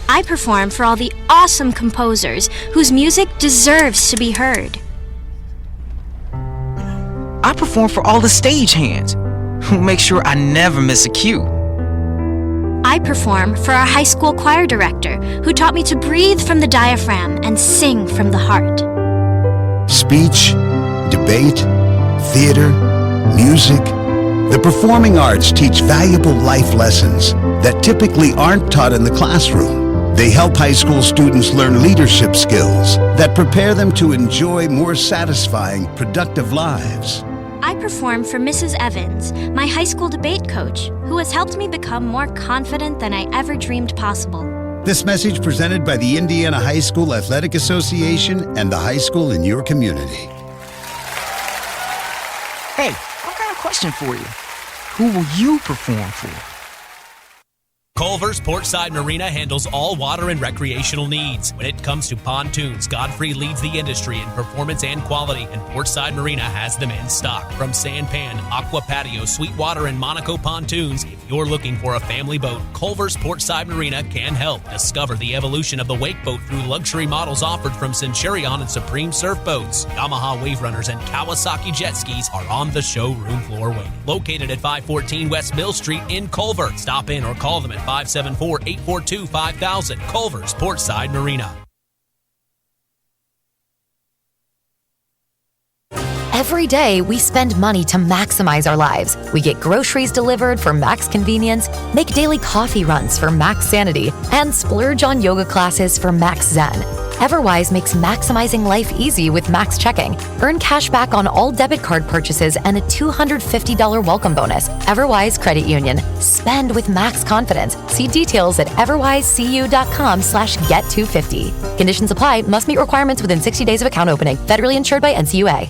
I perform for all the awesome composers whose music deserves to be heard. I perform for all the stagehands who make sure I never miss a cue. I perform for our high school choir director who taught me to breathe from the diaphragm and sing from the heart. Speech, debate, theater, music. The performing arts teach valuable life lessons that typically aren't taught in the classroom. They help high school students learn leadership skills that prepare them to enjoy more satisfying, productive lives. I perform for Mrs. Evans, my high school debate coach, who has helped me become more confident than I ever dreamed possible. This message presented by the Indiana High School Athletic Association and the high school in your community. Hey, I've got a question for you. Who will you perform for? Culver's Portside Marina handles all water and recreational needs. When it comes to pontoons, Godfrey leads the industry in performance and quality, and Portside Marina has them in stock. From Sanpan, Aqua Patio, Sweetwater, and Monaco pontoons, if you're looking for a family boat, Culver's Portside Marina can help. Discover the evolution of the wake boat through luxury models offered from Centurion and Supreme Surf Boats. Yamaha Wave Runners and Kawasaki jet skis are on the showroom floor waiting. Located at 514 West Mill Street in Culver. Stop in or call them at 574-842-5000. Culver's Portside Marina. Every day, we spend money to maximize our lives. We get groceries delivered for max convenience, make daily coffee runs for max sanity, and splurge on yoga classes for max zen. Everwise makes maximizing life easy with Max Checking. Earn cash back on all debit card purchases and a $250 welcome bonus. Everwise Credit Union. Spend with Max confidence. See details at everwisecu.com/get250. Conditions apply. Must meet requirements within 60 days of account opening. Federally insured by NCUA.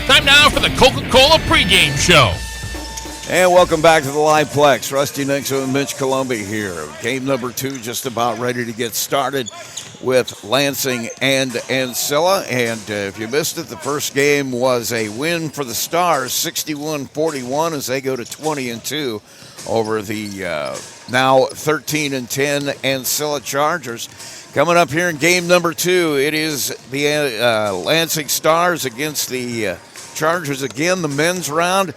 Time now for the Coca-Cola pregame show. And welcome back to the Liveplex. Rusty Nixon and Mitch Colombi here. Game number 2 just about ready to get started with Lansing and Ancilla. And if you missed it, the first game was a win for the Stars, 61-41, as they go to 20-2 over the now 13-10 Ancilla Chargers. Coming up here in game number 2, it is the Lansing Stars against the Chargers again, the men's round.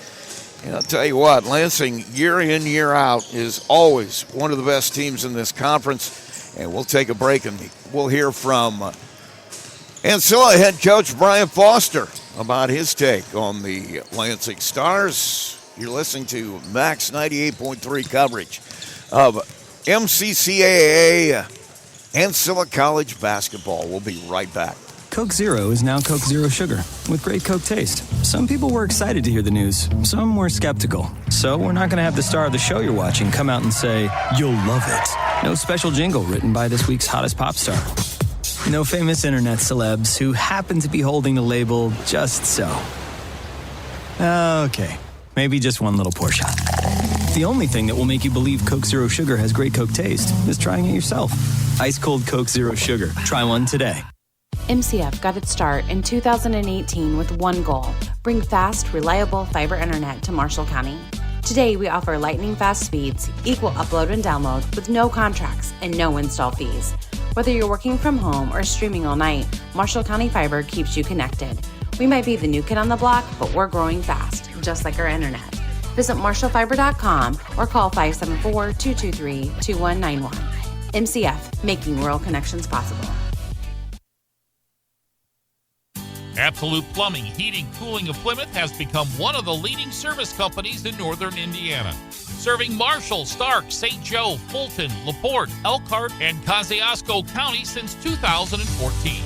And I'll tell you what, Lansing, year in, year out, is always one of the best teams in this conference. And we'll take a break, and we'll hear from Ancilla head coach Brian Foster about his take on the Lansing Stars. You're listening to Max 98.3 coverage of MCCAA Ancilla College basketball. We'll be right back. Coke Zero is now Coke Zero Sugar with great Coke taste. Some people were excited to hear the news. Some were skeptical. So we're not going to have the star of the show you're watching come out and say, "You'll love it." No special jingle written by this week's hottest pop star. No famous internet celebs who happen to be holding the label just so. Okay, maybe just one little portion. The only thing that will make you believe Coke Zero Sugar has great Coke taste is trying it yourself. Ice cold Coke Zero Sugar. Try one today. MCF got its start in 2018 with one goal: bring fast, reliable fiber internet to Marshall County. Today, we offer lightning fast speeds, equal upload and download with no contracts and no install fees. Whether you're working from home or streaming all night, Marshall County Fiber keeps you connected. We might be the new kid on the block, but we're growing fast, just like our internet. Visit marshallfiber.com or call 574-223-2191. MCF, making rural connections possible. Absolute Plumbing, Heating, Cooling of Plymouth has become one of the leading service companies in northern Indiana, serving Marshall, Stark, St. Joe, Fulton, LaPorte, Elkhart, and Kosciuszko County since 2014.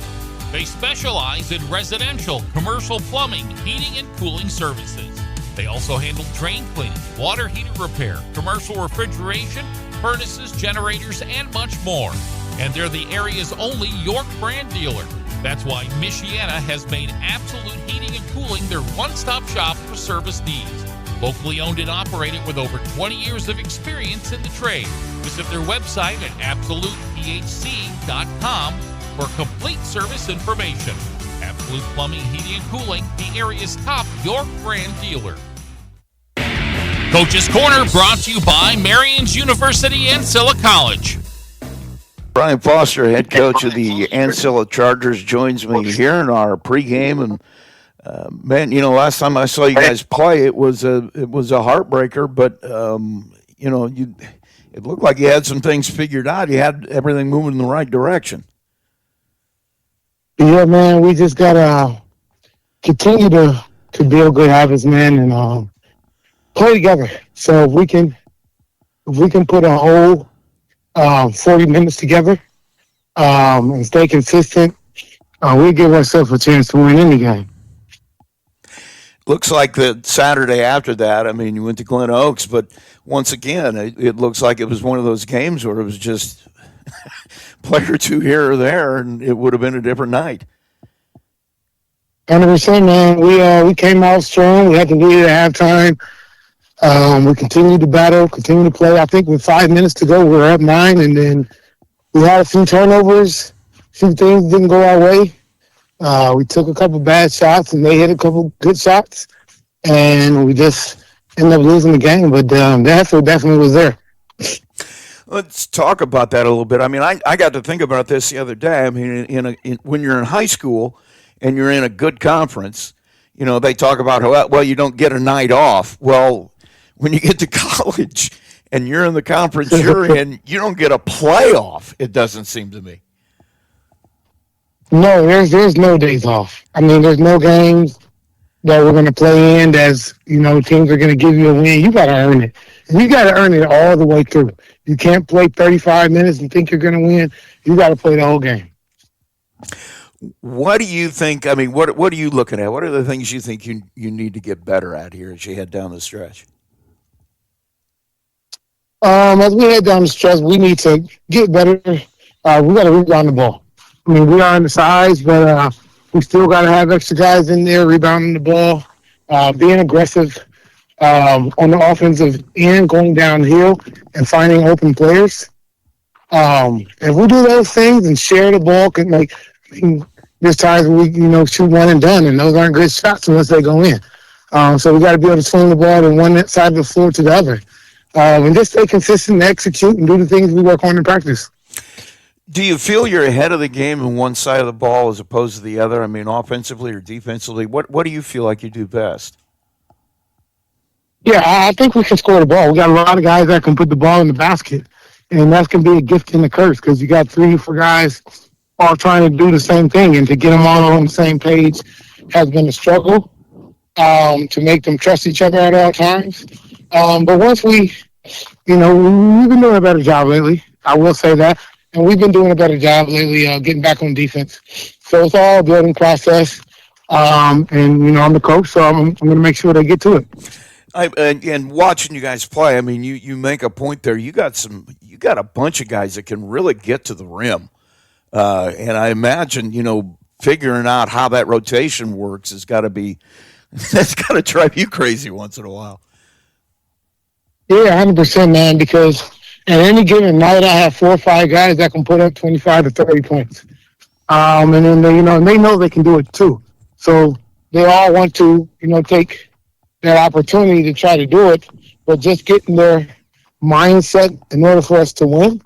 They specialize in residential, commercial plumbing, heating, and cooling services. They also handle drain cleaning, water heater repair, commercial refrigeration, furnaces, generators, and much more. And they're the area's only York brand dealer. That's why Michiana has made Absolute Heating and Cooling their one-stop shop for service needs. Locally owned and operated with over 20 years of experience in the trade. Visit their website at absolutephc.com for complete service information. Absolute Plumbing, Heating, and Cooling, the area's top York brand dealer. Coach's Corner brought to you by Marian's University Ancilla College. Brian Foster, head coach of the Ancilla Chargers, joins me here in our pregame. And man, last time I saw you guys play, it was a heartbreaker. But it looked like you had some things figured out. You had everything moving in the right direction. Yeah, man, we just gotta continue to build good habits, man, and play together. So if we can put a whole 40 minutes together and stay consistent, we give ourselves a chance to win any game. Looks like the Saturday after that, you went to Glen Oaks, but once again, it looks like it was one of those games where it was just player or two here or there, and it would have been a different night. 100%, man. We came out strong. We had to lead at halftime. We continued to battle, continued to play. I think with 5 minutes to go, we were up 9, and then we had a few turnovers. A few things didn't go our way. We took a couple bad shots, and they hit a couple good shots, and we just ended up losing the game. But the effort definitely was there. Let's talk about that a little bit. I got to think about this the other day. When you're in high school and you're in a good conference, they talk about how, you don't get a night off. Well, when you get to college and you're in the conference you're in, you don't get a playoff, it doesn't seem to me. No, there's no days off. There's no games that we're going to play in as, teams are going to give you a win. You got to earn it. And you got to earn it all the way through. You can't play 35 minutes and think you're going to win. You got to play the whole game. What do you think? What are you looking at? What are the things you think you need to get better at here as you head down the stretch? As we head down the stretch, we need to get better. We got to rebound the ball. We are on the size, but we still got to have extra guys in there rebounding the ball, being aggressive on the offensive end, going downhill and finding open players. If we do those things and share the ball, there's times we shoot one and done, and those aren't good shots unless they go in. So we got to be able to swing the ball from one side of the floor to the other, and just stay consistent, execute, and do the things we work on in practice. Do you feel you're ahead of the game on one side of the ball as opposed to the other? Offensively or defensively, what do you feel like you do best? Yeah, I think we can score the ball. We got a lot of guys that can put the ball in the basket, and that can be a gift and a curse because you got 3 or 4 guys all trying to do the same thing, and to get them all on the same page has been a struggle to make them trust each other at all times. But once we've been doing a better job lately. I will say that. And we've been doing a better job lately getting back on defense. So it's all a building process. And I'm the coach, so I'm going to make sure they get to it. And watching you guys play, you make a point there. You got a bunch of guys that can really get to the rim. And I imagine, figuring out how that rotation works that's got to drive you crazy once in a while. Yeah, 100%, man, because at any given night I have 4 or 5 guys that can put up 25 to 30 points. And then they know they can do it too. So they all want to, take that opportunity to try to do it, but just getting their mindset in order for us to win,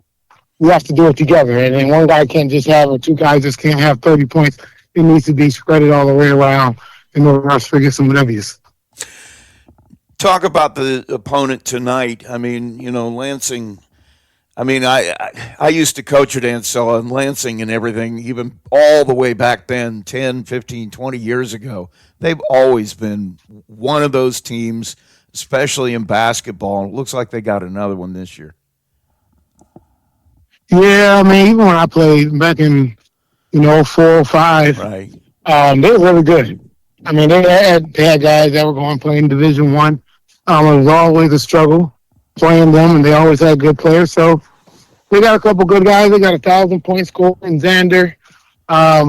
we have to do it together. And then one guy can't just have, or 2 guys just can't have 30 points. It needs to be spread all the way around in order for us to get some W's. Talk about the opponent tonight. Lansing. I used to coach at Ancilla and Lansing and everything, even all the way back then, 10, 15, 20 years ago. They've always been one of those teams, especially in basketball. It looks like they got another one this year. Yeah, even when I played back in, 4 or 5, right. They were really good. They had guys that were going playing Division I. It was always a struggle playing them, and they always had good players. So they got a couple good guys. They got 1,000-point scorer in Xander.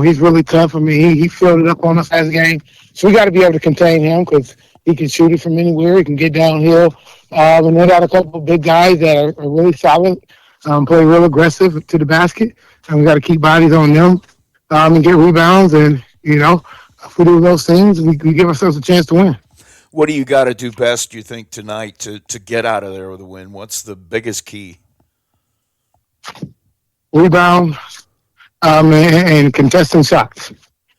He's really tough. He filled it up on us last game. So we got to be able to contain him because he can shoot it from anywhere. He can get downhill. And they got a couple of big guys that are really solid, play real aggressive to the basket. And we got to keep bodies on them and get rebounds. And, if we do those things, we give ourselves a chance to win. What do you got to do best, do you think, tonight to get out of there with a win? What's the biggest key? Rebound, and contesting shots,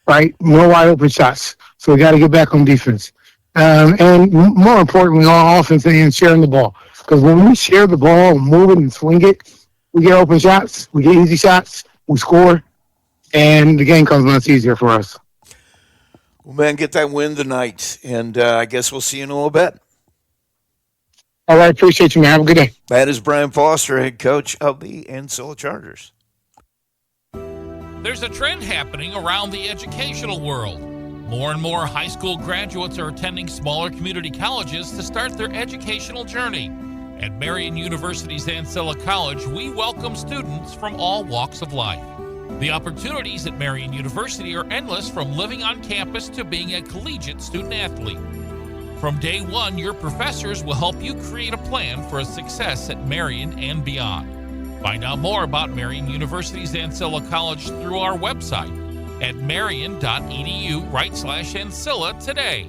right? More wide open shots. So we got to get back on defense. And more importantly, on offense and sharing the ball. Because when we share the ball, move it and swing it, we get open shots, we get easy shots, we score, and the game comes much easier for us. Well, man, get that win tonight, and I guess we'll see you in a little bit. All right, appreciate you, man. Have a good day. That is Brian Foster, head coach of the Ancilla Chargers. There's a trend happening around the educational world. More and more high school graduates are attending smaller community colleges to start their educational journey. At Marian University's Ancilla College, we welcome students from all walks of life. The opportunities at Marian University are endless, from living on campus to being a collegiate student athlete. From day one, your professors will help you create a plan for a success at Marian and beyond. Find out more about Marian University's Ancilla College through our website at marian.edu/Ancilla today.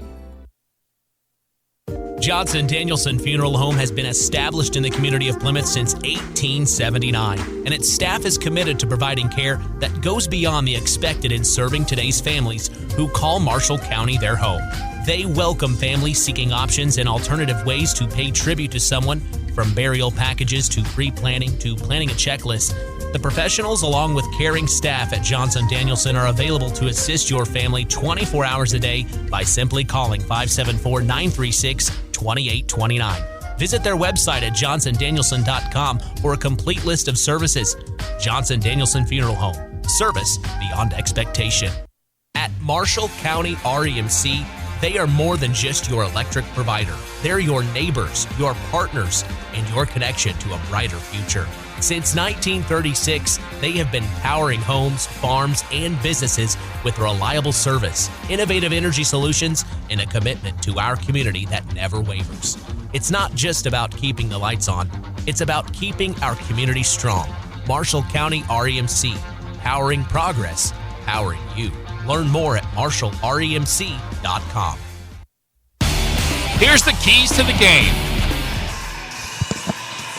Johnson Danielson Funeral Home has been established in the community of Plymouth since 1879, and its staff is committed to providing care that goes beyond the expected in serving today's families who call Marshall County their home. They welcome families seeking options and alternative ways to pay tribute to someone, from burial packages to pre-planning to planning a checklist. The professionals, along with caring staff at Johnson Danielson, are available to assist your family 24 hours a day by simply calling 574-936-2829. Visit their website at johnsondanielson.com for a complete list of services. Johnson Danielson Funeral Home. Service beyond expectation. At Marshall County REMC, they are more than just your electric provider. They're your neighbors, your partners, and your connection to a brighter future. Since 1936, they have been powering homes, farms, and businesses with reliable service, innovative energy solutions, and a commitment to our community that never wavers. It's not just about keeping the lights on, it's about keeping our community strong. Marshall County REMC, powering progress, powering you. Learn more at marshallremc.com. Here's the keys to the game.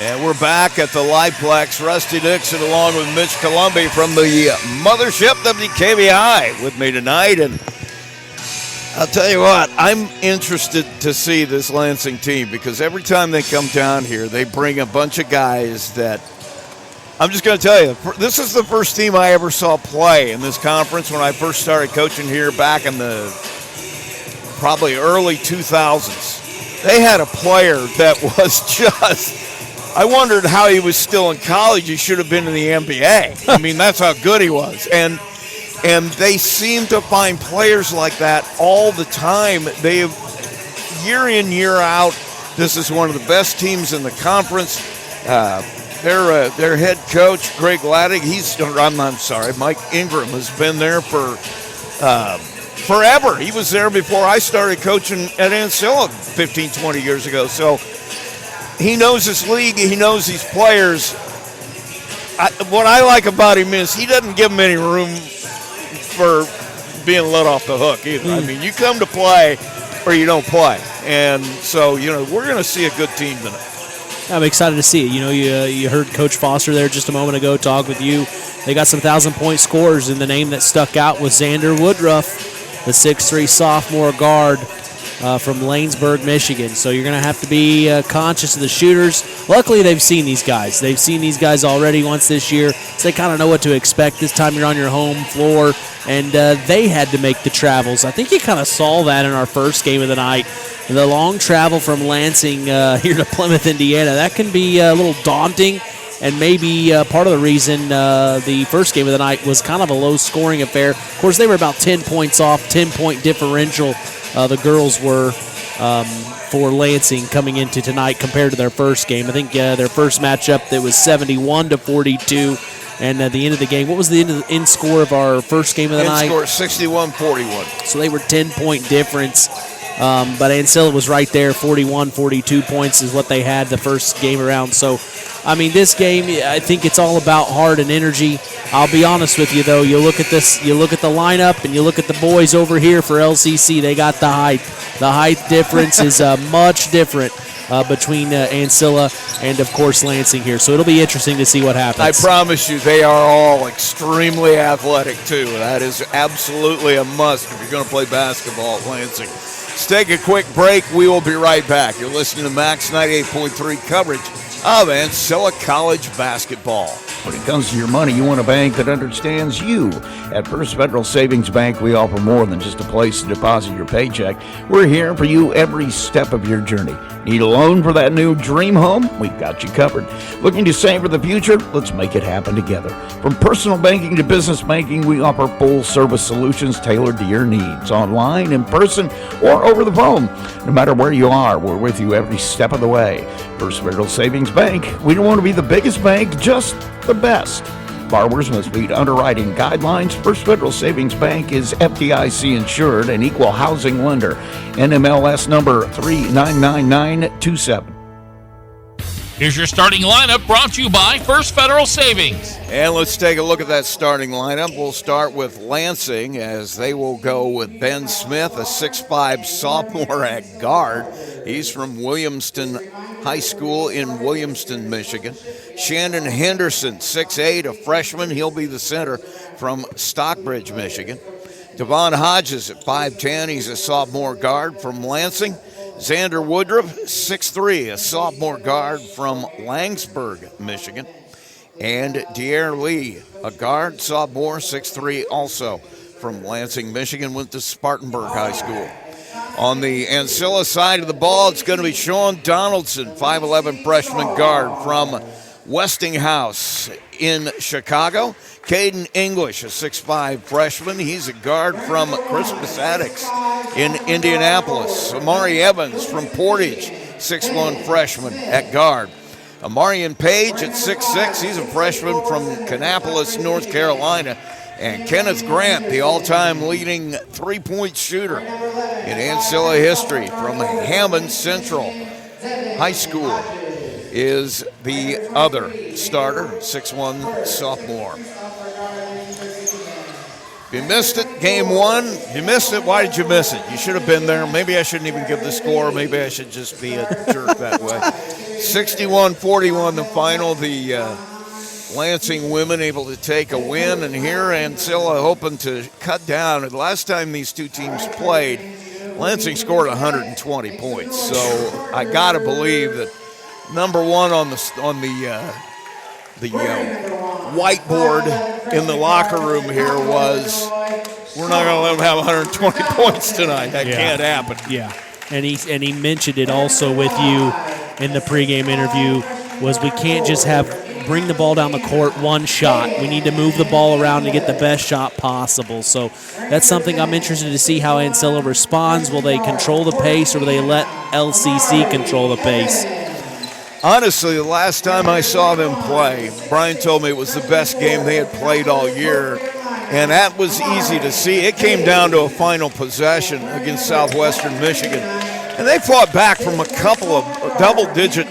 And we're back at the Liveplex. Rusty Dixon along with Mitch Colombi from the mothership WKBI with me tonight. And I'll tell you what, I'm interested to see this Lansing team, because every time they come down here, they bring a bunch of guys that, I'm just going to tell you, this is the first team I ever saw play in this conference when I first started coaching here back in the probably early 2000s. They had a player that was just, I wondered how he was still in college. He should have been in the NBA. I mean, that's how good he was. And they seem to find players like that all the time. They have, year in, year out, this is one of the best teams in the conference. Their head coach, Greg Laddick, Mike Ingram has been there for forever. He was there before I started coaching at Ancilla 15, 20 years ago. So he knows this league. He knows these players. What I like about him is he doesn't give them any room for being let off the hook either. I mean, you come to play or you don't play. And so, we're going to see a good team tonight. I'm excited to see it. You heard Coach Foster there just a moment ago talk with you. They got some 1,000-point scorers, and the name that stuck out was Xander Woodruff, the 6'3 sophomore guard from Lanesburg, Michigan. So you're going to have to be conscious of the shooters. Luckily, they've seen these guys. They've seen these guys already once this year, so they kind of know what to expect. This time you're on your home floor, and they had to make the travels. I think you kind of saw that in our first game of the night. The long travel from Lansing here to Plymouth, Indiana, that can be a little daunting, and maybe part of the reason the first game of the night was kind of a low-scoring affair. Of course, they were about 10 points off, 10-point differential. The girls were for Lansing coming into tonight compared to their first game. I think their first matchup, that was 71-42. And at the end of the game, what was the end score of our first game of the night? End score 61-41. So they were 10-point difference. But Ancilla was right there, 41, 42 points is what they had the first game around. So, I mean, this game, I think it's all about heart and energy. I'll be honest with you, though. You look at this, you look at the lineup, and you look at the boys over here for LCC. They got the height. The height difference is much different between Ancilla and, of course, Lansing here. So it'll be interesting to see what happens. I promise you, they are all extremely athletic, too. That is absolutely a must if you're going to play basketball at Lansing. Let's take a quick break. We will be right back. You're listening to Max 98.3 coverage of Ancilla College basketball. When it comes to your money, you want a bank that understands you. At First Federal Savings Bank, we offer more than just a place to deposit your paycheck. We're here for you every step of your journey. Need a loan for that new dream home? We've got you covered. Looking to save for the future? Let's make it happen together. From personal banking to business banking, we offer full-service solutions tailored to your needs, online, in person, or over the phone. No matter where you are, we're with you every step of the way. First Federal Savings Bank, we don't want to be the biggest bank, just the best. Borrowers must meet underwriting guidelines. First Federal Savings Bank is FDIC insured and equal housing lender. NMLS number 399927. Here's your starting lineup brought to you by First Federal Savings. And let's take a look at that starting lineup. We'll start with Lansing as they will go with Ben Smith, a 6'5 sophomore at guard. He's from Williamston High School in Williamston, Michigan. Shannon Henderson, 6'8", a freshman. He'll be the center from Stockbridge, Michigan. Devon Hodges at 5'10". He's a sophomore guard from Lansing. Xander Woodruff, 6'3", a sophomore guard from Langsburg, Michigan. And De'Aaron Lee, a guard, sophomore, 6'3", also from Lansing, Michigan, went to Spartanburg High School. On the Ancilla side of the ball, it's going to be Sean Donaldson, 5'11", freshman guard from Westinghouse in Chicago. Caden English, a 6'5" freshman. He's a guard from Crispus Attucks in Indianapolis. Amari Evans from Portage, 6'1" freshman at guard. Marian Page at 6'6". He's a freshman from Kannapolis, North Carolina. And Kenneth Grant, the all-time leading three-point shooter in Ancilla history from Hammond Central High School, is the other starter, 6'1" sophomore. If you missed it, game one, you missed it, why did you miss it? You should have been there. Maybe I shouldn't even give the score. Maybe I should just be a jerk that way. 61-41 the final. The Lansing women able to take a win, and here Ancilla hoping to cut down. The last time these two teams played, Lansing scored 120 points. So I got to believe that number one on the whiteboard in the locker room here was, we're not going to let them have 120 points tonight. That can't happen. Yeah, and he mentioned it also with you in the pregame interview, was we can't just bring the ball down the court one shot. We need to move the ball around to get the best shot possible. So that's something I'm interested to see how Ancilla responds. Will they control the pace, or will they let LCC control the pace? Honestly, the last time I saw them play, Brian told me it was the best game they had played all year, and that was easy to see. It came down to a final possession against Southwestern Michigan, and they fought back from a couple of double-digit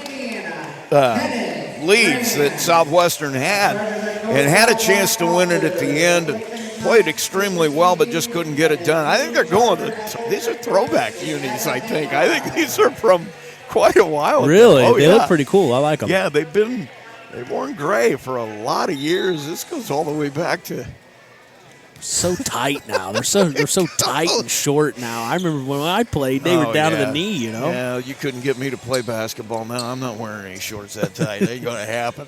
leads that Southwestern had, and had a chance to win it at the end, and played extremely well, but just couldn't get it done. I think they're going these are throwback unis, I think. I think these are from quite a while ago. Really? They look pretty cool. I like them. Yeah, they've worn gray for a lot of years. This goes all the way back to so tight now. They're so tight and short now. I remember when I played, they were down to the knee, you know. Yeah, you couldn't get me to play basketball now. I'm not wearing any shorts that tight. It ain't going to happen.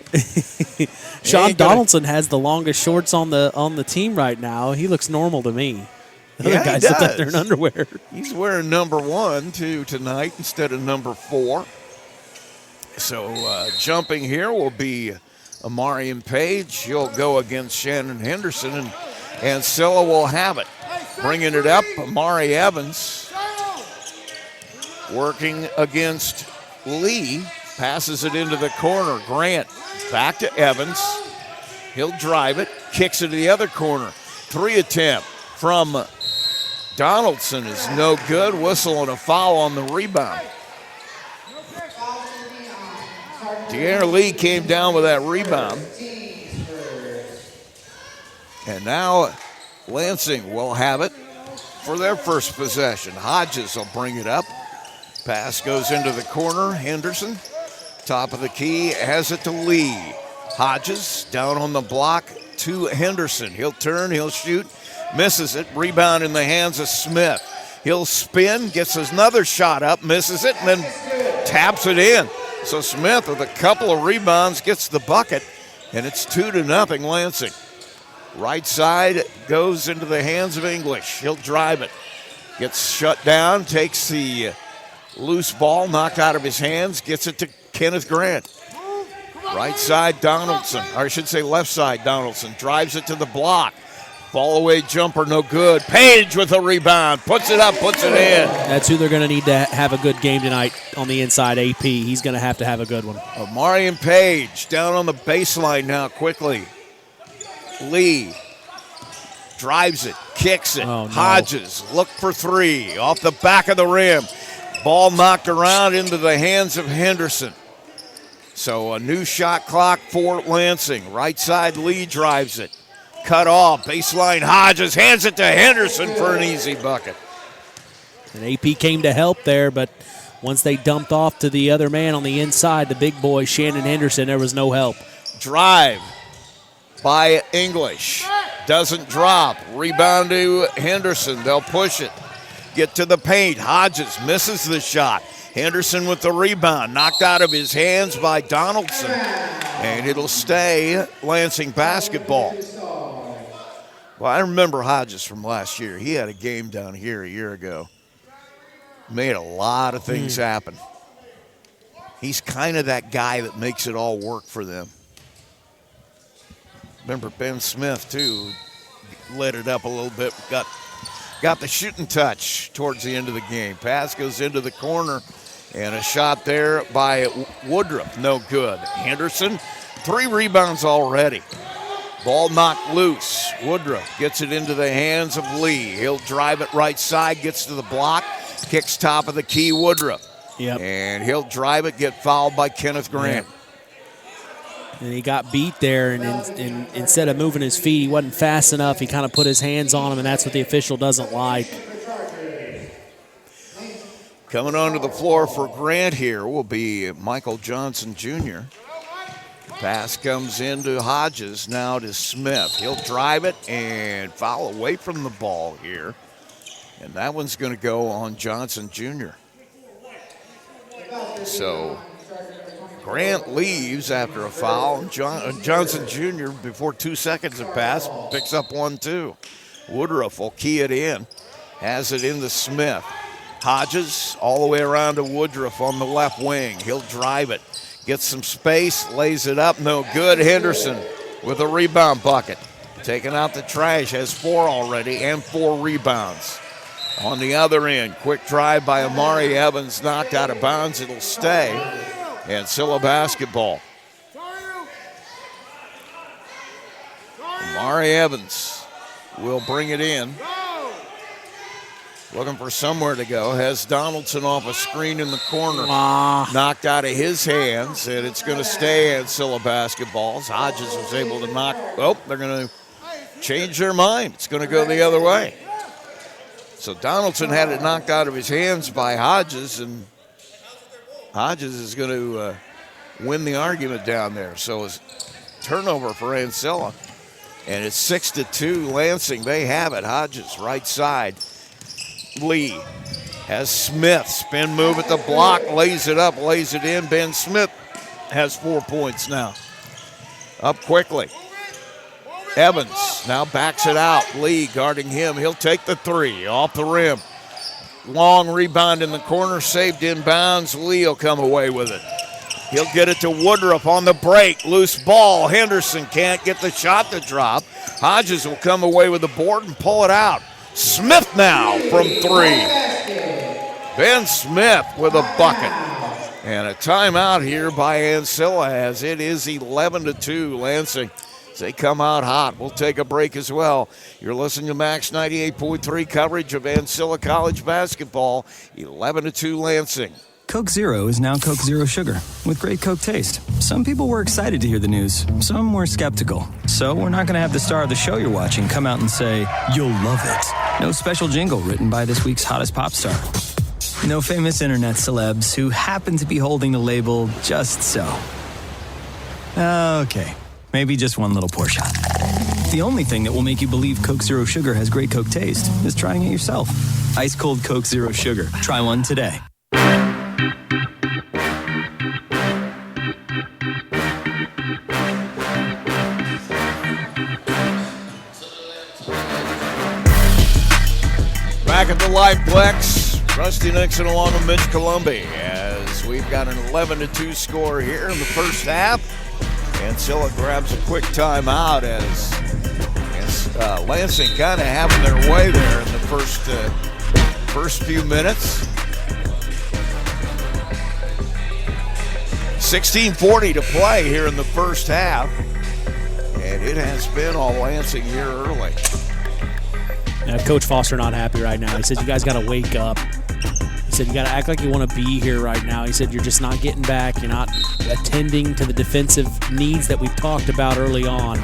Sean Donaldson has the longest shorts on the team right now. He looks normal to me. The other guys look like they're in underwear. He's wearing number 1, too, tonight instead of number 4. So jumping here will be Marian Page. She'll go against Shannon Henderson, and Ancilla will have it. Bringing it up, Amari Evans working against Lee. Passes it into the corner. Grant back to Evans. He'll drive it. Kicks it to the other corner. 3 attempt from Donaldson is no good. Whistle and a foul on the rebound. De'Aaron Lee came down with that rebound. And now Lansing will have it for their first possession. Hodges will bring it up. Pass goes into the corner. Henderson, top of the key, has it to Lee. Hodges down on the block to Henderson. He'll turn, he'll shoot, misses it. Rebound in the hands of Smith. He'll spin, gets another shot up, misses it, and then taps it in. So Smith, with a couple of rebounds, gets the bucket, and it's 2-0 Lansing. Right side goes into the hands of English. He'll drive it. Gets shut down, takes the loose ball, knocked out of his hands, gets it to Kenneth Grant. Right side, Donaldson, or I should say left side, Donaldson. Drives it to the block. Ball away jumper, no good. Page with a rebound. Puts it up, puts it in. That's who they're going to need to have a good game tonight on the inside, AP. He's going to have a good one. Marian Page down on the baseline now quickly. Lee drives it, kicks it. Oh, no. Hodges, look for three. Off the back of the rim. Ball knocked around into the hands of Henderson. So a new shot clock for Lansing. Right side, Lee drives it. Cut off, baseline, Hodges hands it to Henderson for an easy bucket. And AP came to help there, but once they dumped off to the other man on the inside, the big boy, Shannon Henderson, there was no help. Drive by English. Doesn't drop. Rebound to Henderson. They'll push it. Get to the paint. Hodges misses the shot. Henderson with the rebound. Knocked out of his hands by Donaldson. And it'll stay Lansing basketball. Well, I remember Hodges from last year. He had a game down here a year ago. Made a lot of things happen. He's kind of that guy that makes it all work for them. Remember Ben Smith, too, lit it up a little bit. Got the shooting touch towards the end of the game. Pass goes into the corner, and a shot there by Woodruff. No good. Henderson, 3 rebounds already. Ball knocked loose. Woodruff gets it into the hands of Lee. He'll drive it right side, gets to the block, kicks top of the key, Woodruff. Yep. And he'll drive it, get fouled by Kenneth Grant. Yep. And he got beat there, and instead of moving his feet, he wasn't fast enough. He kind of put his hands on him, and that's what the official doesn't like. Coming onto the floor for Grant here will be Michael Johnson Jr. Pass comes into Hodges, now to Smith. He'll drive it and foul away from the ball here. And that one's going to go on Johnson Jr. So Grant leaves after a foul. Johnson Jr., before 2 seconds have passed, picks up 1-2. Woodruff will key it in. Has it into Smith. Hodges all the way around to Woodruff on the left wing. He'll drive it. Gets some space, lays it up, no good. Henderson with a rebound bucket. Taking out the trash, has 4 already and 4 rebounds. On the other end, quick drive by Amari Evans, knocked out of bounds. It'll stay. Ancilla basketball. Amari Evans will bring it in. Looking for somewhere to go. Has Donaldson off a screen in the corner. Knocked out of his hands, and it's going to stay Ancilla basketball. Hodges was able to knock. Oh, they're going to change their mind. It's going to go the other way. So Donaldson had it knocked out of his hands by Hodges, and Hodges is going to win the argument down there. So it's turnover for Ancilla, and it's 6-2 Lansing. They have it. Hodges right side. Lee has Smith, spin move at the block, lays it up, lays it in. Ben Smith has 4 points now. Up quickly. Evans now backs it out. Lee guarding him. He'll take the 3 off the rim. Long rebound in the corner, saved inbounds. Lee will come away with it. He'll get it to Woodruff on the break. Loose ball. Henderson can't get the shot to drop. Hodges will come away with the board and pull it out. Smith now from 3. Ben Smith with a bucket. And a timeout here by Ancilla as it is 11-2 Lansing. They come out hot. We'll take a break as well. You're listening to Max 98.3 coverage of Ancilla College basketball, 11-2 Lansing. Coke Zero is now Coke Zero Sugar, with great Coke taste. Some people were excited to hear the news. Some were skeptical. So we're not going to have the star of the show you're watching come out and say, "You'll love it." No special jingle written by this week's hottest pop star. No famous internet celebs who happen to be holding the label just so. Okay, maybe just one little pour shot. The only thing that will make you believe Coke Zero Sugar has great Coke taste is trying it yourself. Ice cold Coke Zero Sugar. Try one today. Back at the Liveplex, Rusty Nixon along with Mitch Colombi as we've got an 11-2 score here in the first half. Ancilla grabs a quick timeout as Lansing kind of having their way there in the first few minutes. 16:40 to play here in the first half, and it has been all Lansing here early. Now, Coach Foster not happy right now. He said, you guys got to wake up. He said, you got to act like you want to be here right now. He said, you're just not getting back. You're not attending to the defensive needs that we've talked about early on.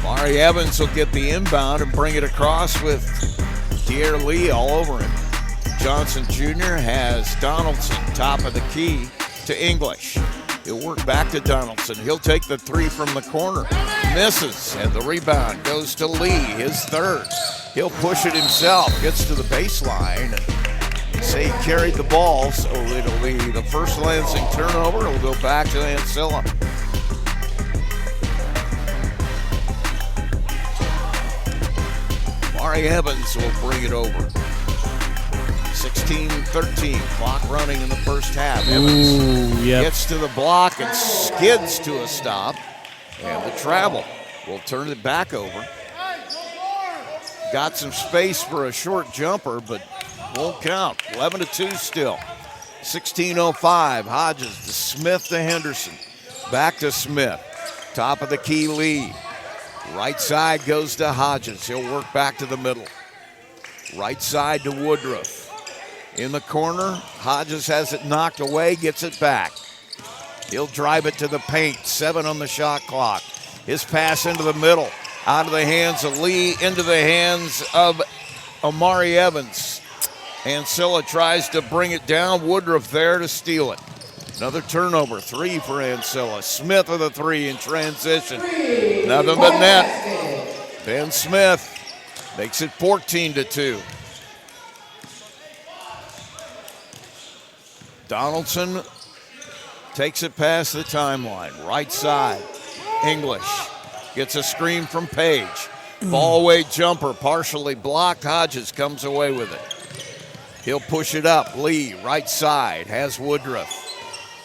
Mari Evans will get the inbound and bring it across with De'Aaron Lee all over him. Johnson Jr. has Donaldson, top of the key, to English. He'll work back to Donaldson. He'll take the three from the corner. Misses, and the rebound goes to Lee, his third. He'll push it himself, gets to the baseline, and say he carried the ball, so it'll be the first Lansing turnover. It'll go back to Ancilla. Mari Evans will bring it over. 16-13, clock running in the first half. Evans gets to the block and skids to a stop. And the travel will turn it back over. Got some space for a short jumper, but won't count. 11-2 still. 16:05, Hodges to Smith to Henderson. Back to Smith. Top of the key, Lee. Right side goes to Hodges. He'll work back to the middle. Right side to Woodruff. In the corner, Hodges has it knocked away, gets it back. He'll drive it to the paint, 7 on the shot clock. His pass into the middle, out of the hands of Lee, into the hands of Amari Evans. Ancilla tries to bring it down, Woodruff there to steal it. Another turnover, 3 for Ancilla. Smith with a 3 in transition. Nothing but net. Ben Smith makes it 14-2. Donaldson takes it past the timeline. Right side, English gets a screen from Page. Ball away jumper, partially blocked. Hodges comes away with it. He'll push it up. Lee, right side, has Woodruff.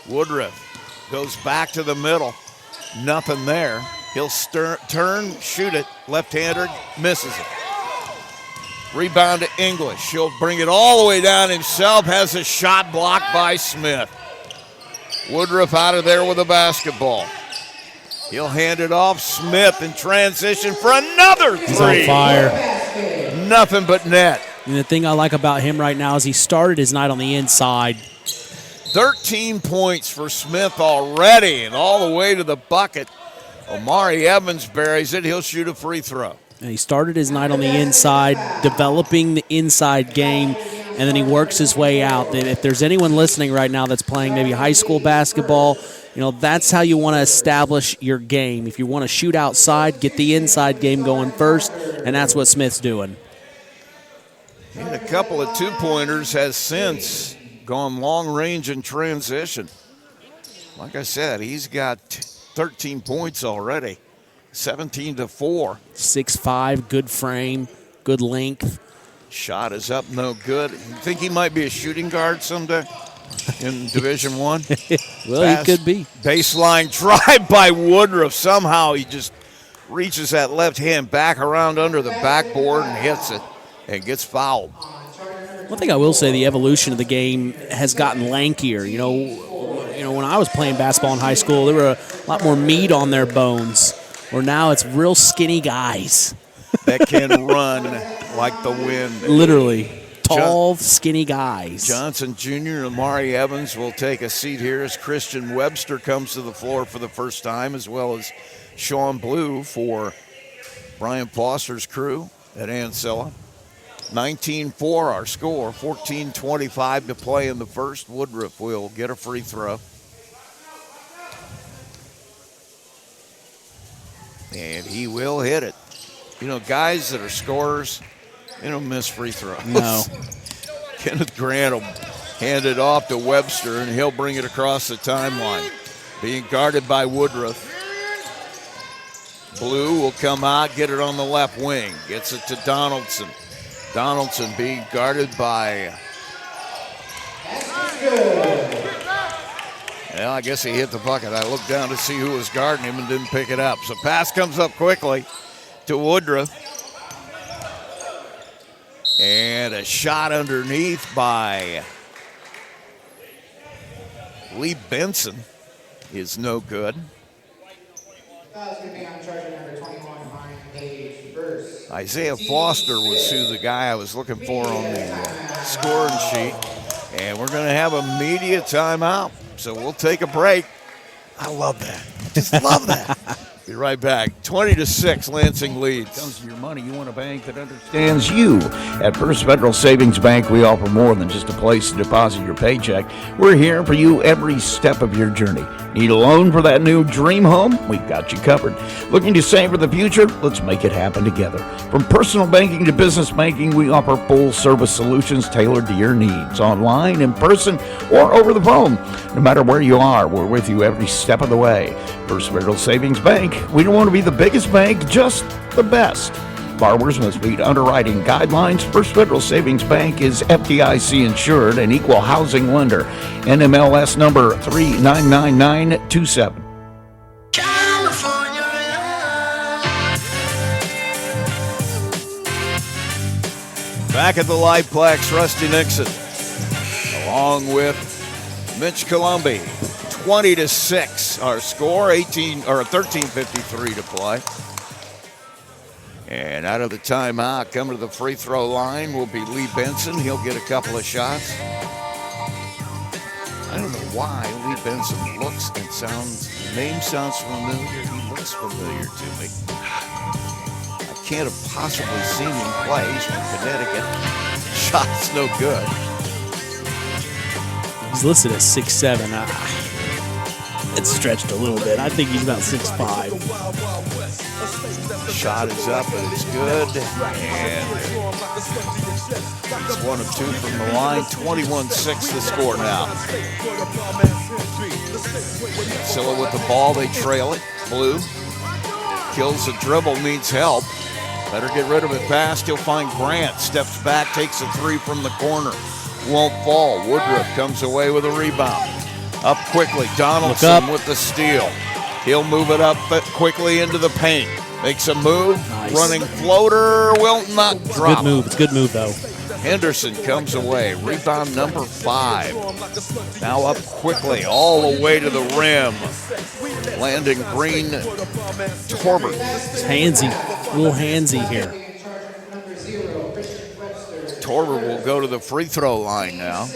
Woodruff goes back to the middle. Nothing there. He'll turn, shoot it. Left-hander, misses it. Rebound to English. He'll bring it all the way down himself. Has a shot blocked by Smith. Woodruff out of there with a basketball. He'll hand it off. Smith in transition for another 3. He's on fire. Nothing but net. And the thing I like about him right now is he started his night on the inside. 13 points for Smith already, and all the way to the bucket. Amari Evans buries it. He'll shoot a free throw. And he started his night on the inside, developing the inside game, and then he works his way out. If there's anyone listening right now that's playing maybe high school basketball, that's how you want to establish your game. If you want to shoot outside, get the inside game going first, and that's what Smith's doing. And a couple of two-pointers, has since gone long range in transition. Like I said, he's got 13 points already. 17-4. 6'5", good frame, good length. Shot is up, no good. You think he might be a shooting guard someday in Division I? Well, he could be. Baseline drive by Woodruff. Somehow he just reaches that left hand back around under the backboard and hits it and gets fouled. One thing I will say, the evolution of the game has gotten lankier. When I was playing basketball in high school, there were lot more meat on their bones. Where now it's real skinny guys. That can run like the wind. Literally. Tall, skinny guys. Johnson Jr. and Amari Evans will take a seat here as Christian Webster comes to the floor for the first time, as well as Sean Blue for Brian Foster's crew at Ancilla. 19-4 our score, 14:25 to play in the first. Woodruff will get a free throw. And he will hit it. You know, guys that are scorers, they don't miss free throws. No. Kenneth Grant will hand it off to Webster, and he'll bring it across the timeline. Being guarded by Woodruff. Blue will come out, get it on the left wing. Gets it to Donaldson. Donaldson being guarded by... Well, I guess he hit the bucket. I looked down to see who was guarding him and didn't pick it up. So pass comes up quickly to Woodruff. And a shot underneath by Lee Benson is no good. Isaiah Foster was who the guy I was looking for on the scoring sheet. And we're going to have a media timeout. So we'll take a break. I love that. Just love that. Be right back. 20-6, Lansing leads. Comes to your money, you want a bank that understands you. At First Federal Savings Bank, we offer more than just a place to deposit your paycheck. We're here for you every step of your journey. Need a loan for that new dream home? We've got you covered. Looking to save for the future? Let's make it happen together. From personal banking to business banking, we offer full-service solutions tailored to your needs, online, in person, or over the phone. No matter where you are, we're with you every step of the way. First Federal Savings Bank. We don't want to be the biggest bank, just the best. Borrowers must meet underwriting guidelines. First Federal Savings Bank is FDIC insured and equal housing lender. NMLS number 399927. Back at the Liveplex, Rusty Nixon, along with Mitch Colombi. 20-6 our score, 13:53 to play. And out of the timeout, coming to the free throw line will be Lee Benson. He'll get a couple of shots. I don't know why Lee Benson looks and sounds, name sounds familiar. He looks familiar to me. I can't have possibly seen him play. He's from Connecticut. Shot's no good. He's listed as 6'7". It's stretched a little bit. I think he's about 6'5". Shot is up and it's good. And it's 1 of 2 from the line. 21-6 the score now. Ancilla with the ball. They trail it. Blue kills the dribble, needs help. Better get rid of it fast. He'll find Grant. Steps back, takes a three from the corner. Won't fall. Woodruff comes away with a rebound. Up quickly, Donaldson with the steal. He'll move it up quickly into the paint. Makes a move, nice. Running floater, will not drop. Good move, it's a good move though. Henderson comes away, rebound number 5. Now up quickly, all the way to the rim. Landing Green Torbert. It's handsy, a little handsy here. Torbert will go to the free throw line now.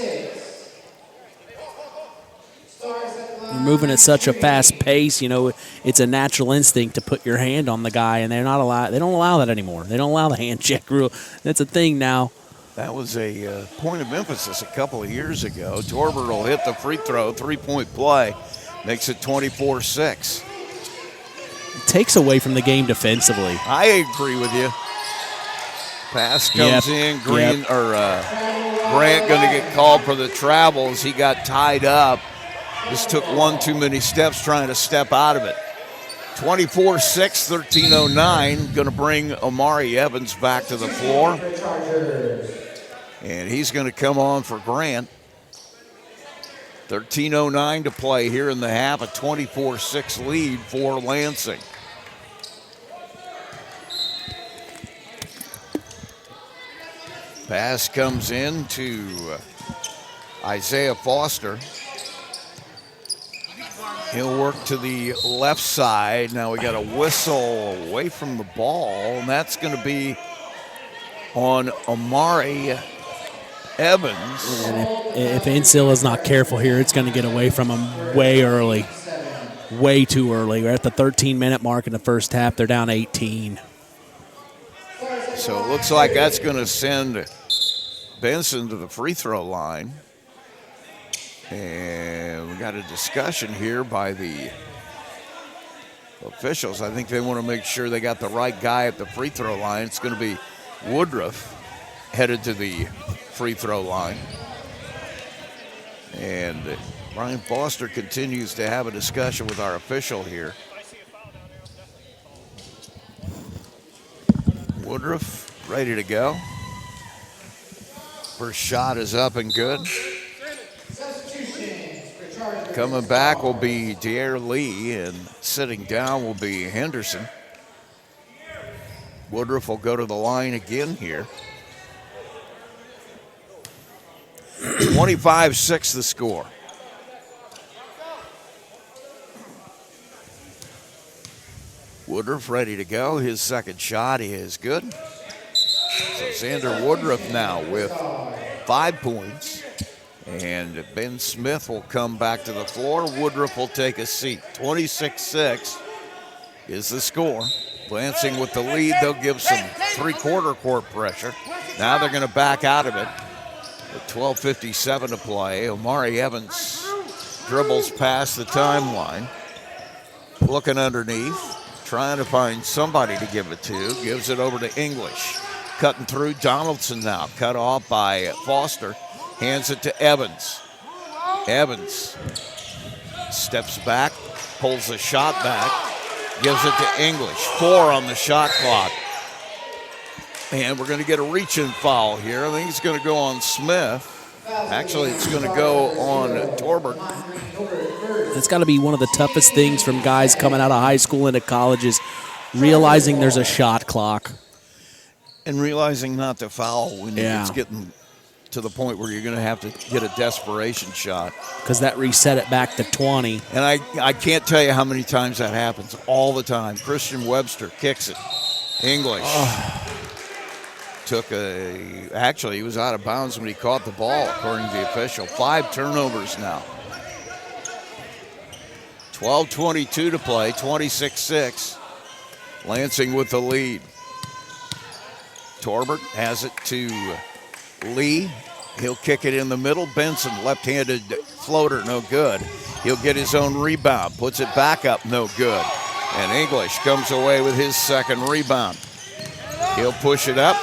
You're moving at such a fast pace, you know, it's a natural instinct to put your hand on the guy, and they don't allow that anymore. They don't allow the hand check rule. That's a thing now. That was a point of emphasis a couple of years ago. Torbert will hit the free throw, 3-point play, makes it 24-6. It takes away from the game defensively. I agree with you. Pass comes in, Grant going to get called for the travels. He got tied up. Just took one too many steps trying to step out of it. 24-6, 13:09. Going to bring Amari Evans back to the floor. And he's going to come on for Grant. 13:09 to play here in the half. A 24-6 lead for Lansing. Pass comes in to Isaiah Foster. He'll work to the left side. Now we got a whistle away from the ball, and that's going to be on Amari Evans. And if Ancilla's not careful here, it's going to get away from him way early. Way too early. We're at the 13-minute mark in the first half. They're down 18. So it looks like that's going to send Benson to the free throw line. And we got a discussion here by the officials. I think they want to make sure they got the right guy at the free throw line. It's going to be Woodruff headed to the free throw line. And Brian Foster continues to have a discussion with our official here. Woodruff ready to go. First shot is up and good. Coming back will be Dare Lee, and sitting down will be Henderson. Woodruff will go to the line again here. 25-6 the score. Woodruff ready to go. His second shot is good. So Xander Woodruff now with 5 points. And Ben Smith will come back to the floor. Woodruff will take a seat. 26-6 is the score. Lansing with the lead. They'll give some three-quarter court pressure. Now they're going to back out of it with 12:57 to play. Omari Evans dribbles past the timeline. Looking underneath. Trying to find somebody to give it to. Gives it over to English. Cutting through. Donaldson now. Cut off by Foster. Hands it to Evans. Evans steps back, pulls the shot back, gives it to English. 4 on the shot clock. And we're going to get a reach-in foul here. I think it's going to go on Smith. Actually, it's going to go on Torbert. It's got to be one of the toughest things from guys coming out of high school into college is realizing there's a shot clock. And realizing not to foul when it's getting to the point where you're going to have to get a desperation shot. Because that reset it back to 20. And I can't tell you how many times that happens. All the time. Christian Webster kicks it. English. Actually, he was out of bounds when he caught the ball, according to the official. 5 turnovers now. 12:22 to play. 26-6. Lansing with the lead. Torbert has it to Lee. He'll kick it in the middle. Benson, left-handed floater, no good. He'll get his own rebound, puts it back up, no good. And English comes away with his second rebound. He'll push it up,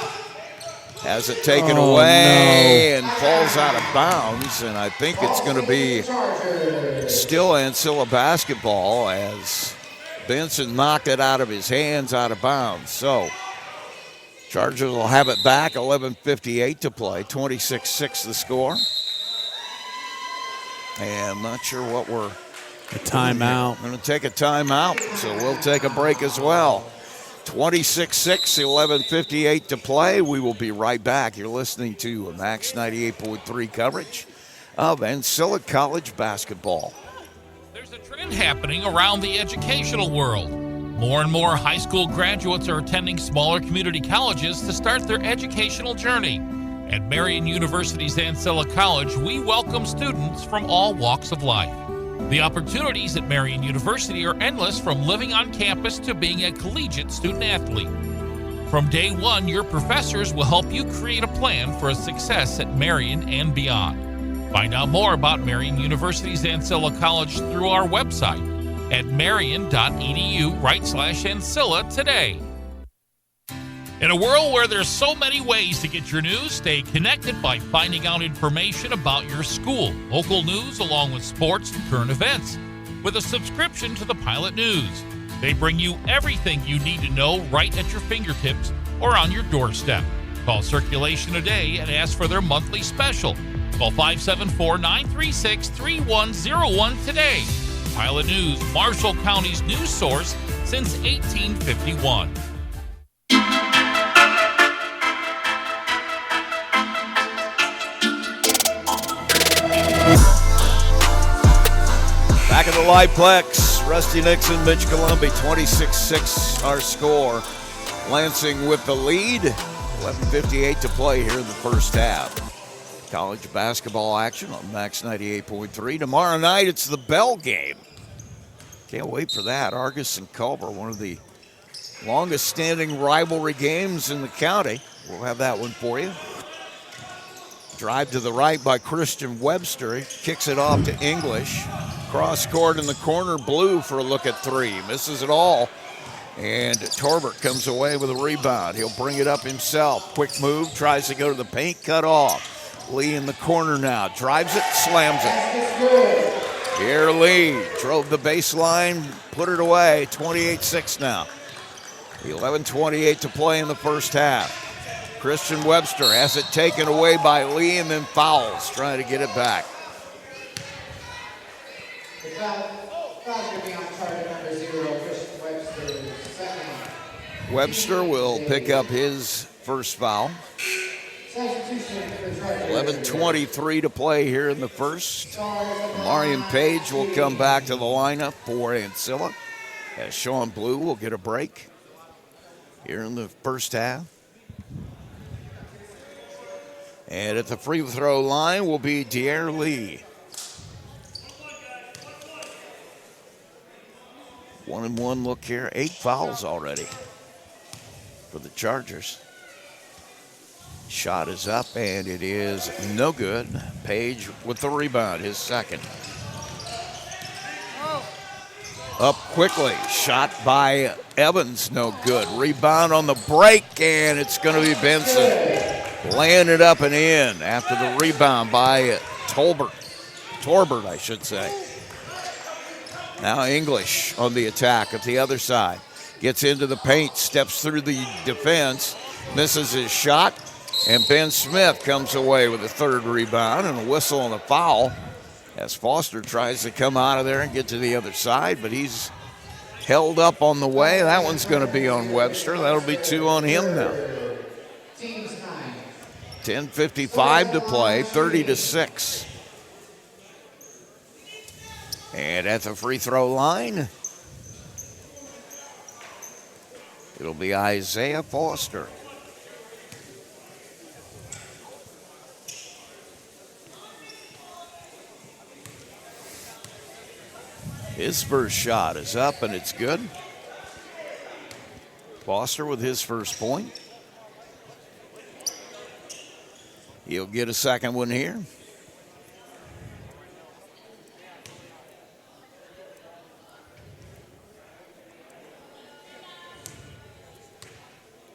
has it taken away, and falls out of bounds. And I think it's going to be still Ancilla basketball as Benson knocked it out of his hands, out of bounds. So Chargers will have it back, 11:58 to play, 26-6 the score. And I'm not sure what we're... A timeout. We're going to take a timeout, so we'll take a break as well. 26-6, 11:58 to play. We will be right back. You're listening to Max 98.3 coverage of Ancilla College basketball. There's a trend happening around the educational world. More and more high school graduates are attending smaller community colleges to start their educational journey. At Marian University's Ancilla College, we welcome students from all walks of life. The opportunities at Marian University are endless, from living on campus to being a collegiate student athlete. From day one, your professors will help you create a plan for a success at Marian and beyond. Find out more about Marian University's Ancilla College through our website at marian.edu/Ancilla today. In a world where there's so many ways to get your news, stay connected by finding out information about your school, local news, along with sports and current events. With a subscription to the Pilot News, they bring you everything you need to know right at your fingertips or on your doorstep. Call Circulation today and ask for their monthly special. Call 574-936-3101 today. Pilot News, Marshall County's news source since 1851. Back at the Liveplex, Rusty Nixon, Mitch Columbia, 26-6 our score. Lansing with the lead, 11:58 to play here in the first half. College basketball action on Max 98.3. Tomorrow night, it's the bell game. Can't wait for that. Argus and Culver, one of the longest standing rivalry games in the county. We'll have that one for you. Drive to the right by Christian Webster. He kicks it off to English. Cross court in the corner, Blue for a look at three. Misses it all. And Torbert comes away with a rebound. He'll bring it up himself. Quick move, tries to go to the paint, cut off. Lee in the corner now. Drives it, slams it. Here Lee drove the baseline, put it away. 28-6 now. 11:28 to play in the first half. Christian Webster has it taken away by Lee and then fouls, trying to get it back. The foul's going to be on target number 0, Christian Webster, second. Webster will pick up his first foul. 11:23 to play here in the first. Marian Page will come back to the lineup for Ancilla, as Sean Blue will get a break here in the first half. And at the free throw line will be Dier Lee. 1-1 look here. 8 fouls already for the Chargers. Shot is up, and it is no good. Page with the rebound, his second. Up quickly. Shot by Evans, no good. Rebound on the break, and it's going to be Benson. Laying it up and in after the rebound by Torbert, I should say. Now English on the attack at the other side. Gets into the paint, steps through the defense, misses his shot, and Ben Smith comes away with a third rebound and a whistle and a foul as Foster tries to come out of there and get to the other side, but he's held up on the way. That one's going to be on Webster. That'll be 2 on him now. 10:55 to play, 30-6. And at the free throw line, it'll be Isaiah Foster. His first shot is up and it's good. Foster with his first point. He'll get a second one here.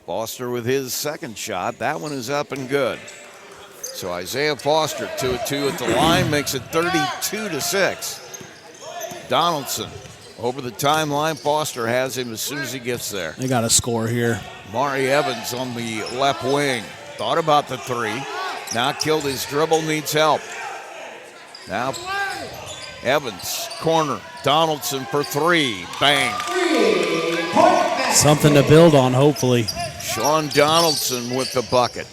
Foster with his second shot. That one is up and good. So Isaiah Foster, 2-2 at the line, makes it 32-6. Donaldson over the timeline. Foster has him as soon as he gets there. They got a score here. Mari Evans on the left wing. Thought about the three. Now killed his dribble, needs help. Now Evans, corner. Donaldson for three. Bang. Something to build on, hopefully. Sean Donaldson with the bucket.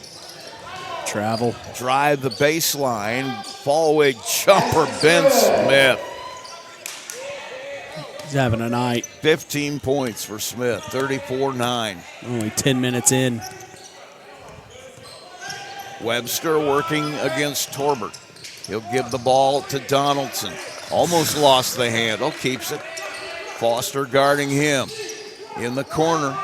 Travel. Drive the baseline. Fallaway jumper, Ben Smith. He's having a night. 15 points for Smith, 34-9. Only 10 minutes in. Webster working against Torbert. He'll give the ball to Donaldson. Almost lost the handle, keeps it. Foster guarding him. In the corner,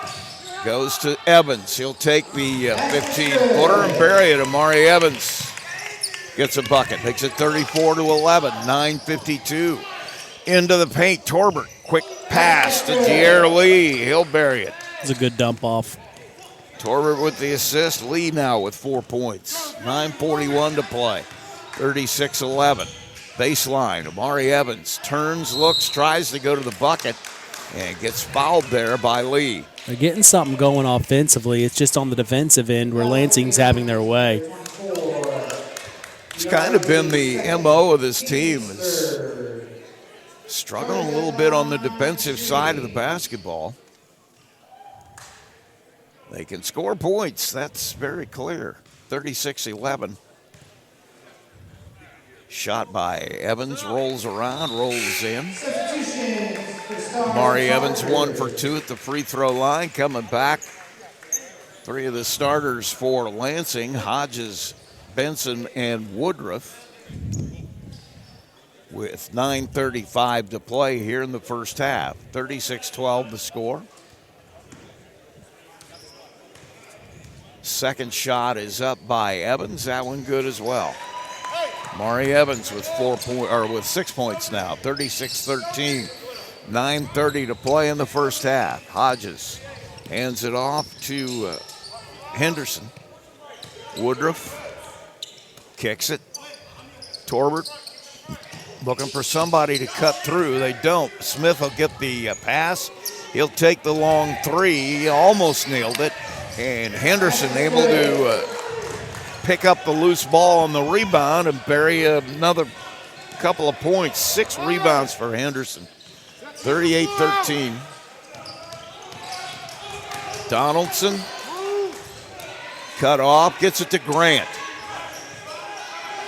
goes to Evans. He'll take the 15-footer and bury it. Amari Evans gets a bucket. Makes it 34-11, 9:52. Into the paint, Torbert. Quick pass to Dier Lee. He'll bury it. It's a good dump off. Torbert with the assist. Lee now with 4 points. 9:41 to play. 36-11. Baseline. Amari Evans turns, looks, tries to go to the bucket, and gets fouled there by Lee. They're getting something going offensively. It's just on the defensive end where Lansing's having their way. It's kind of been the MO of this team. Is struggling a little bit on the defensive side of the basketball. They can score points. That's very clear. 36-11. Shot by Evans, rolls around, rolls in. Substitutions for star Mari Evans 1 for 2 at the free throw line. Coming back, 3 of the starters for Lansing, Hodges, Benson, and Woodruff. With 9:35 to play here in the first half. 36-12 the score. Second shot is up by Evans. That one good as well. Mari Evans with 6 points now. 36-13. 9:30 to play in the first half. Hodges hands it off to Henderson. Woodruff kicks it. Torbert looking for somebody to cut through. They don't. Smith will get the pass. He'll take the long three. He almost nailed it. And Henderson able to pick up the loose ball on the rebound and bury another couple of points. 6 rebounds for Henderson. 38-13. Donaldson cut off, gets it to Grant.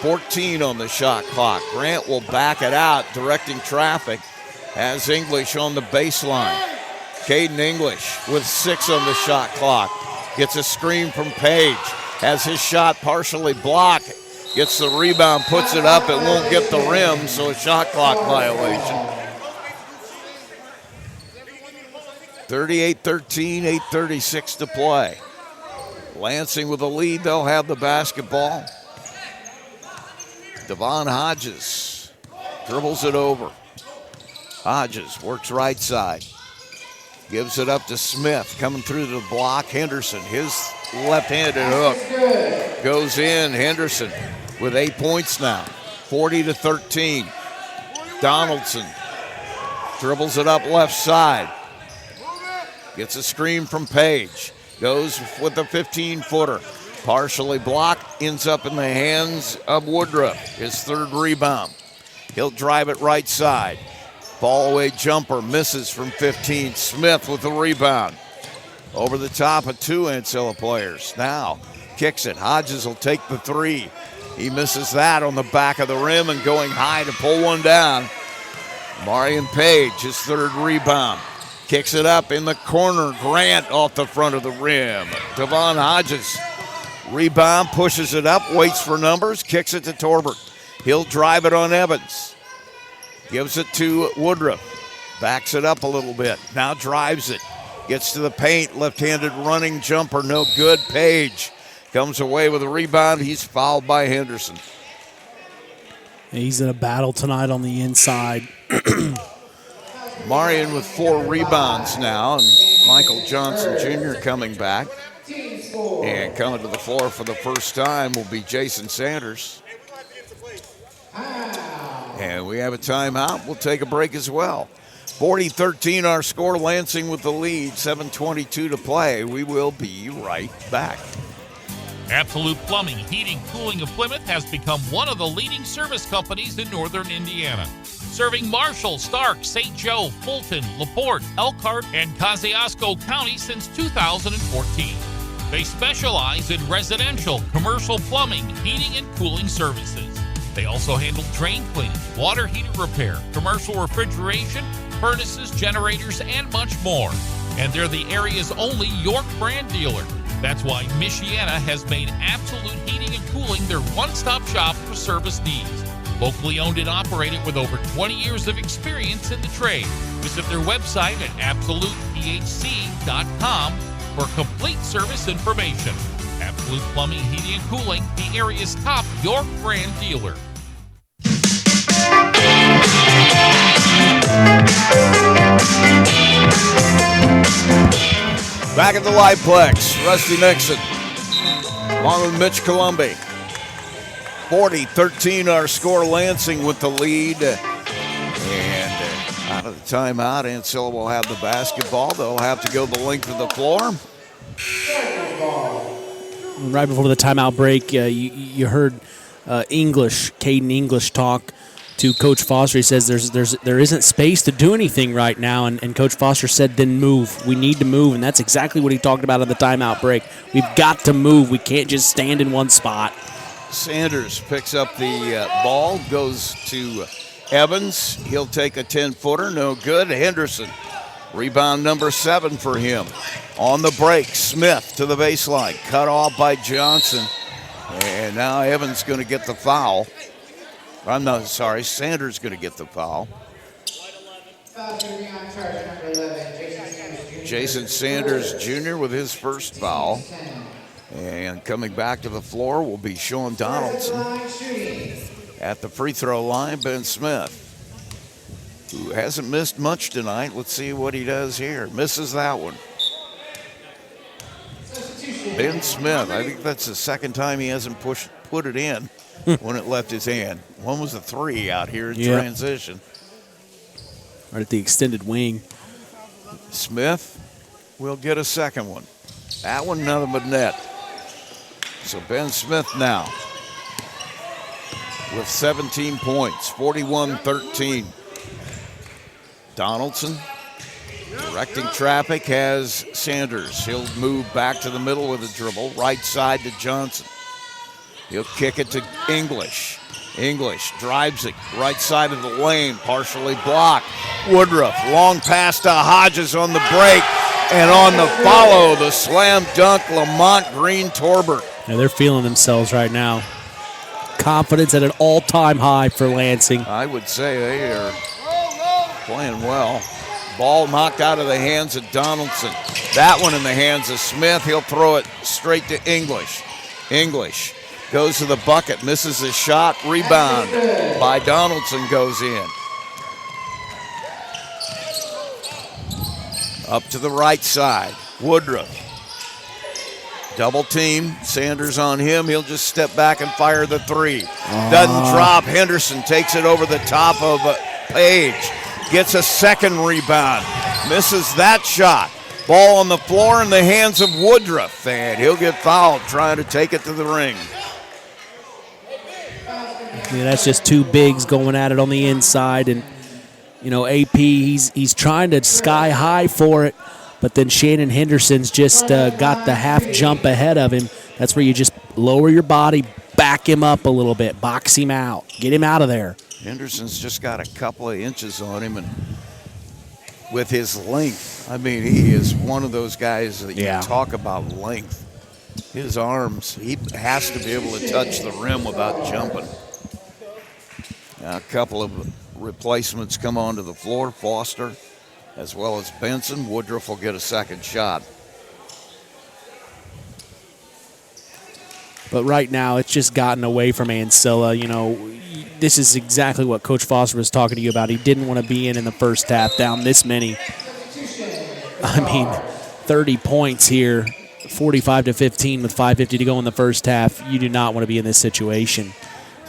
14 on the shot clock. Grant will back it out, directing traffic. Has English on the baseline. Caden English with 6 on the shot clock. Gets a screen from Page. Has his shot partially blocked. Gets the rebound, puts it up. It won't get the rim, so a shot clock violation. 38-13, 8:36 to play. Lansing with a lead. They'll have the basketball. Devon Hodges dribbles it over. Hodges works right side. Gives it up to Smith. Coming through the block. Henderson, his left-handed hook. Goes in. Henderson with 8 points now. 40-13. Donaldson dribbles it up left side. Gets a screen from Page. Goes with a 15-footer. Partially blocked. Ends up in the hands of Woodruff. His third rebound. He'll drive it right side. Fall away jumper. Misses from 15. Smith with the rebound. Over the top of 2 Ancilla players. Now kicks it. Hodges will take the 3. He misses that on the back of the rim and going high to pull one down. Marian Page, his third rebound. Kicks it up in the corner. Grant off the front of the rim. Devon Hodges. Rebound, pushes it up, waits for numbers, kicks it to Torbert. He'll drive it on Evans. Gives it to Woodruff. Backs it up a little bit. Now drives it. Gets to the paint. Left-handed running jumper. No good. Page comes away with a rebound. He's fouled by Henderson. He's in a battle tonight on the inside. Marian with 4 rebounds now. And Michael Johnson Jr. coming back. And coming to the floor for the first time will be Jason Sanders. And we have a timeout. We'll take a break as well. 40-13 our score. Lansing with the lead. 7:22 to play. We will be right back. Absolute Plumbing, Heating, Cooling of Plymouth has become one of the leading service companies in northern Indiana. Serving Marshall, Stark, St. Joe, Fulton, LaPorte, Elkhart, and Kosciuszko County since 2014. They specialize in residential, commercial plumbing, heating, and cooling services. They also handle drain cleaning, water heater repair, commercial refrigeration, furnaces, generators, and much more. And they're the area's only York brand dealer. That's why Michiana has made Absolute Heating and Cooling their one-stop shop for service needs. Locally owned and operated with over 20 years of experience in the trade. Visit their website at absolutephc.com for complete service information. Absolute Plumbing, Heating, and Cooling, the area's top York brand dealer. Back at the Liveplex, Rusty Nixon, along with Mitch Columbi. 40-13 our score. Lansing with the lead. And out of the timeout, Ancilla will have the basketball. They'll have to go the length of the floor. Right before the timeout break, you heard Caden English talk to Coach Foster. He says there isn't space to do anything right now, and Coach Foster said, then move. We need to move, and that's exactly what he talked about at the timeout break. We've got to move. We can't just stand in one spot. Sanders picks up the ball, goes to Evans. He'll take a 10-footer, no good. Henderson, rebound number 7 for him. On the break, Smith to the baseline, cut off by Johnson. And now Evans going to get the foul. Sanders going to get the foul. Foul going to be on charge, number 11, Jason Sanders Jr. with his first foul. And coming back to the floor will be Sean Donaldson. At the free throw line, Ben Smith, who hasn't missed much tonight. Let's see what he does here. Misses that one. Ben Smith, I think that's the second time he hasn't put it in when it left his hand. One was a 3 out here in transition. Right at the extended wing. Smith will get a second one. That one, nothing but net. So Ben Smith now with 17 points, 41-13. Donaldson directing traffic has Sanders. He'll move back to the middle with a dribble, right side to Johnson. He'll kick it to English. English drives it right side of the lane, partially blocked. Woodruff, long pass to Hodges on the break, and on the follow, the slam dunk, Lamont Green-Torbert. Yeah, they're feeling themselves right now. Confidence at an all-time high for Lansing. I would say they are playing well. Ball knocked out of the hands of Donaldson. That one in the hands of Smith. He'll throw it straight to English. English goes to the bucket, misses his shot. Rebound by Donaldson goes in. Up to the right side. Woodruff. Double team. Sanders on him. He'll just step back and fire the 3. Doesn't drop. Henderson takes it over the top of Page. Gets a second rebound. Misses that shot. Ball on the floor in the hands of Woodruff. And he'll get fouled trying to take it to the ring. Yeah, that's just 2 bigs going at it on the inside. And, AP, he's trying to sky high for it. But then Shannon Henderson's just got the half jump ahead of him. That's where you just lower your body, back him up a little bit, box him out, get him out of there. Henderson's just got a couple of inches on him, and with his length, I mean, he is one of those guys that you talk about length. His arms, he has to be able to touch the rim without jumping. Now, a couple of replacements come onto the floor, Foster as well as Benson. Woodruff will get a second shot. But right now, it's just gotten away from Ancilla. This is exactly what Coach Foster was talking to you about. He didn't want to be in the first half, down this many. 30 points here, 45-15 with 5:50 to go in the first half. You do not want to be in this situation.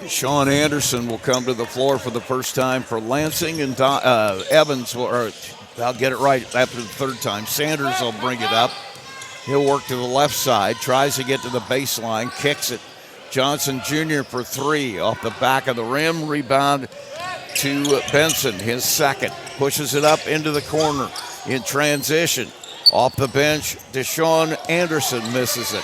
Sean Anderson will come to the floor for the first time for Lansing, and Evans will, I'll get it right after the third time. Sanders will bring it up. He'll work to the left side, tries to get to the baseline, kicks it. Johnson Jr. for 3 off the back of the rim. Rebound to Benson, his second. Pushes it up into the corner in transition. Off the bench, Deshaun Anderson misses it.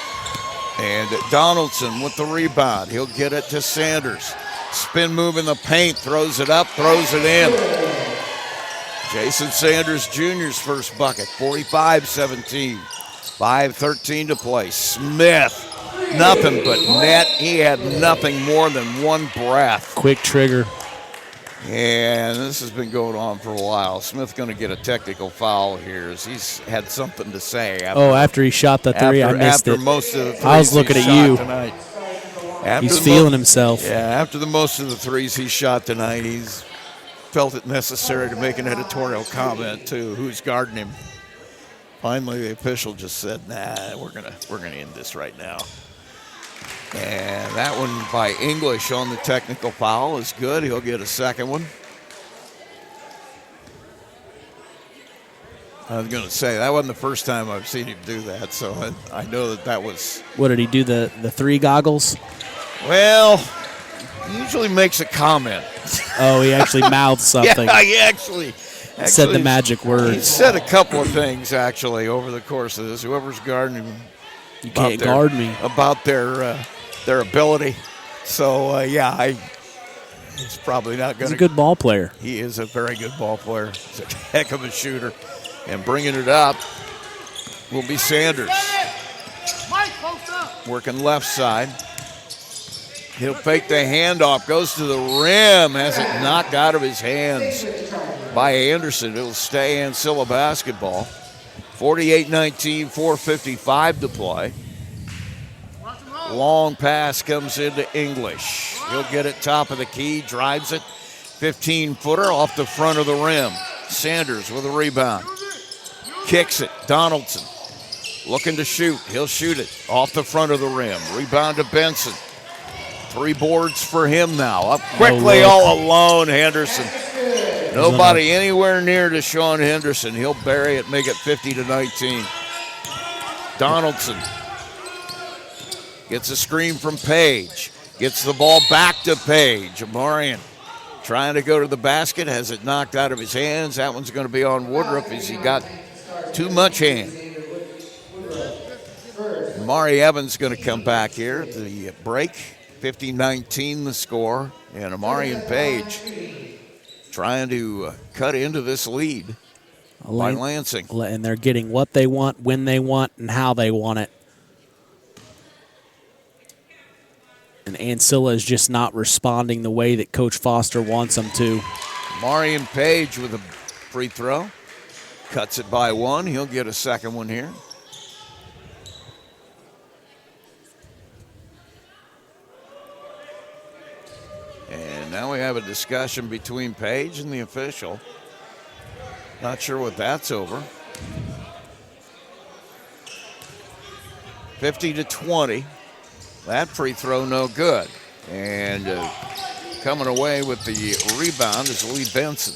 And Donaldson with the rebound. He'll get it to Sanders. Spin move in the paint, throws it up, throws it in. Jason Sanders Jr.'s first bucket, 45-17. 5:13 to play. Smith, nothing but net. He had nothing more than one breath. Quick trigger. And this has been going on for a while. Smith going to get a technical foul here as he's had something to say. After he shot the 3, I missed it. Most of the threes I was looking at you. Tonight. He's feeling himself. Yeah, after the most of the threes he shot tonight, he's felt it necessary to make an editorial comment to who's guarding him. Finally, the official just said, "Nah, we're gonna end this right now." And that one by English on the technical foul is good. He'll get a second one. I was going to say, that wasn't the first time I've seen him do that, so I know that was... What, did he do the 3 goggles? Well, he usually makes a comment. Oh, he actually mouthed something. Yeah, he actually said the magic words. He said a couple of things, actually, over the course of this. Whoever's guarding him... You can't guard me. About their ability. So, he's probably not going to. He's a good ball player. He is a very good ball player. He's a heck of a shooter. And bringing it up will be Sanders. Working left side. He'll fake the handoff, goes to the rim, has it knocked out of his hands by Anderson. It'll stay Ancilla basketball. 48-19, 4:55 to play. Long pass comes into English. He'll get it top of the key, drives it. 15-footer off the front of the rim. Sanders with a rebound. Kicks it, Donaldson. Looking to shoot. He'll shoot it off the front of the rim. Rebound to Benson. 3 boards for him now. Up quickly, all alone, Henderson. Nobody anywhere near to Sean Henderson. He'll bury it, make it 50-19. Donaldson gets a screen from Page. Gets the ball back to Page. Marian trying to go to the basket. Has it knocked out of his hands. That one's going to be on Woodruff as he got too much hand. Amari Evans going to come back here at the break. 50-19 the score. And Amari and Page trying to cut into this lead by Lansing. And they're getting what they want, when they want, and how they want it. And Ancilla is just not responding the way that Coach Foster wants them to. Marian Page with a free throw. Cuts it by 1. He'll get a second one here. And now we have a discussion between Page and the official. Not sure what that's over. 50-20. That free throw no good. And coming away with the rebound is Lee Benson.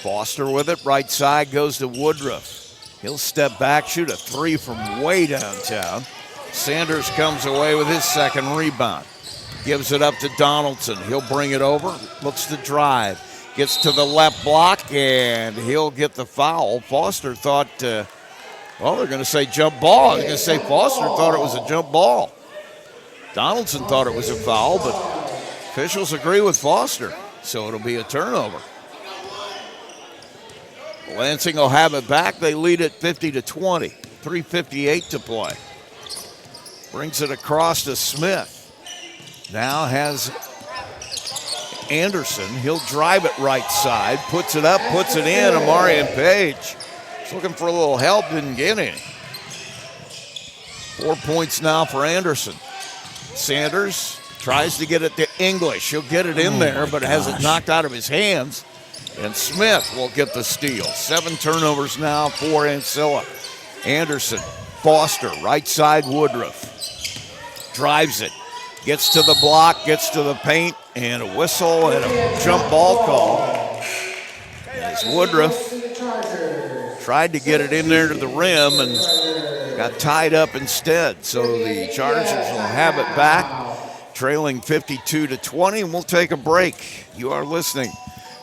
Foster with it. Right side goes to Woodruff. He'll step back, shoot a 3 from way downtown. Sanders comes away with his second rebound. Gives it up to Donaldson. He'll bring it over. Looks to drive. Gets to the left block, and he'll get the foul. Foster thought, they're going to say jump ball. I was going to say Foster thought it was a jump ball. Donaldson thought it was a foul, but officials agree with Foster, so it'll be a turnover. Lansing will have it back. They lead it 50-20. 3:58 to play. Brings it across to Smith. Now has Anderson. He'll drive it right side. Puts it up, puts it in. Amari and Page. He's looking for a little help, didn't get any. 4 points now for Anderson. Sanders tries to get it to English. He'll get it in there, but has it knocked out of his hands. And Smith will get the steal. 7 turnovers now for Ancilla. Anderson, Foster, right side Woodruff. Drives it. Gets to the block, gets to the paint, and a whistle and a jump ball call. As Woodruff tried to get it in there to the rim and got tied up instead. So the Chargers will have it back, trailing 52-20, and we'll take a break. You are listening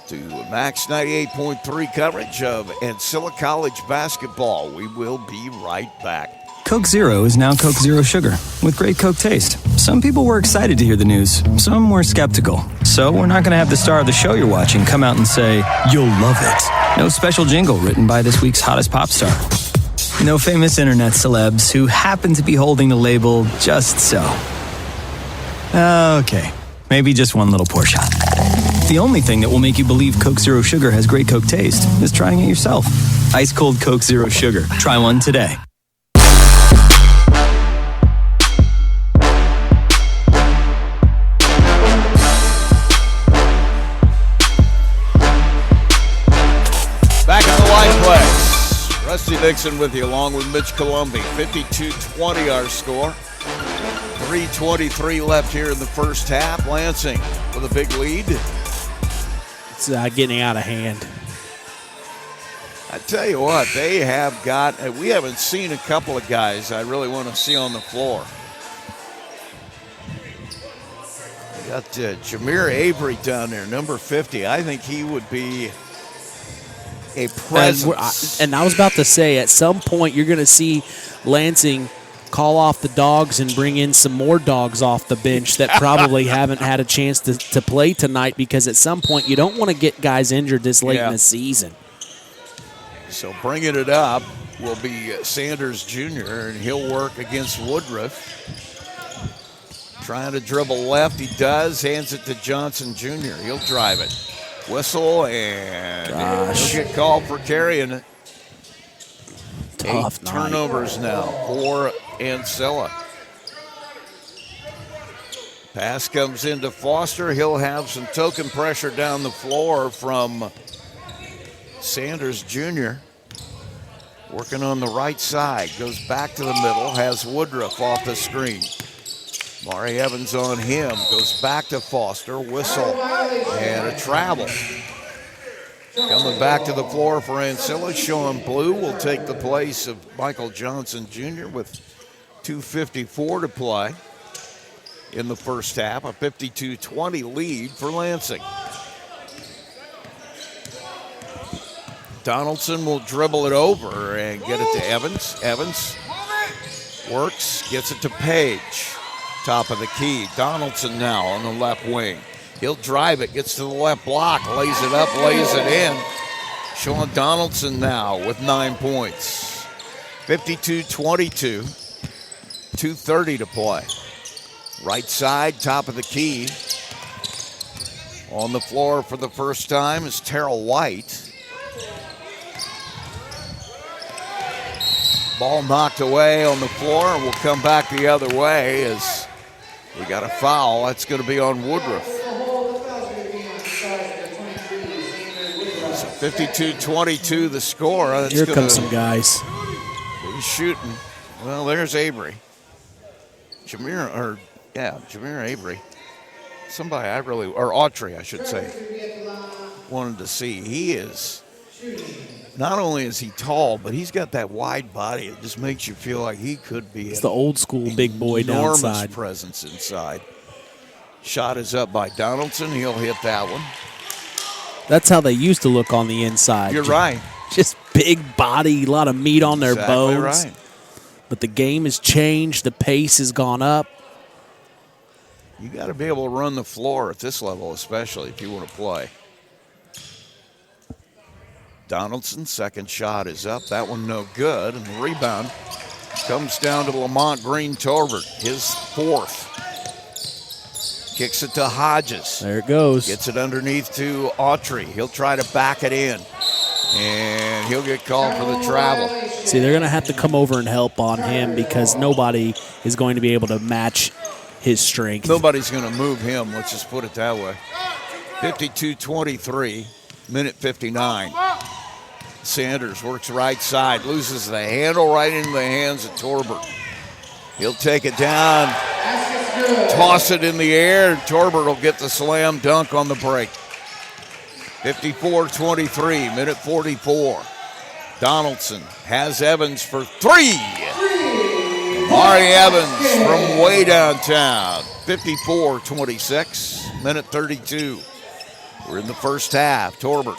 to Max 98.3 coverage of Ancilla College basketball. We will be right back. Coke Zero is now Coke Zero Sugar, with great Coke taste. Some people were excited to hear the news. Some were skeptical. So we're not going to have the star of the show you're watching come out and say, "You'll love it." No special jingle written by this week's hottest pop star. No famous internet celebs who happen to be holding the label just so. Okay, maybe just one little portion. The only thing that will make you believe Coke Zero Sugar has great Coke taste is trying it yourself. Ice cold Coke Zero Sugar. Try one today. Back in the Lifeplex. Rusty Nixon with you along with Mitch Colombi. 52-20 our score. 3:23 left here in the first half. Lansing with a big lead. It's getting out of hand. I tell you what, they have got, we haven't seen a couple of guys I really want to see on the floor. We got Jameer Avery down there, number 50. I think he would be a presence. And I was about to say, at some point, you're going to see Lansing call off the dogs and bring in some more dogs off the bench that probably haven't had a chance to play tonight, because at some point you don't want to get guys injured this late in the season. So bringing it up will be Sanders Jr., and he'll work against Woodruff. Trying to dribble left, he does, hands it to Johnson Jr. He'll drive it. Whistle, and he'll get called for carrying it. Tough 8 turnovers now for Ancilla. Pass comes into Foster. He'll have some token pressure down the floor from Sanders Jr. Working on the right side. Goes back to the middle. Has Woodruff off the screen. Mari Evans on him. Goes back to Foster. Whistle and a travel. Coming back to the floor for Ancilla. Sean Blue will take the place of Michael Johnson Jr. with 2:54 to play in the first half. A 52-20 lead for Lansing. Donaldson will dribble it over and get it to Evans. Evans works, gets it to Page. Top of the key. Donaldson now on the left wing. He'll drive it, gets to the left block, lays it up, lays it in. Sean Donaldson now with 9 points. 52-22, 2:30 to play. Right side, top of the key. On the floor for the first time is Terrell White. Ball knocked away on the floor, and will come back the other way as we got a foul. That's going to be on Woodruff. 52-22 the score. That's Here comes some guys. He's shooting. Well, there's Avery. Jameer Avery. Somebody or Autry, I should say, wanted to see. He is, not only is he tall, but he's got that wide body. It just makes you feel like he could be It's the old school big boy enormous downside. presence inside. Shot is up by Donaldson. He'll hit that one. That's how they used to look on the inside. You're right. Just big body, a lot of meat on their Exactly bones. right. But the game has changed. The pace has gone up. You got to be able to run the floor at this level, especially if you want to play. Donaldson's second shot is up. That one no good. And the rebound comes down to Lamont Green Torbert, his fourth. Kicks it to Hodges. There it goes. Gets it underneath to Autry. He'll try to back it in. And he'll get called for the travel. See, they're going to have to come over and help on him because nobody is going to be able to match his strength. Nobody's going to move him, let's just put it that way. 52-23, minute 59. Sanders works right side, loses the handle right into the hands of Torbert. He'll take it down, toss it in the air, and Torbert will get the slam dunk on the break. 54-23, minute 44. Donaldson has Evans for three. Mari Evans from way downtown. 54-26, minute 32. We're in the first half. Torbert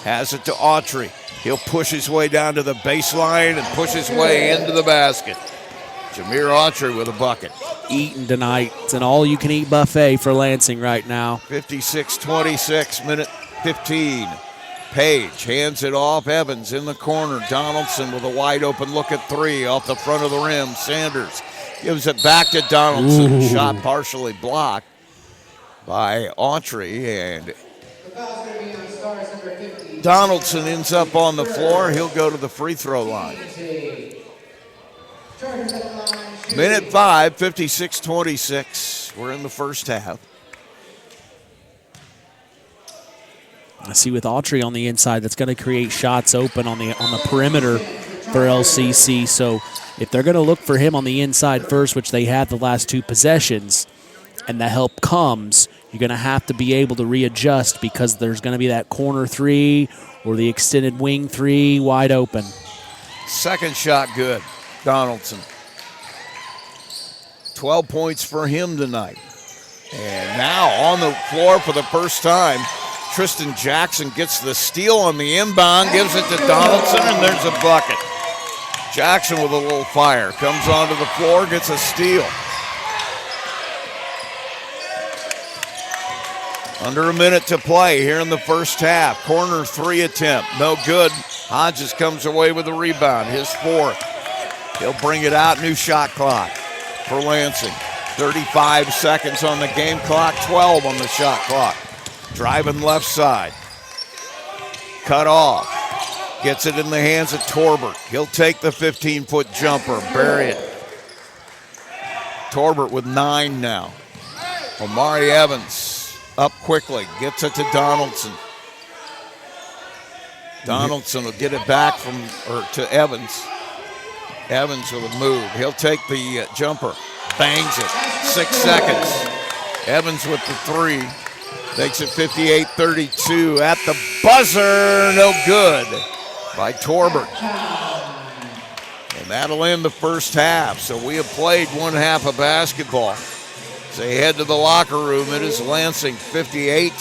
has it to Autry. He'll push his way down to the baseline and push his way into the basket. Jameer Autry with a bucket. Eating tonight. It's an all-you-can-eat buffet for Lansing right now. 56-26, minute 15. Page hands it off. Evans in the corner. Donaldson with a wide-open look at three off the front of the rim. Sanders gives it back to Donaldson. Ooh. Shot partially blocked by Autry, and Donaldson ends up on the floor. He'll go to the free throw line. Minute 5, 56-26. We're in the first half. I see with Autry on the inside, that's going to create shots open on the perimeter for LCC. So if they're going to look for him on the inside first, which they have the last two possessions, and the help comes, you're going to have to be able to readjust because there's going to be that corner three or the extended wing three wide open. Second shot good. Donaldson. 12 points for him tonight. And now on the floor for the first time, Tristan Jackson gets the steal on the inbound, gives it to Donaldson, and there's a bucket. Jackson with a little fire. Comes onto the floor, gets a steal. Under a minute to play here in the first half. Corner 3 attempt. No good. Hodges comes away with a rebound. His 4th. He'll bring it out. New shot clock for Lansing. 35 seconds on the game clock. 12 on the shot clock. Driving left side. Cut off. Gets it in the hands of Torbert. He'll take the 15-foot jumper. Bury it. Torbert with 9 now. Omari Evans up quickly. Gets it to Donaldson. Donaldson will get it back to Evans. Evans with a move. He'll take the jumper. Bangs it. 6 seconds. Evans with the 3. Makes it 58-32 at the buzzer. No good by Torbert. And that'll end the first half. So we have played one half of basketball. So they head to the locker room. It is Lansing 58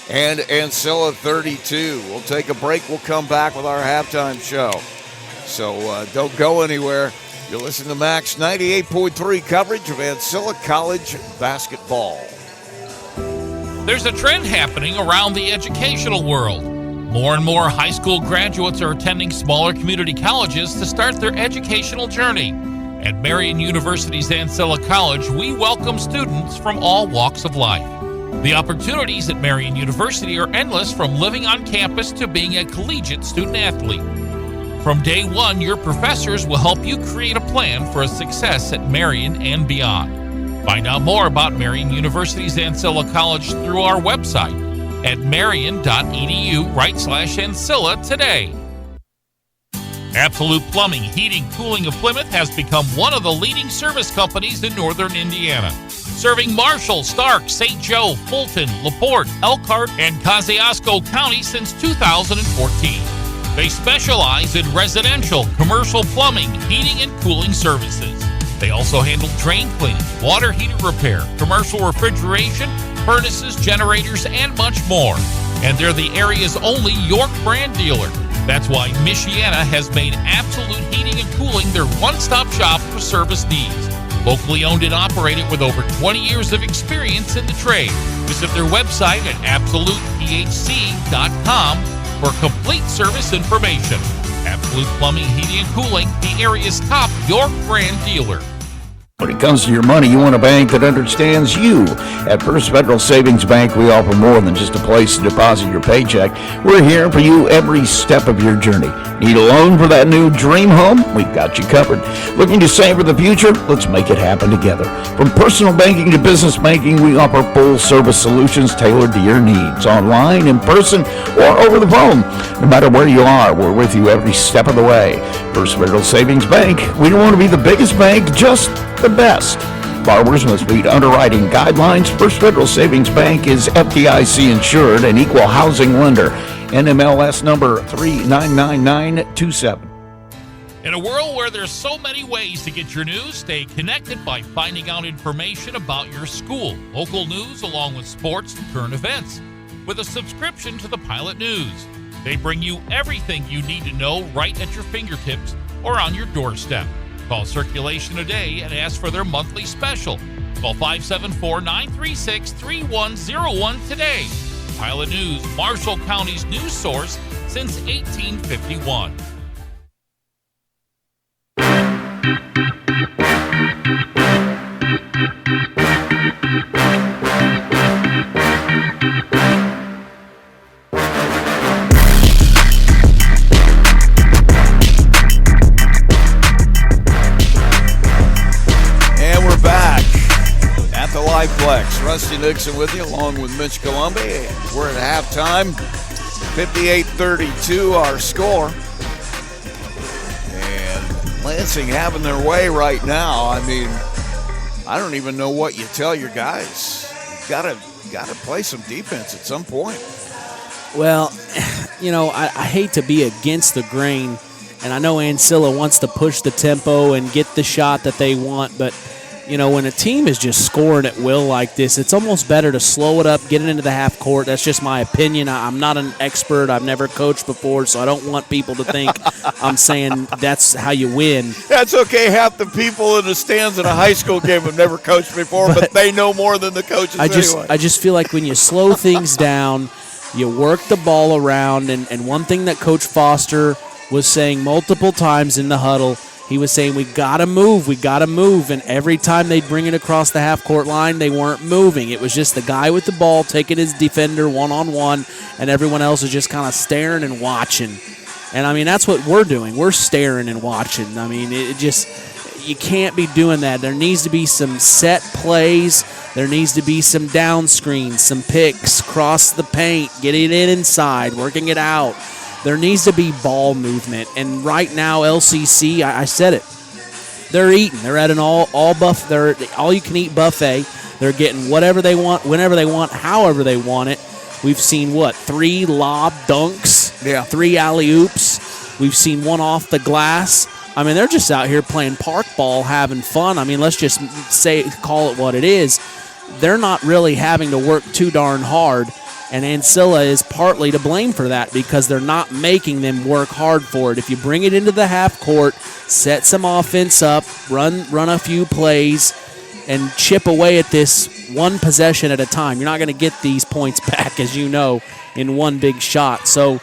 and Ancilla 32. We'll take a break. We'll come back with our halftime show. So don't go anywhere. You're listening to Max 98.3 coverage of Ancilla College basketball. There's a trend happening around the educational world. More and more high school graduates are attending smaller community colleges to start their educational journey. At Marian University's Ancilla College, we welcome students from all walks of life. The opportunities at Marian University are endless, from living on campus to being a collegiate student athlete. From day one, your professors will help you create a plan for a success at Marian and beyond. Find out more about Marian University's Ancilla College through our website at marian.edu/Ancilla today. Absolute Plumbing, Heating, Cooling of Plymouth has become one of the leading service companies in northern Indiana, serving Marshall, Stark, St. Joe, Fulton, LaPorte, Elkhart, and Kosciuszko County since 2014. They specialize in residential, commercial plumbing, heating, and cooling services. They also handle drain cleaning, water heater repair, commercial refrigeration, furnaces, generators, and much more. And they're the area's only York brand dealer. That's why Michiana has made Absolute Heating and Cooling their one-stop shop for service needs. Locally owned and operated with over 20 years of experience in the trade. Visit their website at absolutephc.com for complete service information. Absolute Plumbing, Heating, and Cooling, the area's top York brand dealer. When it comes to your money, you want a bank that understands you. At First Federal Savings Bank, we offer more than just a place to deposit your paycheck. We're here for you every step of your journey. Need a loan for that new dream home? We've got you covered. Looking to save for the future? Let's make it happen together. From personal banking to business banking, we offer full-service solutions tailored to your needs, online, in person, or over the phone. No matter where you are, we're with you every step of the way. First Federal Savings Bank, we don't want to be the biggest bank, just the best. Borrowers must meet underwriting guidelines. First Federal Savings Bank is FDIC insured and equal housing lender. NMLS number 399927. In a world where there's so many ways to get your news, stay connected by finding out information about your school, local news, along with sports and current events. With a subscription to the Pilot News, they bring you everything you need to know right at your fingertips or on your doorstep. Call Circulation today and ask for their monthly special. Call 574-936-3101 today. Pilot News, Marshall County's news source since 1851. Liveplex. Rusty Nixon with you, along with Mitch Colombi. We're at halftime. 58-32 our score. And Lansing having their way right now. I mean, I don't even know what you tell your guys. You gotta play some defense at some point. Well, you know, I hate to be against the grain, and I know Ancilla wants to push the tempo and get the shot that they want, but when a team is just scoring at will like this, it's almost better to slow it up, get it into the half court. That's just my opinion. I'm not an expert. I've never coached before, so I don't want people to think I'm saying that's how you win. That's okay. Half the people in the stands in a high school game have never coached before, but they know more than the coaches anyway. I just feel like when you slow things down, you work the ball around, and one thing that Coach Foster was saying multiple times in the huddle, he was saying, we got to move, and every time they'd bring it across the half-court line, they weren't moving. It was just the guy with the ball taking his defender one-on-one, and everyone else was just kind of staring and watching. And, I mean, that's what we're doing. We're staring and watching. I mean, you can't be doing that. There needs to be some set plays. There needs to be some down screens, some picks, cross the paint, getting it inside, working it out. There needs to be ball movement, and right now LCC, I said it, they're eating. They're at an all-you-can-eat buffet. They're getting whatever they want, whenever they want, however they want it. We've seen 3 lob dunks, 3 alley-oops. We've seen 1 off the glass. I mean, they're just out here playing park ball, having fun. I mean, let's just call it what it is. They're not really having to work too darn hard. And Ancilla is partly to blame for that because they're not making them work hard for it. If you bring it into the half court, set some offense up, run a few plays, and chip away at this one possession at a time, you're not going to get these points back, as you know, in one big shot. So,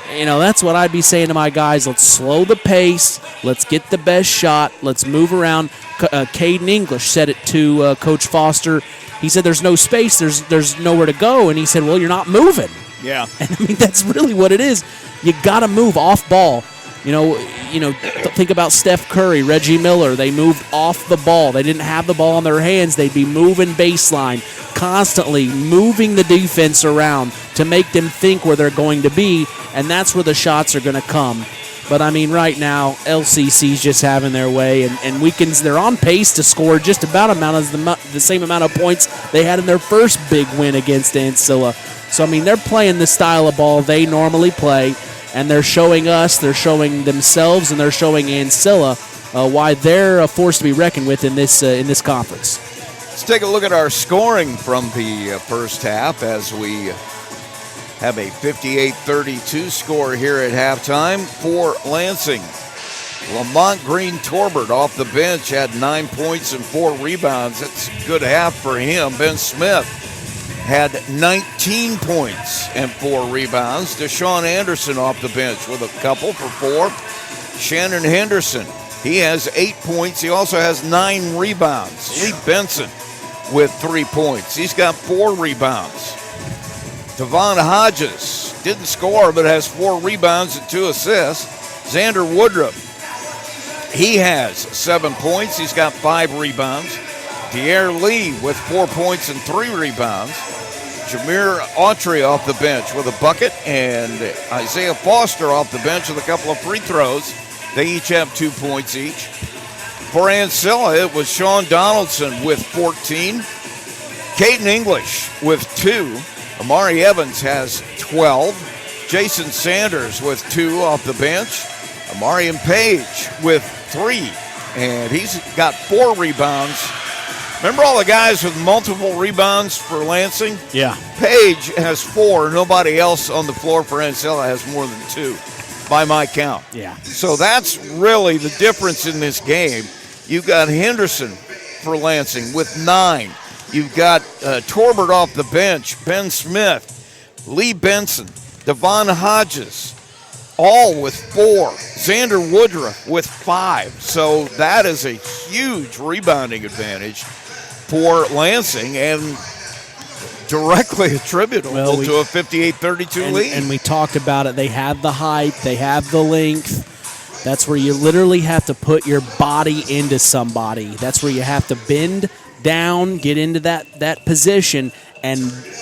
that's what I'd be saying to my guys. Let's slow the pace. Let's get the best shot. Let's move around. Caden English said it to Coach Foster. He said there's no space, there's nowhere to go, and he said, well, you're not moving. Yeah. And I mean, that's really what it is. You got to move off ball. Think about Steph Curry, Reggie Miller. They moved off the ball. They didn't have the ball in their hands. They'd be moving baseline, constantly moving the defense around to make them think where they're going to be, and that's where the shots are going to come. But, I mean, right now, LCC's just having their way, and they're on pace to score just about the same amount of points they had in their first big win against Ancilla. So, I mean, they're playing the style of ball they normally play, and they're showing us, they're showing themselves, and they're showing Ancilla why they're a force to be reckoned with in this conference. Let's take a look at our scoring from the first half as we have a 58-32 score here at halftime for Lansing. Lamont Green Torbert off the bench had 9 points and 4 rebounds. That's a good half for him. Ben Smith had 19 points and 4 rebounds. Deshaun Anderson off the bench with a couple for 4. Shannon Henderson, he has 8 points. He also has 9 rebounds. Lee Benson with 3 points. He's got 4 rebounds. Devon Hodges didn't score but has 4 rebounds and 2 assists. Xander Woodruff, he has 7 points. He's got 5 rebounds. De'Aaron Lee with 4 points and 3 rebounds. Jameer Autry off the bench with a bucket, and Isaiah Foster off the bench with a couple of free throws. They each have 2 points each. For Ancilla, it was Sean Donaldson with 14. Caden English with 2. Amari Evans has 12. Jason Sanders with 2 off the bench. Marian Page with 3. And he's got 4 rebounds. Remember all the guys with multiple rebounds for Lansing? Yeah. Page has 4. Nobody else on the floor for Ancilla has more than 2, by my count. Yeah. So that's really the difference in this game. You've got Henderson for Lansing with 9. You've got Torbert off the bench, Ben Smith, Lee Benson, Devon Hodges, all with 4. Xander Woodruff with 5. So that is a huge rebounding advantage for Lansing and directly attributable to a 58-32 lead. And we talked about it. They have the height. They have the length. That's where you literally have to put your body into somebody. That's where you have to bend down, get into that position, and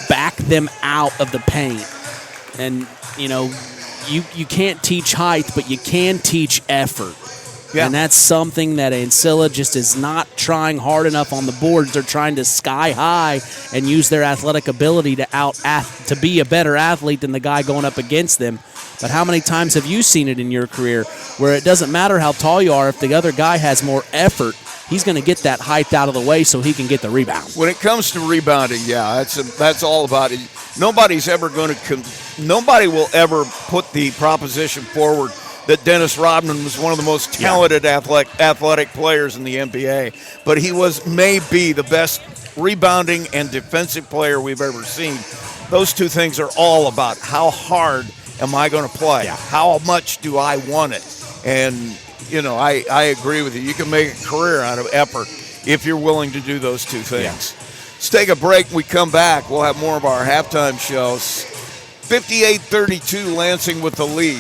back them out of the paint. And, you can't teach height, but you can teach effort. Yeah. And that's something that Ancilla just is not trying hard enough on the boards. They're trying to sky high and use their athletic ability to be a better athlete than the guy going up against them. But how many times have you seen it in your career where it doesn't matter how tall you are, if the other guy has more effort he's going to get that height out of the way so he can get the rebound. When it comes to rebounding, yeah, that's all about it. Nobody will ever put the proposition forward that Dennis Rodman was one of the most talented athletic players in the NBA, but he may be the best rebounding and defensive player we've ever seen. Those two things are all about how hard am I going to play? Yeah. How much do I want it? And, I agree with you. You can make a career out of effort if you're willing to do those two things. Yeah. Let's take a break. When we come back, we'll have more of our halftime shows. 58-32, Lansing with the lead.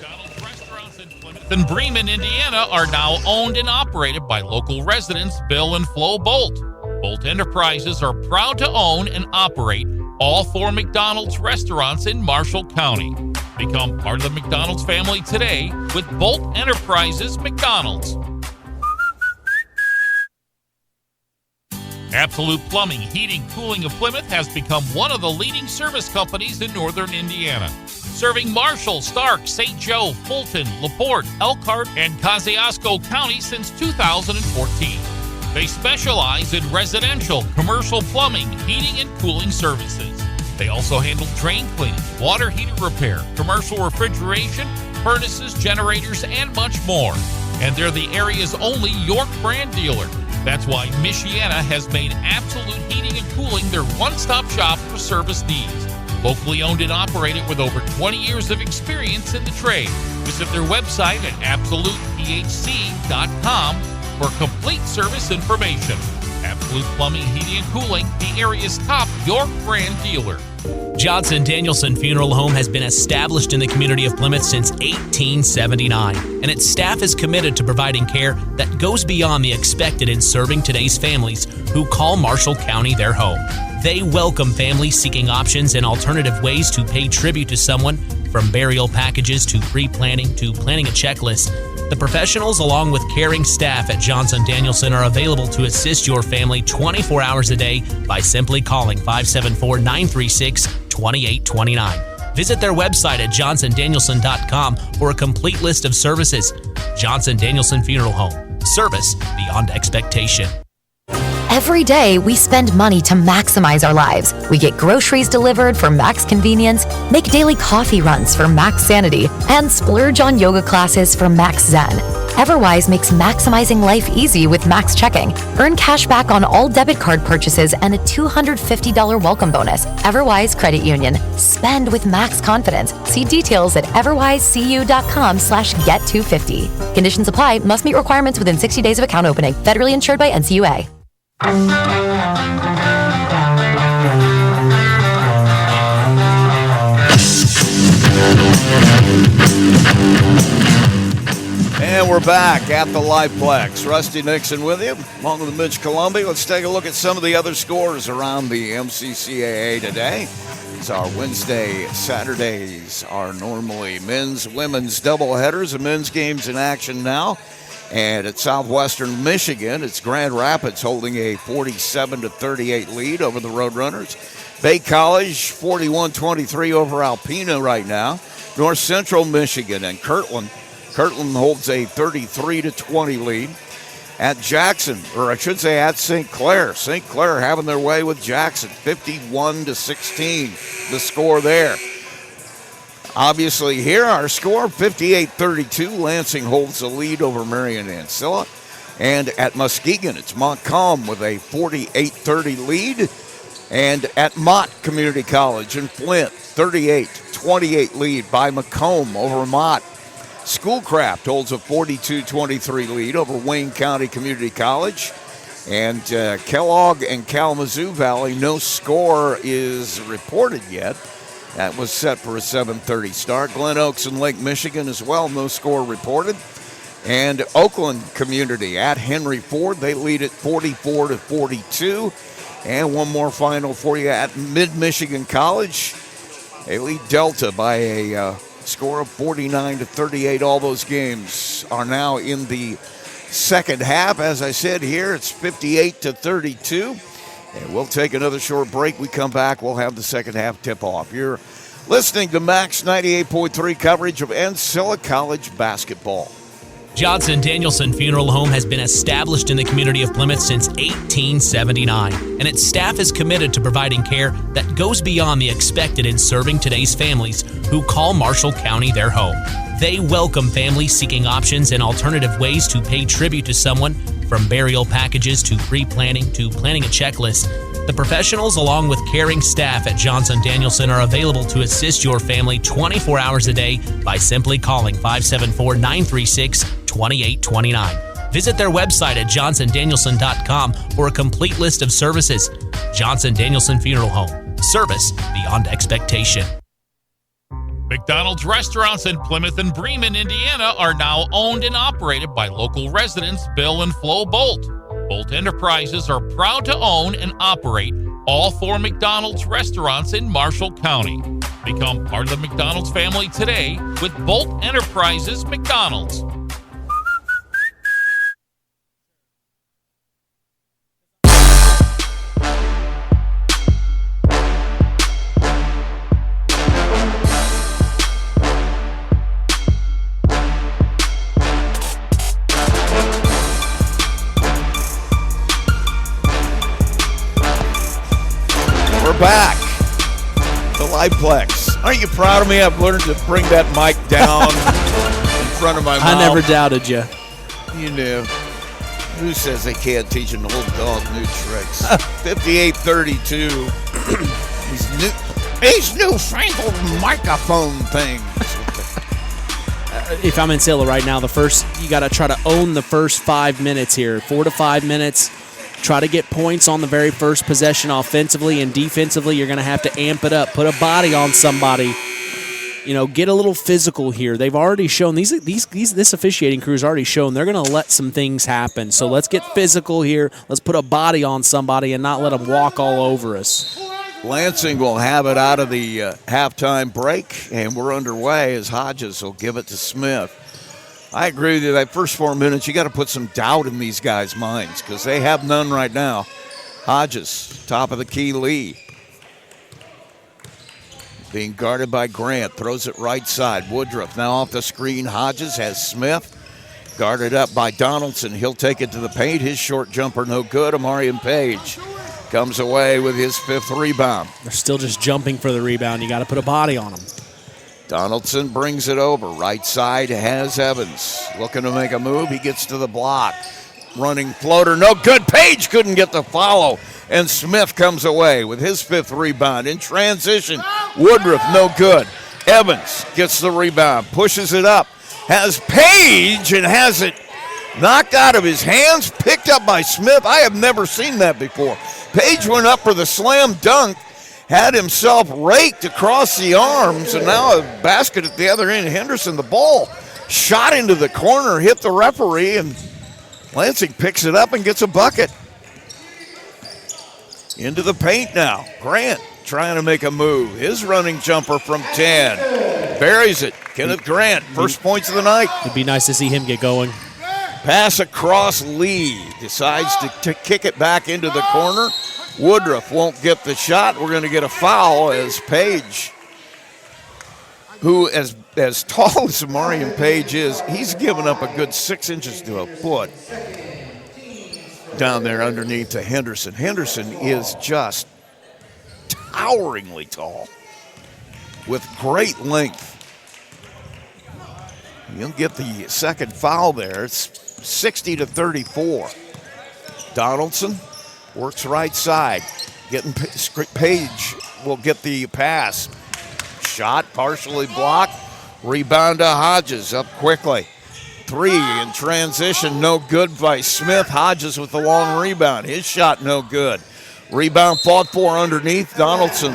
McDonald's restaurants in Plymouth and Bremen, Indiana are now owned and operated by local residents Bill and Flo Bolt. Bolt Enterprises are proud to own and operate all 4 McDonald's restaurants in Marshall County. Become part of the McDonald's family today with Bolt Enterprises McDonald's. Absolute Plumbing, Heating, Cooling of Plymouth has become one of the leading service companies in northern Indiana. Serving Marshall, Stark, St. Joe, Fulton, LaPorte, Elkhart, and Kosciuszko County since 2014. They specialize in residential, commercial plumbing, heating, and cooling services. They also handle drain cleaning, water heater repair, commercial refrigeration, furnaces, generators, and much more. And they're the area's only York brand dealer. That's why Michiana has made Absolute Heating and Cooling their one-stop shop for service needs. Locally owned and operated with over 20 years of experience in the trade. Visit their website at absolutephc.com for complete service information. Absolute Plumbing, Heating, and Cooling, the area's top York brand dealer. Johnson Danielson Funeral Home has been established in the community of Plymouth since 1879, and its staff is committed to providing care that goes beyond the expected in serving today's families who call Marshall County their home. They welcome families seeking options and alternative ways to pay tribute to someone, from burial packages to pre-planning to planning a checklist. The professionals, along with caring staff at Johnson Danielson, are available to assist your family 24 hours a day by simply calling 574-936-2829. Visit their website at johnsondanielson.com for a complete list of services. Johnson Danielson Funeral Home. Service beyond expectation. Every day, we spend money to maximize our lives. We get groceries delivered for max convenience, make daily coffee runs for max sanity, and splurge on yoga classes for max zen. Everwise makes maximizing life easy with Max Checking. Earn cash back on all debit card purchases and a $250 welcome bonus. Everwise Credit Union. Spend with max confidence. See details at everwisecu.com/get250. Conditions apply. Must meet requirements within 60 days of account opening. Federally insured by NCUA. And we're back at the Liveplex. Rusty Nixon with you, along with Mitch Colombi. Let's take a look at some of the other scores around the MCCAA today. It's our Wednesday, Saturdays are normally men's, women's doubleheaders. The men's game's in action now. And at Southwestern Michigan, it's Grand Rapids holding a 47-38 lead over the Roadrunners. Bay College, 41-23 over Alpena right now. North Central Michigan and Kirtland holds a 33-20 lead. At Jackson, or I should say at St. Clair. St. Clair having their way with Jackson, 51-16, the score there. Obviously here, our score, 58-32. Lansing holds the lead over Marian and Ancilla. And at Muskegon, it's Montcalm with a 48-30 lead. And at Mott Community College in Flint, 38-28 lead by Macomb over Mott. Schoolcraft holds a 42-23 lead over Wayne County Community College. And Kellogg and Kalamazoo Valley, no score is reported yet. That was set for a 7:30 start. Glen Oaks and Lake Michigan as well, no score reported. And Oakland Community at Henry Ford, they lead at 44-42. And one more final for you at Mid-Michigan College. They lead Delta by a score of 49-38. All those games are now in the second half. As I said here, it's 58-32. And we'll take another short break. We come back, we'll have the second half tip-off. You're listening to Max 98.3 coverage of Ancilla College basketball. Johnson Danielson Funeral Home has been established in the community of Plymouth since 1879, and its staff is committed to providing care that goes beyond the expected in serving today's families who call Marshall County their home. They welcome families seeking options and alternative ways to pay tribute to someone, from burial packages to pre-planning to planning a checklist. The professionals, along with caring staff at Johnson Danielson, are available to assist your family 24 hours a day by simply calling 574-936-2829. Visit their website at johnsondanielson.com for a complete list of services. Johnson Danielson Funeral Home. Service beyond expectation. McDonald's restaurants in Plymouth and Bremen, Indiana are now owned and operated by local residents Bill and Flo Bolt. Bolt Enterprises are proud to own and operate all 4 McDonald's restaurants in Marshall County. Become part of the McDonald's family today with Bolt Enterprises McDonald's. Back, the Liveplex. Aren't you proud of me? I've learned to bring that mic down in front of my mouth. I never doubted you. You knew. Who says they can't teach an old dog new tricks? 58-32. These newfangled microphone things. If I'm Ancilla right now, you got to try to own the first 5 minutes here. 4 to 5 minutes. Try to get points on the very first possession offensively, and defensively you're going to have to amp it up. Put a body on somebody. Get a little physical here. They've already shown this officiating crew's already shown they're going to let some things happen. So let's get physical here. Let's put a body on somebody and not let them walk all over us. Lansing will have it out of the halftime break, and we're underway as Hodges will give it to Smith. I agree with you. That first 4 minutes, you got to put some doubt in these guys' minds because they have none right now. Hodges, top of the key lead. Being guarded by Grant, throws it right side. Woodruff now off the screen. Hodges has Smith guarded up by Donaldson. He'll take it to the paint. His short jumper no good. Marian Page comes away with his 5th rebound. They're still just jumping for the rebound. You got to put a body on them. Donaldson brings it over. Right side has Evans. Looking to make a move. He gets to the block. Running floater. No good. Page couldn't get the follow. And Smith comes away with his 5th rebound. In transition, Woodruff no good. Evans gets the rebound. Pushes it up. Has Page and has it knocked out of his hands. Picked up by Smith. I have never seen that before. Page went up for the slam dunk. Had himself raked across the arms, and now a basket at the other end. Henderson, the ball shot into the corner, hit the referee, and Lansing picks it up and gets a bucket. Into the paint now. Grant trying to make a move. His running jumper from 10. Buries it. Kenneth Grant, first points of the night. It'd be nice to see him get going. Pass across Lee. Decides to kick it back into the corner. Woodruff won't get the shot. We're going to get a foul as Page, who as tall as Marian Page is, he's given up a good 6 inches to a foot down there underneath to Henderson. Henderson is just toweringly tall with great length. You'll get the second foul there. It's 60-34. Donaldson works right side. Page will get the pass. Shot partially blocked. Rebound to Hodges up quickly. 3 in transition, no good by Smith. Hodges with the long rebound. His shot no good. Rebound fought for underneath. Donaldson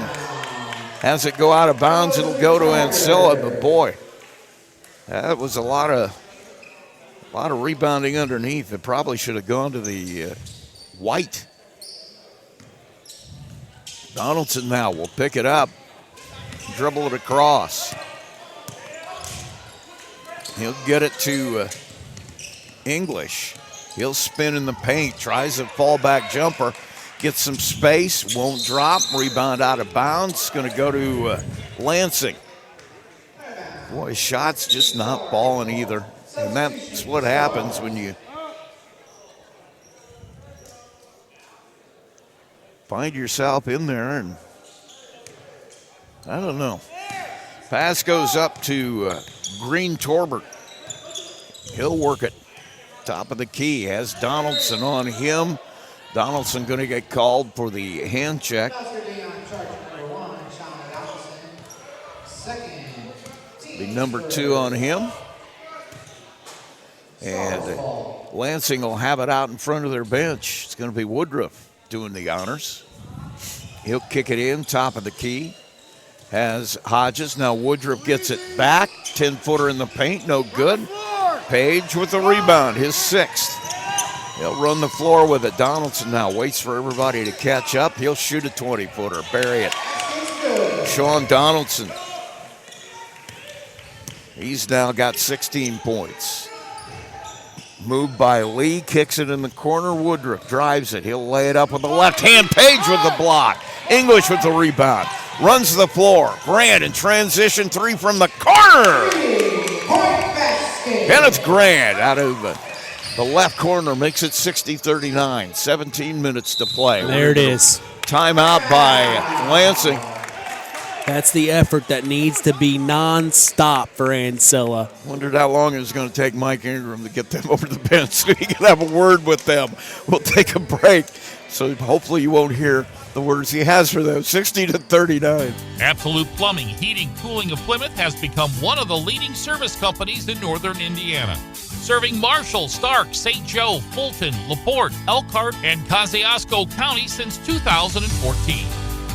has it go out of bounds. It'll go to Ancilla, but boy, that was a lot of rebounding underneath. It probably should have gone to the white. Donaldson now will pick it up, dribble it across. He'll get it to English. He'll spin in the paint, tries a fallback jumper, gets some space, won't drop, rebound out of bounds. Going to go to Lansing. Boy, shots just not falling either. And that's what happens when you find yourself in there, and I don't know. Pass goes up to Green Torbert. He'll work it. Top of the key, has Donaldson on him. Donaldson going to get called for the hand check. Be number 2 on him. And Lansing will have it out in front of their bench. It's going to be Woodruff doing the honors. He'll kick it in, top of the key. Has Hodges. Now Woodruff gets it back. 10-footer in the paint, no good. Page with the rebound, his 6th. He'll run the floor with it. Donaldson now waits for everybody to catch up. He'll shoot a 20-footer, bury it. Sean Donaldson. He's now got 16 points. Moved by Lee, kicks it in the corner. Woodruff drives it. He'll lay it up with the left hand. Page with the block. English with the rebound. Runs the floor. Grant in transition 3 from the corner. Kenneth Grant out of the left corner makes it 60-39. 17 minutes to play. There it is. Timeout by Lansing. That's the effort that needs to be nonstop for Ancilla. Wondered how long it was going to take Mike Ingram to get them over the bench so he can have a word with them. We'll take a break, so hopefully you won't hear the words he has for them. 60-39. Absolute Plumbing, Heating, Cooling of Plymouth has become one of the leading service companies in northern Indiana. Serving Marshall, Stark, St. Joe, Fulton, LaPorte, Elkhart, and Kosciuszko County since 2014.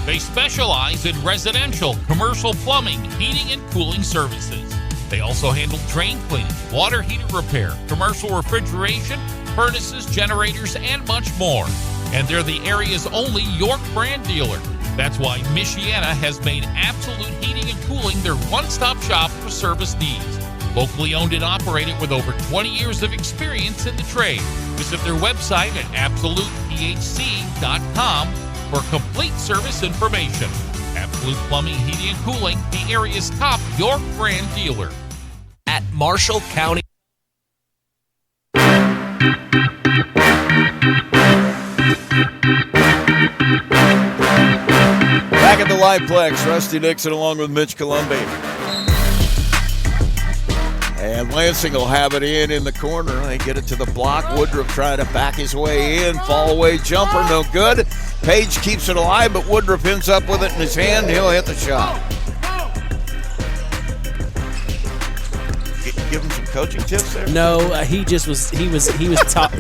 They specialize in residential, commercial plumbing, heating, and cooling services. They also handle drain cleaning, water heater repair, commercial refrigeration, furnaces, generators, and much more. And they're the area's only York brand dealer. That's why Michiana has made Absolute Heating and Cooling their one-stop shop for service needs. Locally owned and operated with over 20 years of experience in the trade. Visit their website at absolutephc.com for complete service information. Absolute Plumbing, Heating, and Cooling, the area's top York brand dealer. At Marshall County. Back at the Liveplex, Rusty Nixon along with Mitch Colombi. And Lansing will have it in the corner. They get it to the block. Woodruff trying to back his way in. Fall away jumper, no good. Page keeps it alive, but Woodruff ends up with it in his hand. He'll hit the shot. Give him some coaching tips there? No, he was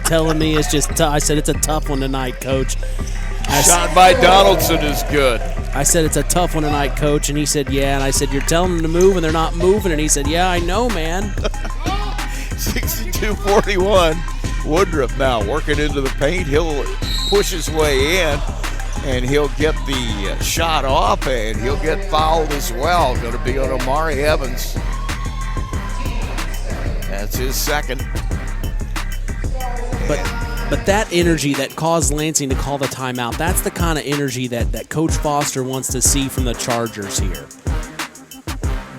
telling me it's just tough. I said it's a tough one tonight, Coach. Shot by Donaldson is good. I said it's a tough one tonight, Coach, and he said yeah. And I said you're telling them to move and they're not moving, and he said yeah, I know, man. 62-41. Woodruff now working into the paint. He'll push his way in, and he'll get the shot off, and he'll get fouled as well. Going to be on Omari Evans. That's his second. But that energy that caused Lansing to call the timeout, that's the kind of energy that Coach Foster wants to see from the Chargers here.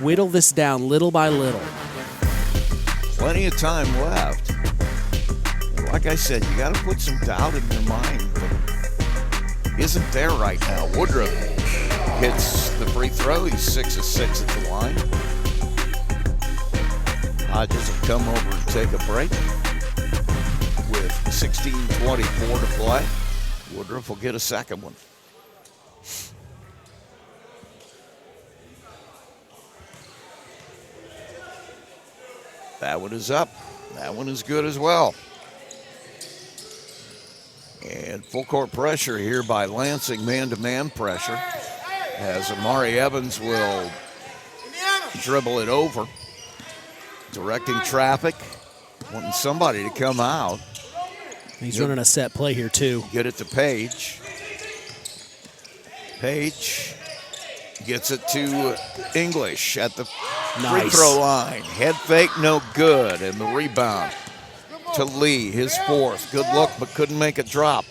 Whittle this down little by little. Plenty of time left. Like I said, you got to put some doubt in your mind, but isn't there right now. Woodruff hits the free throw. He's 6 of 6 at the line. Hodges will come over and take a break with 16:24 to play. Woodruff will get a second one. That one is up. That one is good as well. And full court pressure here by Lansing, man-to-man pressure, as Omari Evans will dribble it over, directing traffic, wanting somebody to come out. He's running a set play here, too. Get it to Page. Page gets it to English at the free throw line. Head fake, no good. And the rebound to Lee, his fourth. Good look, but couldn't make it drop.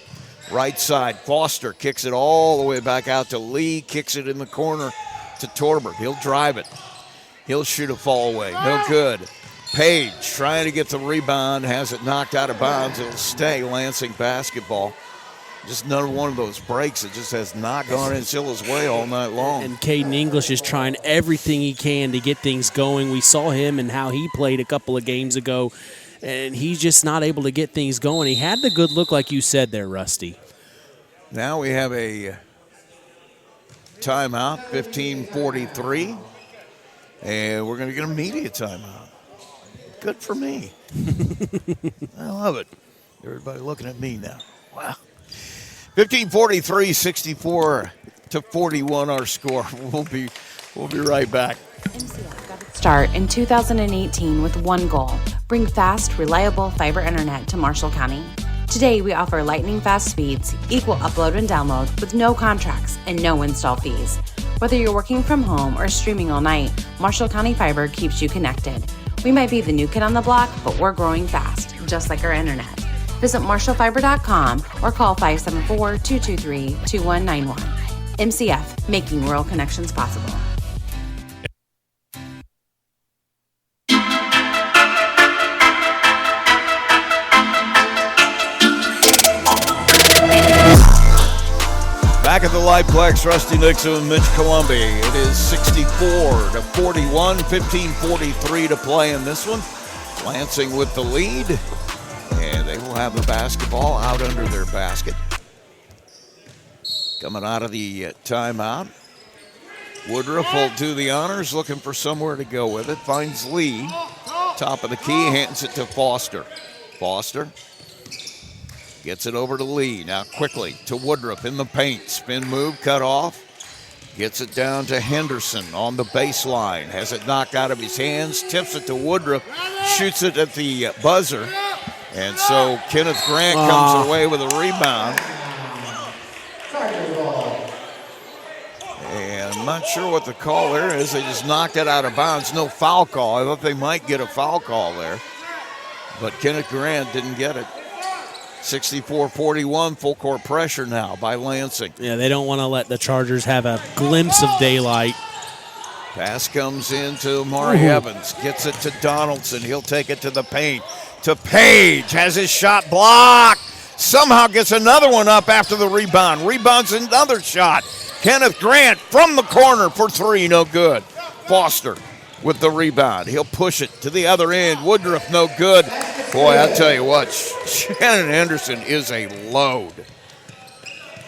Right side, Foster kicks it all the way back out to Lee. Kicks it in the corner to Torbert. He'll drive it. He'll shoot a fall away. No good. Page trying to get the rebound, has it knocked out of bounds. It'll stay Lansing basketball. Just another one of those breaks that just has not gone Ancilla's way all night long. And Caden English is trying everything he can to get things going. We saw him and how he played a couple of games ago, and he's just not able to get things going. He had the good look like you said there, Rusty. Now we have a timeout, 15:43, and we're going to get an immediate timeout. Good for me. I love it. Everybody looking at me now. Wow. 15:43, 64-41 our score. We'll be right back. Ancilla got its start in 2018 with one goal: bring fast, reliable fiber internet to Marshall County. Today, we offer lightning fast speeds, equal upload and download with no contracts and no install fees. Whether you're working from home or streaming all night, Marshall County Fiber keeps you connected. We might be the new kid on the block, but we're growing fast, just like our internet. Visit marshallfiber.com or call 574-223-2191. MCF, making rural connections possible. Back at the Liveplex, Rusty Nixon and Mitch Colombi. It is 64-41, 15:43 to play in this one. Lansing with the lead, and they will have the basketball out under their basket. Coming out of the timeout, Woodruff will do the honors, looking for somewhere to go with it. Finds Lee, top of the key, hands it to Foster. Foster gets it over to Lee. Now quickly to Woodruff in the paint. Spin move, cut off. Gets it down to Henderson on the baseline. Has it knocked out of his hands. Tips it to Woodruff. Shoots it at the buzzer. And so Kenneth Grant comes away with a rebound. And I'm not sure what the call there is. They just knocked it out of bounds. No foul call. I thought they might get a foul call there. But Kenneth Grant didn't get it. 64-41, full court pressure now by Lansing. Yeah, they don't want to let the Chargers have a glimpse of daylight. Pass comes into Amari Evans. Gets it to Donaldson. He'll take it to the paint. To Page. Has his shot blocked. Somehow gets another one up after the rebound. Rebounds another shot. Kenneth Grant from the corner for three. No good. Foster with the rebound. He'll push it to the other end. Woodruff no good. Boy, I tell you what, Shannon Henderson is a load.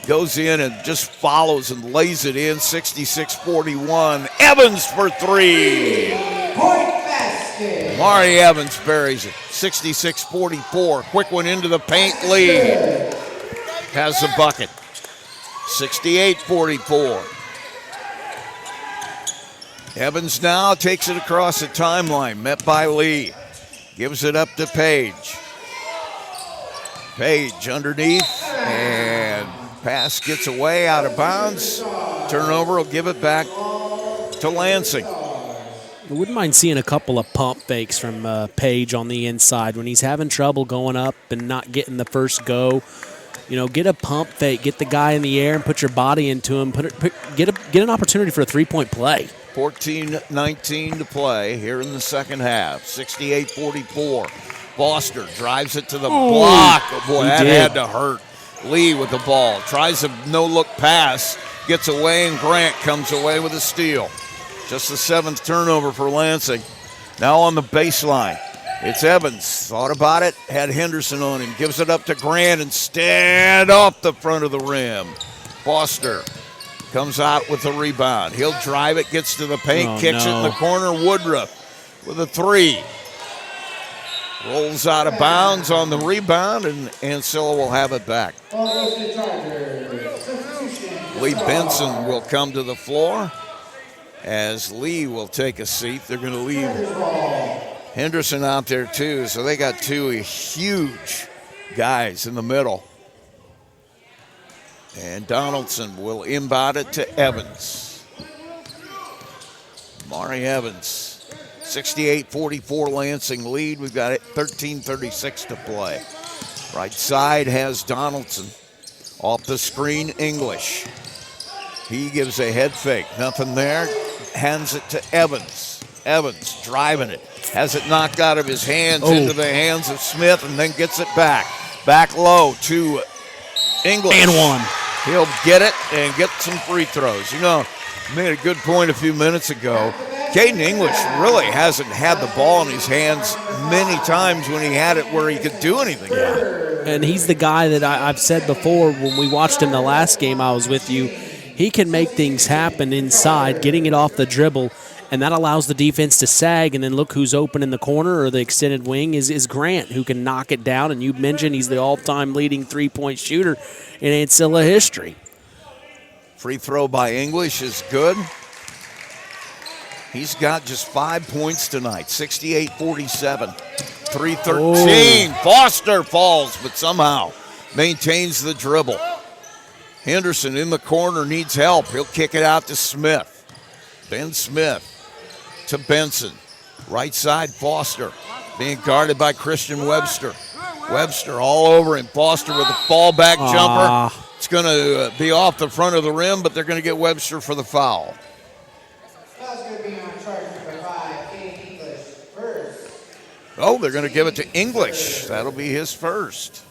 Goes in and just follows and lays it in. 66-41. Evans for three. Mari Evans buries it. 66-44. Quick one into the paint. Lead. Has the bucket. 68-44. Evans now takes it across the timeline. Met by Lee. Gives it up to Page. Page underneath, and pass gets away out of bounds. Turnover will give it back to Lansing. I wouldn't mind seeing a couple of pump fakes from Page on the inside when he's having trouble going up and not getting the first go. You know, get a pump fake, get the guy in the air and put your body into him. Get an opportunity for a three-point play. 14-19 to play here in the second half. 68-44. Foster drives it to the block. Oh, boy, that had to hurt. Lee with the ball. Tries a no-look pass. Gets away, and Grant comes away with a steal. Just the seventh turnover for Lansing. Now on the baseline. It's Evans. Thought about it. Had Henderson on him. Gives it up to Grant instead off the front of the rim. Foster comes out with the rebound. He'll drive it, gets to the paint, kicks it in the corner. Woodruff with a three. Rolls out of bounds on the rebound, and Ancilla will have it back. Lee Benson will come to the floor as Lee will take a seat. They're going to leave Henderson out there too, so they got two huge guys in the middle. And Donaldson will inbound it to Evans. Mari Evans, 68-44 Lansing lead. We've got it 13:36 to play. Right side has Donaldson. Off the screen, English. He gives a head fake. Nothing there. Hands it to Evans. Evans driving it. Has it knocked out of his hands into the hands of Smith and then gets it back. Back low to English. And one. He'll get it and get some free throws. You know, made a good point a few minutes ago. Caden English really hasn't had the ball in his hands many times when he had it where he could do anything. Yeah. And he's the guy that I've said before when we watched him the last game I was with you. He can make things happen inside, getting it off the dribble, and that allows the defense to sag, and then look who's open in the corner or the extended wing is Grant, who can knock it down. And you mentioned he's the all-time leading three-point shooter in Ancilla history. Free throw by English is good. He's got just 5 points tonight, 68-47, 3:13. Foster falls, but somehow maintains the dribble. Henderson in the corner needs help. He'll kick it out to Smith. Ben Smith to Benson. Right side, Foster being guarded by Christian Webster. Webster all over him. Foster with a fallback jumper. It's going to be off the front of the rim, but they're going to get Webster for the foul. Foul's going to be on charge number 5, Caden English, first. Oh, they're going to give it to English. That'll be his first.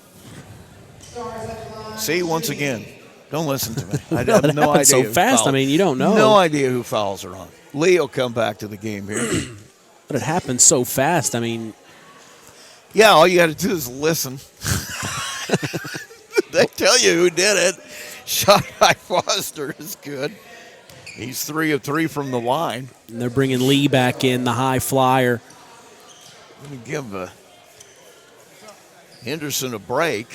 See, once again, don't listen to me. I have no idea. So fast, I mean, you don't know. No idea who fouls are on. Lee will come back to the game here. But it happens so fast. I mean, yeah, all you got to do is listen. They tell you who did it. Shot by Foster is good. He's 3 of 3 from the line. And they're bringing Lee back in, the high flyer. Let me give Henderson a break.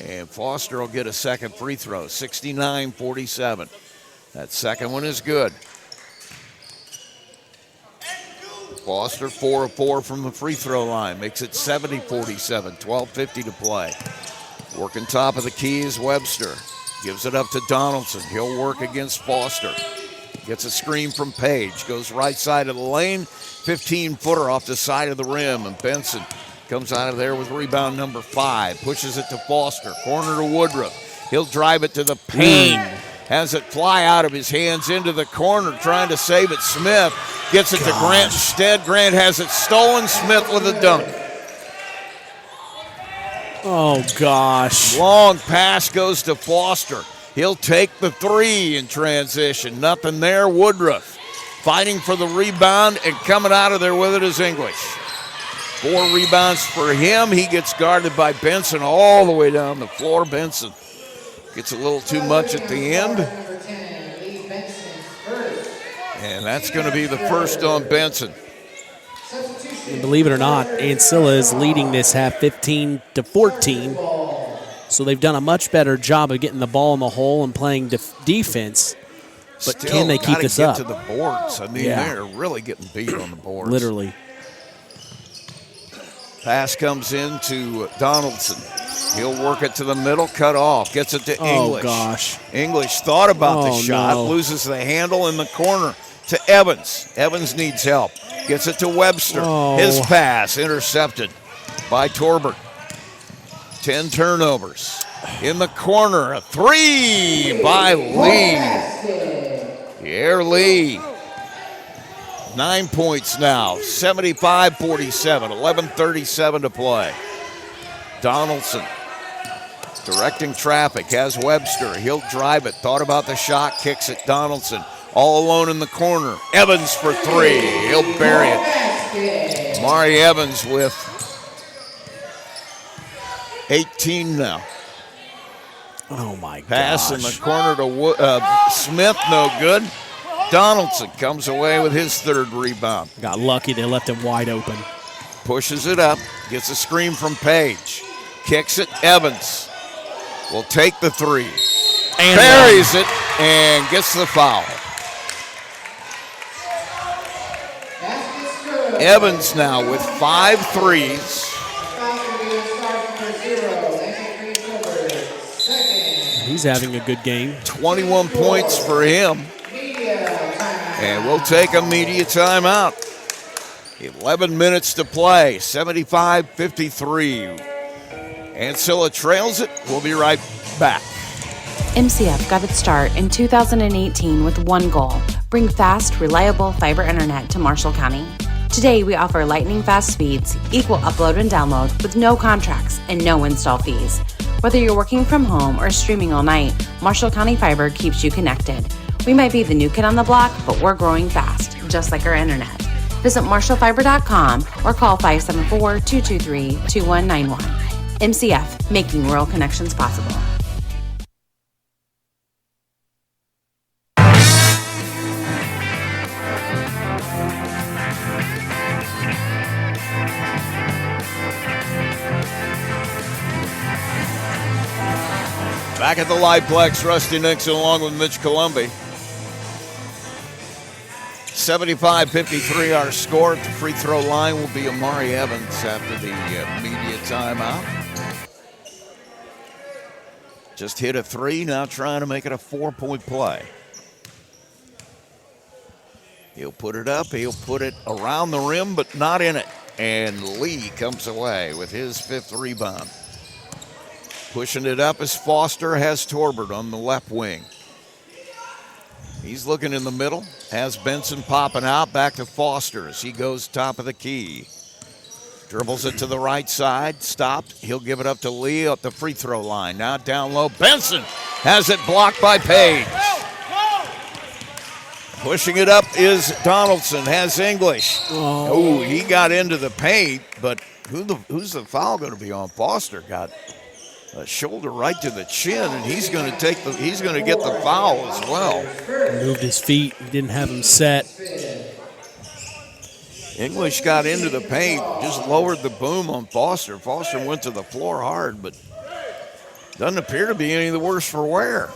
And Foster will get a second free throw, 69-47. That second one is good. Foster 4 of 4 from the free throw line. Makes it 70-47, 12:50 to play. Working top of the key is Webster. Gives it up to Donaldson. He'll work against Foster. Gets a screen from Page. Goes right side of the lane. 15-footer off the side of the rim. And Benson comes out of there with rebound number 5. Pushes it to Foster. Corner to Woodruff. He'll drive it to the paint. Has it fly out of his hands into the corner, trying to save it. Smith gets it to Grant instead. Grant has it stolen. Smith with a dunk. Oh, gosh. Long pass goes to Foster. He'll take the 3 in transition. Nothing there. Woodruff fighting for the rebound, and coming out of there with it is English. 4 rebounds for him. He gets guarded by Benson all the way down the floor. Benson gets a little too much at the end. And that's going to be the first on Benson. And believe it or not, Ancilla is leading this half 15-14. So they've done a much better job of getting the ball in the hole and playing defense. But Still, can they keep this up? to the boards. I mean, they're really getting beat on the boards. Literally. Pass comes in to Donaldson. He'll work it to the middle, cut off. Gets it to English. Oh, gosh. English thought about the shot, no. loses the handle in the corner to Evans. Evans needs help. Gets it to Webster. His pass intercepted by Torbert. 10 turnovers. In the corner, a 3 by Lee. Pierre Lee. 9 points now, 75-47, 11:37 to play. Donaldson directing traffic, has Webster. He'll drive it, thought about the shot, kicks it. Donaldson all alone in the corner. Evans for 3, he'll bury it. Mari Evans with 18 now. Oh, my gosh. Pass in the corner to Smith, no good. Donaldson comes away with his 3rd rebound. Got lucky, they left him wide open. Pushes it up, gets a screen from Page. Kicks it, Evans will take the 3. And buries it and gets the foul. Evans now with 5 threes. He's having a good game. 21 points for him. And we'll take a media timeout. 11 minutes to play, 75-53. Ancilla trails it. We'll be right back. MCF got its start in 2018 with one goal: Bring fast, reliable fiber internet to Marshall County. Today, we offer lightning-fast speeds, equal upload and download with no contracts and no install fees. Whether you're working from home or streaming all night, Marshall County Fiber keeps you connected. We might be the new kid on the block, but we're growing fast, just like our internet. Visit marshallfiber.com or call 574-223-2191. MCF, making rural connections possible. Back at the Liveplex, Rusty Nixon along with Mitch Colombi. 75-53 our score. At the free throw line will be Amari Evans after the media timeout. Just hit a three, now trying to make it a 4-point play. He'll put it up, he'll put it around the rim, but not in it. And Lee comes away with his 5th rebound. Pushing it up as Foster has Torbert on the left wing. He's looking in the middle, has Benson popping out, back to Foster as he goes top of the key. Dribbles it to the right side, stopped. He'll give it up to Lee at the free throw line. Now down low, Benson has it blocked by Page. Pushing it up is Donaldson, has English. Oh, he got into the paint, but who's the foul going to be on? Foster got a shoulder right to the chin, and he's going to get the foul as well. Moved his feet, didn't have him set. English got into the paint, just lowered the boom on Foster. Foster went to the floor hard, but doesn't appear to be any the worse for wear.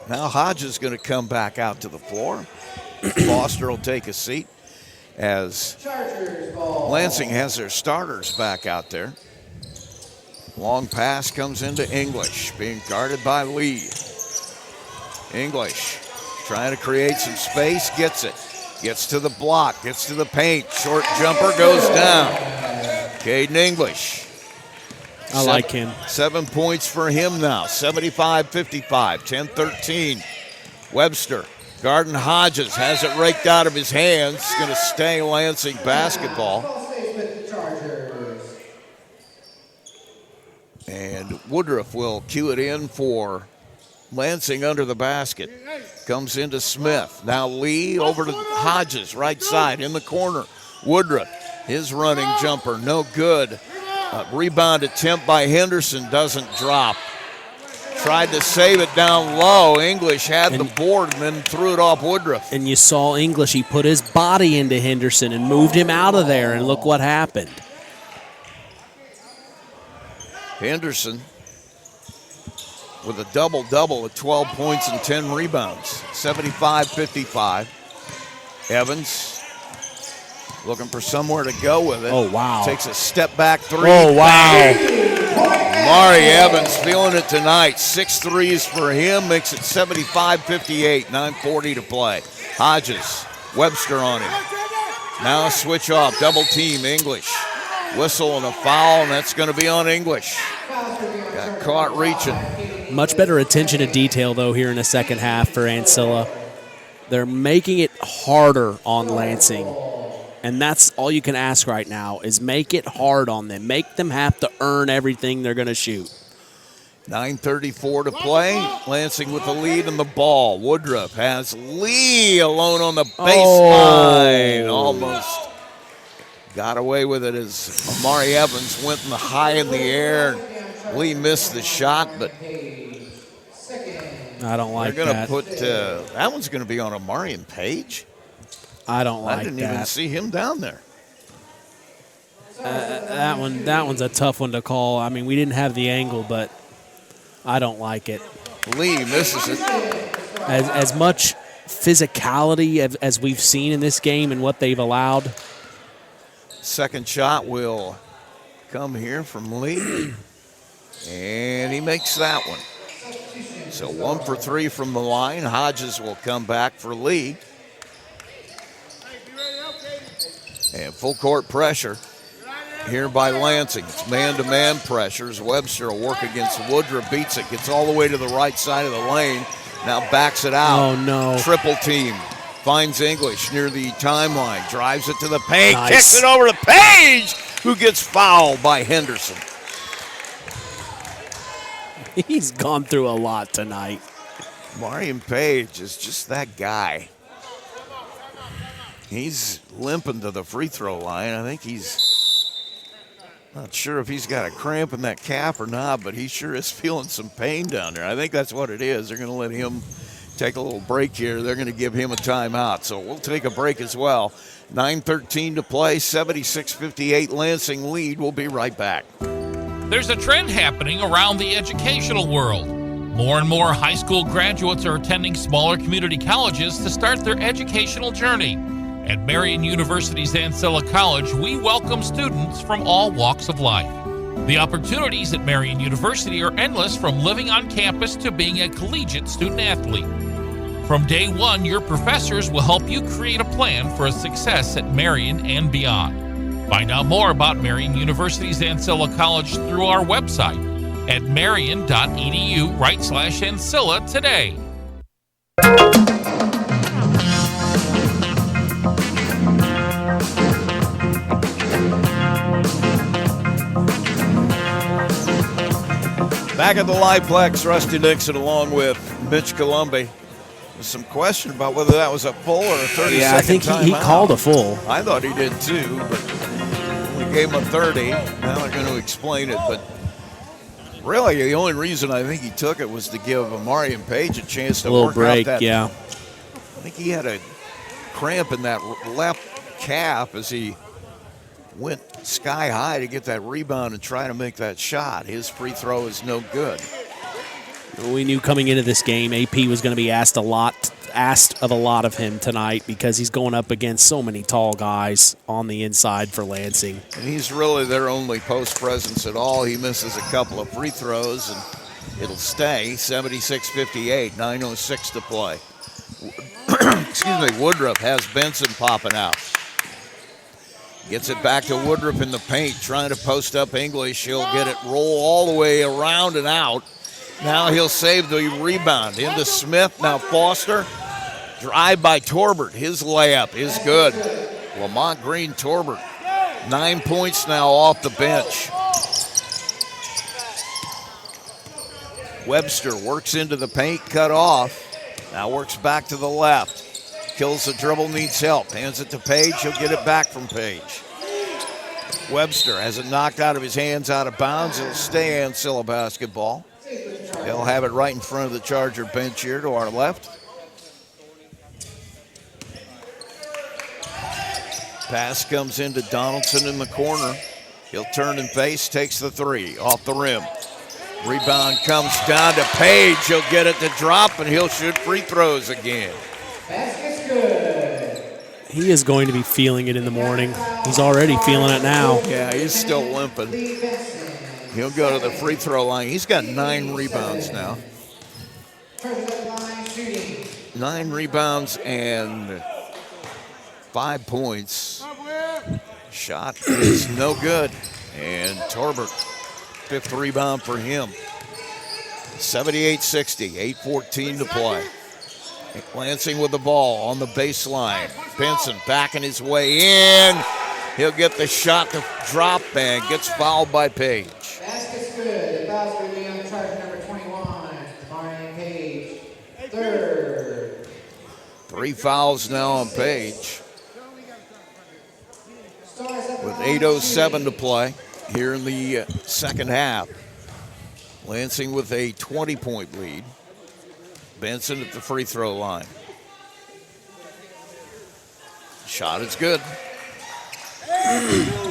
Now Hodges is going to come back out to the floor. Foster will take a seat as Lansing has their starters back out there. Long pass comes into English, being guarded by Lee. English trying to create some space, gets it. Gets to the block, gets to the paint. Short jumper goes down. Caden English. I like him. 7 points for him now. 75-55, 10-13. Webster guarding Hodges, has it raked out of his hands. It's going to stay Lansing basketball. And Woodruff will cue it in for Lansing under the basket. Comes into Smith. Now Lee over to Hodges, right side in the corner. Woodruff, his running jumper, no good. Rebound attempt by Henderson doesn't drop. Tried to save it down low. English had the board and then threw it off Woodruff. And you saw English, he put his body into Henderson and moved him out of there, and look what happened. Henderson with a double-double at 12 points and 10 rebounds. 75-55. Evans looking for somewhere to go with it. Oh, wow. Takes a step back three. Oh, wow. Mari Evans feeling it tonight. 6 threes for him. Makes it 75-58. 9:40 to play. Hodges, Webster on him. Now a switch off. Double team English. Whistle and a foul, and that's going to be on English. Got caught reaching. Much better attention to detail, though, here in the second half for Ancilla. They're making it harder on Lansing, and that's all you can ask right now is make it hard on them. Make them have to earn everything they're going to shoot. 9:34 to play. Lansing with the lead and the ball. Woodruff has Lee alone on the baseline. Almost got away with it as Amari Evans went high in the air. Lee missed the shot, but I don't like they're that. going to put that one's going to be on Amari and Page. I don't like that. I didn't even see him down there. That one's a tough one to call. I mean, we didn't have the angle, but I don't like it. Lee misses it. As much physicality as we've seen in this game and what they've allowed. Second shot will come here from Lee. And he makes that one. So 1 for 3 from the line. Hodges will come back for Lee. And full court pressure here by Lansing. It's man-to-man pressures. Webster will work against Woodruff, beats it, gets all the way to the right side of the lane. Now backs it out. Oh, no. Triple team. Finds English near the timeline. Drives it to the paint. Nice. Kicks it over to Page, who gets fouled by Henderson. He's gone through a lot tonight. Marian Page is just that guy. He's limping to the free throw line. I think he's not sure if he's got a cramp in that calf or not, but he sure is feeling some pain down there. I think that's what it is. They're going to let him take a little break here. They're going to give him a timeout. So we'll take a break as well. 9:13 to play, 76-58 Lansing lead. We'll be right back. There's a trend happening around the educational world. More and more high school graduates are attending smaller community colleges to start their educational journey. At Marian University's Ancilla College, we welcome students from all walks of life. The opportunities at Marian University are endless, from living on campus to being a collegiate student athlete. From day one, your professors will help you create a plan for a success at Marian and beyond. Find out more about Marian University's Ancilla College through our website at marian.edu/Ancilla today. Back at the Liveplex, Rusty Nixon along with Mitch Colombi. There's some question about whether that was a full or a 30-second Yeah, I think he called a full. I thought he did too, but we gave him a 30. Now they're going to explain it, but really the only reason I think he took it was to give Marian Page a chance to work break, out that. yeah. I think he had a cramp in that left calf as he went sky high to get that rebound and try to make that shot. His free throw is no good. We knew coming into this game, AP was going to be asked of a lot of him tonight, because he's going up against so many tall guys on the inside for Lansing. And he's really their only post presence at all. He misses a couple of free throws, and it'll stay 76-58, 9:06 to play. Excuse me, Woodruff has Benson popping out. Gets it back to Woodruff in the paint, trying to post up English. He'll get it roll all the way around and out. Now he'll save the rebound. Into Smith, now Foster. Drive by Torbert. His layup is good. Lamont Green Torbert. 9 points now off the bench. Webster works into the paint, cut off. Now works back to the left. Kills the dribble, needs help. Hands it to Page. He'll get it back from Page. Webster has it knocked out of his hands, out of bounds. It'll stay Ancilla basketball. They'll have it right in front of the Charger bench here to our left. Pass comes into Donaldson in the corner. He'll turn and face, takes the three off the rim. Rebound comes down to Page. He'll get it to drop, and he'll shoot free throws again. Basket's good. He is going to be feeling it in the morning. He's already feeling it now. Yeah, he's still limping. He'll go to the free throw line. He's got 9 rebounds now. 9 rebounds and 5 points. Shot is no good. And Torbert, 5th rebound for him. 78-60, 8:14 to play. Lansing with the ball on the baseline. Benson backing his way in. He'll get the shot to drop and gets fouled by Page. Basket's good. The foul's going to be on charge number 21, Marian Page. 3rd. 3 fouls now on Page. With 8:07 to play here in the second half. Lansing with a 20-point lead. Benson at the free throw line. Shot is good.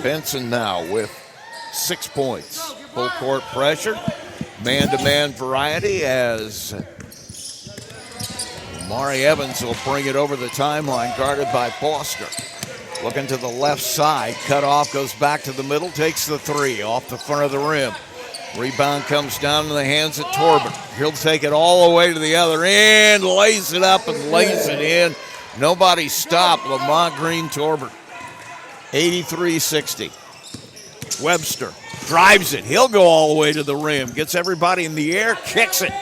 Benson now with 6 points. Full court pressure. Man-to-man variety as Mari Evans will bring it over the timeline, guarded by Foster. Looking to the left side. Cut off, goes back to the middle, takes the three off the front of the rim. Rebound comes down to the hands of Torbert. He'll take it all the way to the other end, lays it up and lays it in. Nobody stopped Lamont Green Torbert. 83-60. Webster drives it. He'll go all the way to the rim. Gets everybody in the air, kicks it.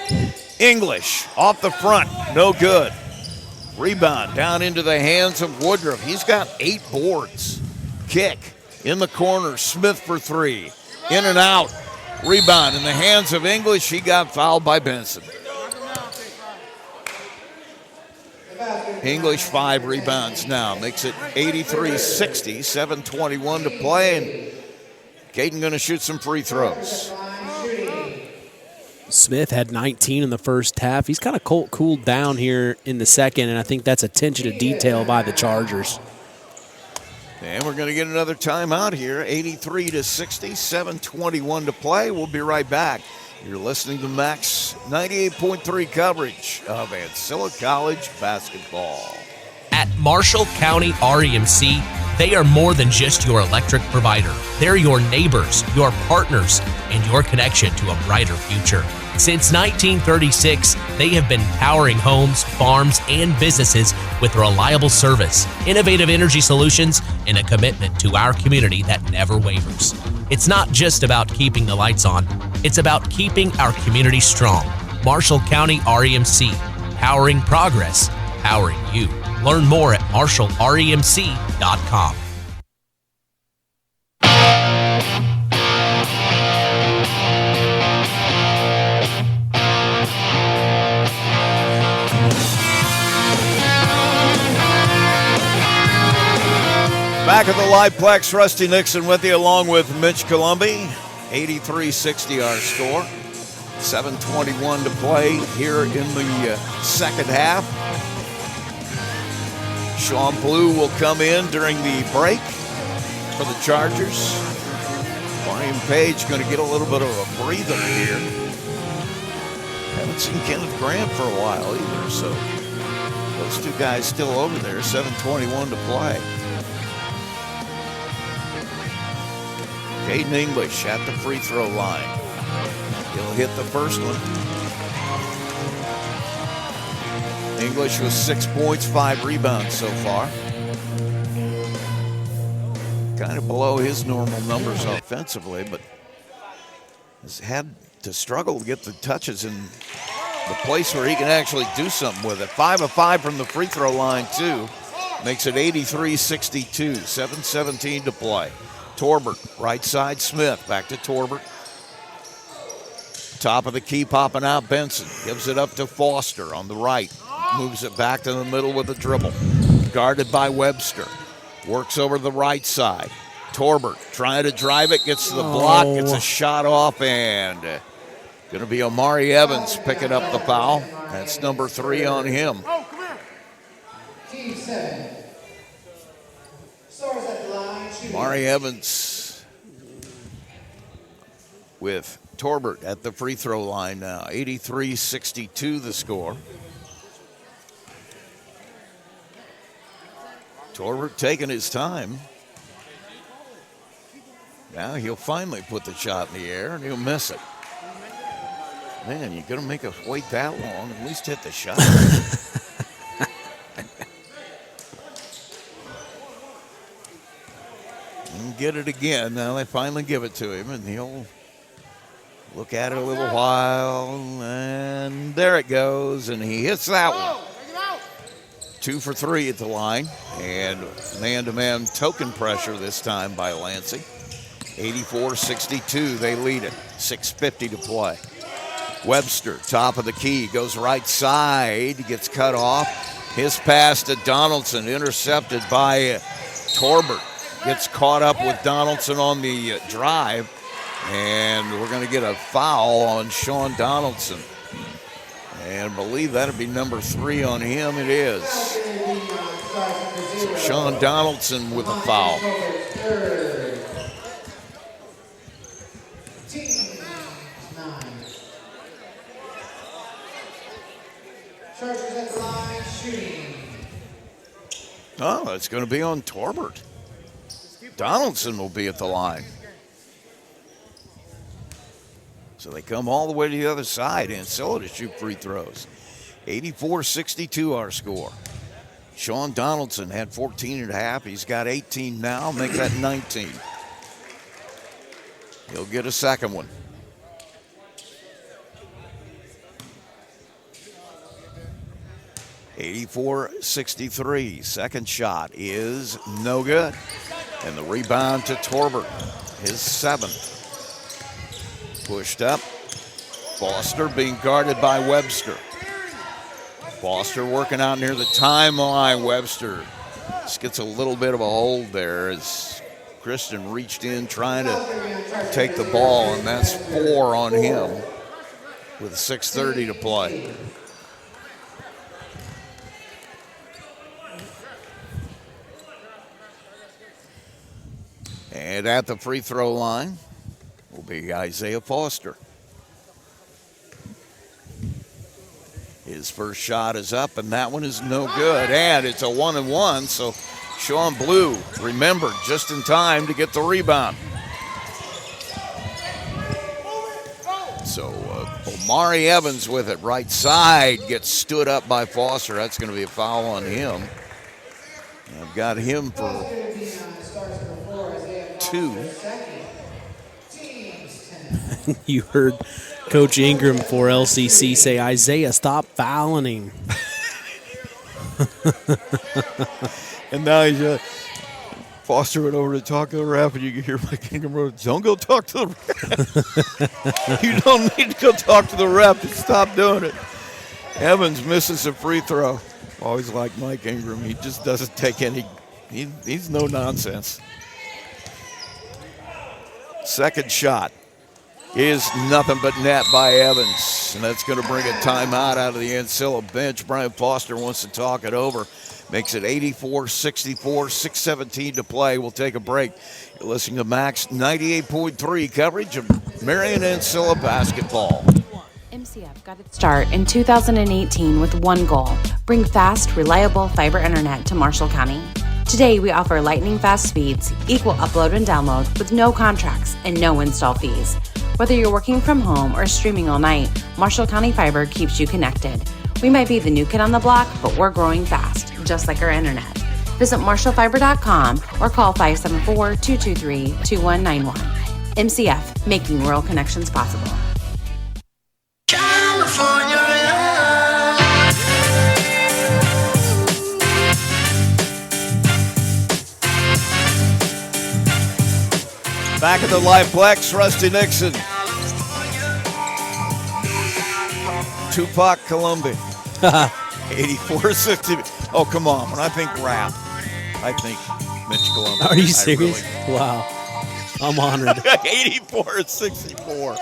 English off the front, no good. Rebound down into the hands of Woodruff. He's got 8 boards. Kick in the corner. Smith for 3. In and out. Rebound in the hands of English. He got fouled by Benson. English 5 rebounds now. Makes it 83-60. 7:21 to play. And Caden going to shoot some free throws. Smith had 19 in the first half. He's kind of cooled down here in the second, and I think that's attention to detail by the Chargers. And we're going to get another timeout here. 83-60, 7:21 to play. We'll be right back. You're listening to Max 98.3 coverage of Ancilla College basketball. At Marshall County REMC, they are more than just your electric provider. They're your neighbors, your partners, and your connection to a brighter future. Since 1936, they have been powering homes, farms, and businesses with reliable service, innovative energy solutions, and a commitment to our community that never wavers. It's not just about keeping the lights on, it's about keeping our community strong. Marshall County REMC, powering progress, powering you. Learn more at marshallremc.com. Back at the Liveplex, Rusty Nixon with you along with Mitch Columbi. 83-60 our score. 7:21 to play here in the second half. Sean Blue will come in during the break for the Chargers. Brian Page going to get a little bit of a breather here. Haven't seen Kenneth Grant for a while either, so those two guys still over there. 7:21 to play. Caden English at the free throw line. He'll hit the first one. English with 6 points, 5 rebounds so far. Kind of below his normal numbers offensively, but has had to struggle to get the touches in the place where he can actually do something with it. 5 of 5 from the free throw line, too. Makes it 83-62, 7:17 to play. Torbert, right side, Smith, back to Torbert. Top of the key popping out, Benson. Gives it up to Foster on the right. Moves it back to the middle with a dribble. Guarded by Webster. Works over to the right side. Torbert trying to drive it, gets to the block, gets a shot off, and going to be Omari Evans picking up the foul. That's number 3 on him. Team 7. Stars at the line. Omari Evans with Torbert at the free throw line now. 83-62 the score. Torbert taking his time. Now he'll finally put the shot in the air and he'll miss it. Man, you're going to make us wait that long. At least hit the shot. And get it again. Now they finally give it to him and he'll look at it a little while. And there it goes. And he hits that one. 2 for 3 at the line, and man-to-man token pressure this time by Lansing. 84-62, they lead it. 6:50 to play. Webster, top of the key, goes right side, gets cut off. His pass to Donaldson, intercepted by Torbert. Gets caught up with Donaldson on the drive, and we're going to get a foul on Sean Donaldson. And I believe that'll be number 3 on him. It is. So Sean Donaldson with a foul. Team 9. Chargers at the line, shooting. Oh, it's going to be on Torbert. Donaldson will be at the line. So they come all the way to the other side, and Ancilla to shoot free throws. 84-62 our score. Sean Donaldson had 14 and a half. He's got 18 now. Make that 19. He'll get a second one. 84-63. Second shot is no good. And the rebound to Torbert, his 7th. Pushed up. Foster being guarded by Webster. Foster working out near the timeline. Webster just gets a little bit of a hold there as Christian reached in trying to take the ball, and that's 4 on him with 6:30 to play. And at the free throw line will be Isaiah Foster. His first shot is up, and that one is no good. And it's a 1-and-1, so Sean Blue remembered just in time to get the rebound. So Omari Evans with it, right side, gets stood up by Foster. That's going to be a foul on him. And I've got him for 2. You heard Coach Ingram for LCC say, Isaiah, stop fouling him. And now he's Foster went over to talk to the ref, and you can hear Mike Ingram wrote, don't go talk to the ref. You don't need to go talk to the ref. Just stop doing it. Evans misses a free throw. Always like Mike Ingram. He just doesn't take any, he's no nonsense. Second shot is nothing but net by Evans, and that's going to bring a timeout out of the Ancilla bench. Brian Foster wants to talk it over. Makes it 84-64, 6:17 to play. We'll take a break. You're listening to Max 98.3 coverage of Marian Ancilla basketball. MCF got its start in 2018 with one goal: bring fast, reliable fiber internet to Marshall County. Today, we offer lightning fast speeds, equal upload and download with no contracts and no install fees. Whether you're working from home or streaming all night, Marshall County Fiber keeps you connected. We might be the new kid on the block, but we're growing fast, just like our internet. Visit marshallfiber.com or call 574-223-2191. MCF, making rural connections possible. Back at the Liveplex, Rusty Nixon. Tupac Columbia. 84-60. Oh, come on. When I think rap, I think Mitch Columbia. Are you serious? Really... Wow. I'm honored. 84-64.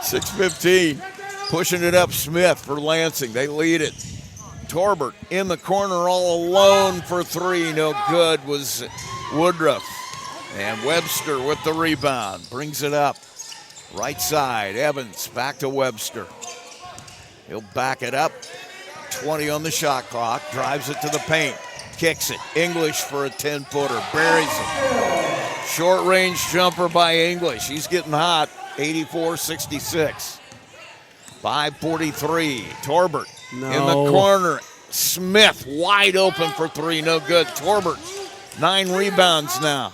6:15. Pushing it up Smith for Lansing. They lead it. Torbert in the corner all alone for 3. No good was Woodruff. And Webster with the rebound. Brings it up. Right side. Evans back to Webster. He'll back it up. 20 on the shot clock. Drives it to the paint. Kicks it. English for a 10-footer. Buries it. Short range jumper by English. He's getting hot. 84-66. 5:43. Torbert in the corner. Smith wide open for 3. No good. Torbert 9 rebounds now.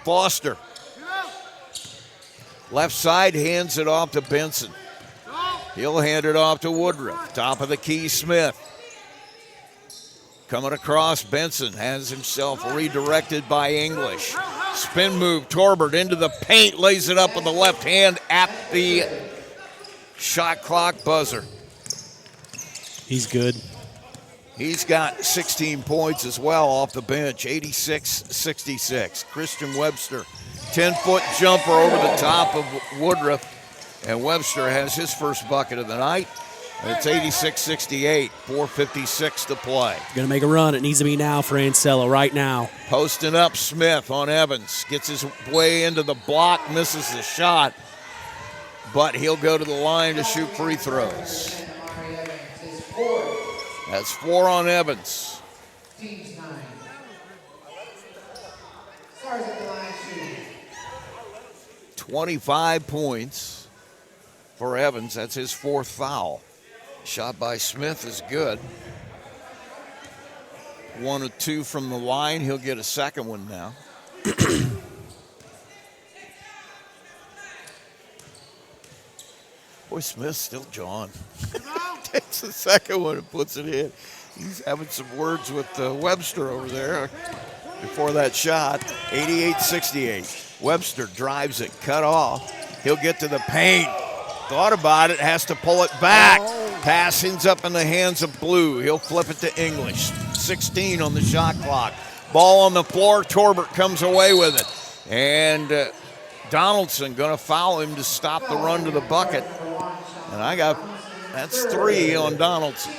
Foster. Left side, hands it off to Benson. He'll hand it off to Woodruff. Top of the key, Smith. Coming across, Benson has himself redirected by English. Spin move, Torbert into the paint, lays it up with the left hand at the shot clock buzzer. He's good. He's got 16 points as well off the bench, 86-66. Christian Webster, 10-foot jumper over the top of Woodruff, and Webster has his first bucket of the night. And it's 86-68, 4:56 to play. Going to make a run. It needs to be now for Ancilla, right now. Posting up Smith on Evans. Gets his way into the block, misses the shot, but he'll go to the line to shoot free throws. That's 4 on Evans. 25 points for Evans. That's his 4th foul. Shot by Smith is good. 1 of 2 from the line. He'll get a second one now. Boy, Smith's still jawing. Takes the second one and puts it in. He's having some words with Webster over there before that shot. 88-68. Webster drives it, cut off. He'll get to the paint. Thought about it, has to pull it back. Pass ends up in the hands of Blue. He'll flip it to English. 16 on the shot clock. Ball on the floor. Torbert comes away with it. And Donaldson going to foul him to stop the run to the bucket. And that's 3 on Donaldson.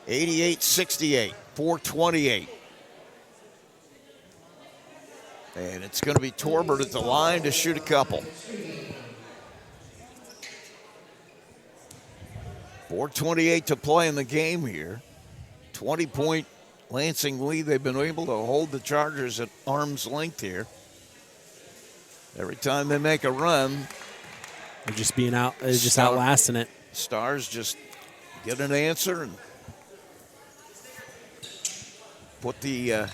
88-68, 4:28. And it's going to be Torbert at the line to shoot a couple. 4:28 to play in the game here. 20-point Lansing lead. They've been able to hold the Chargers at arm's length here. Every time they make a run, they're just outlasting it. Stars just get an answer and put the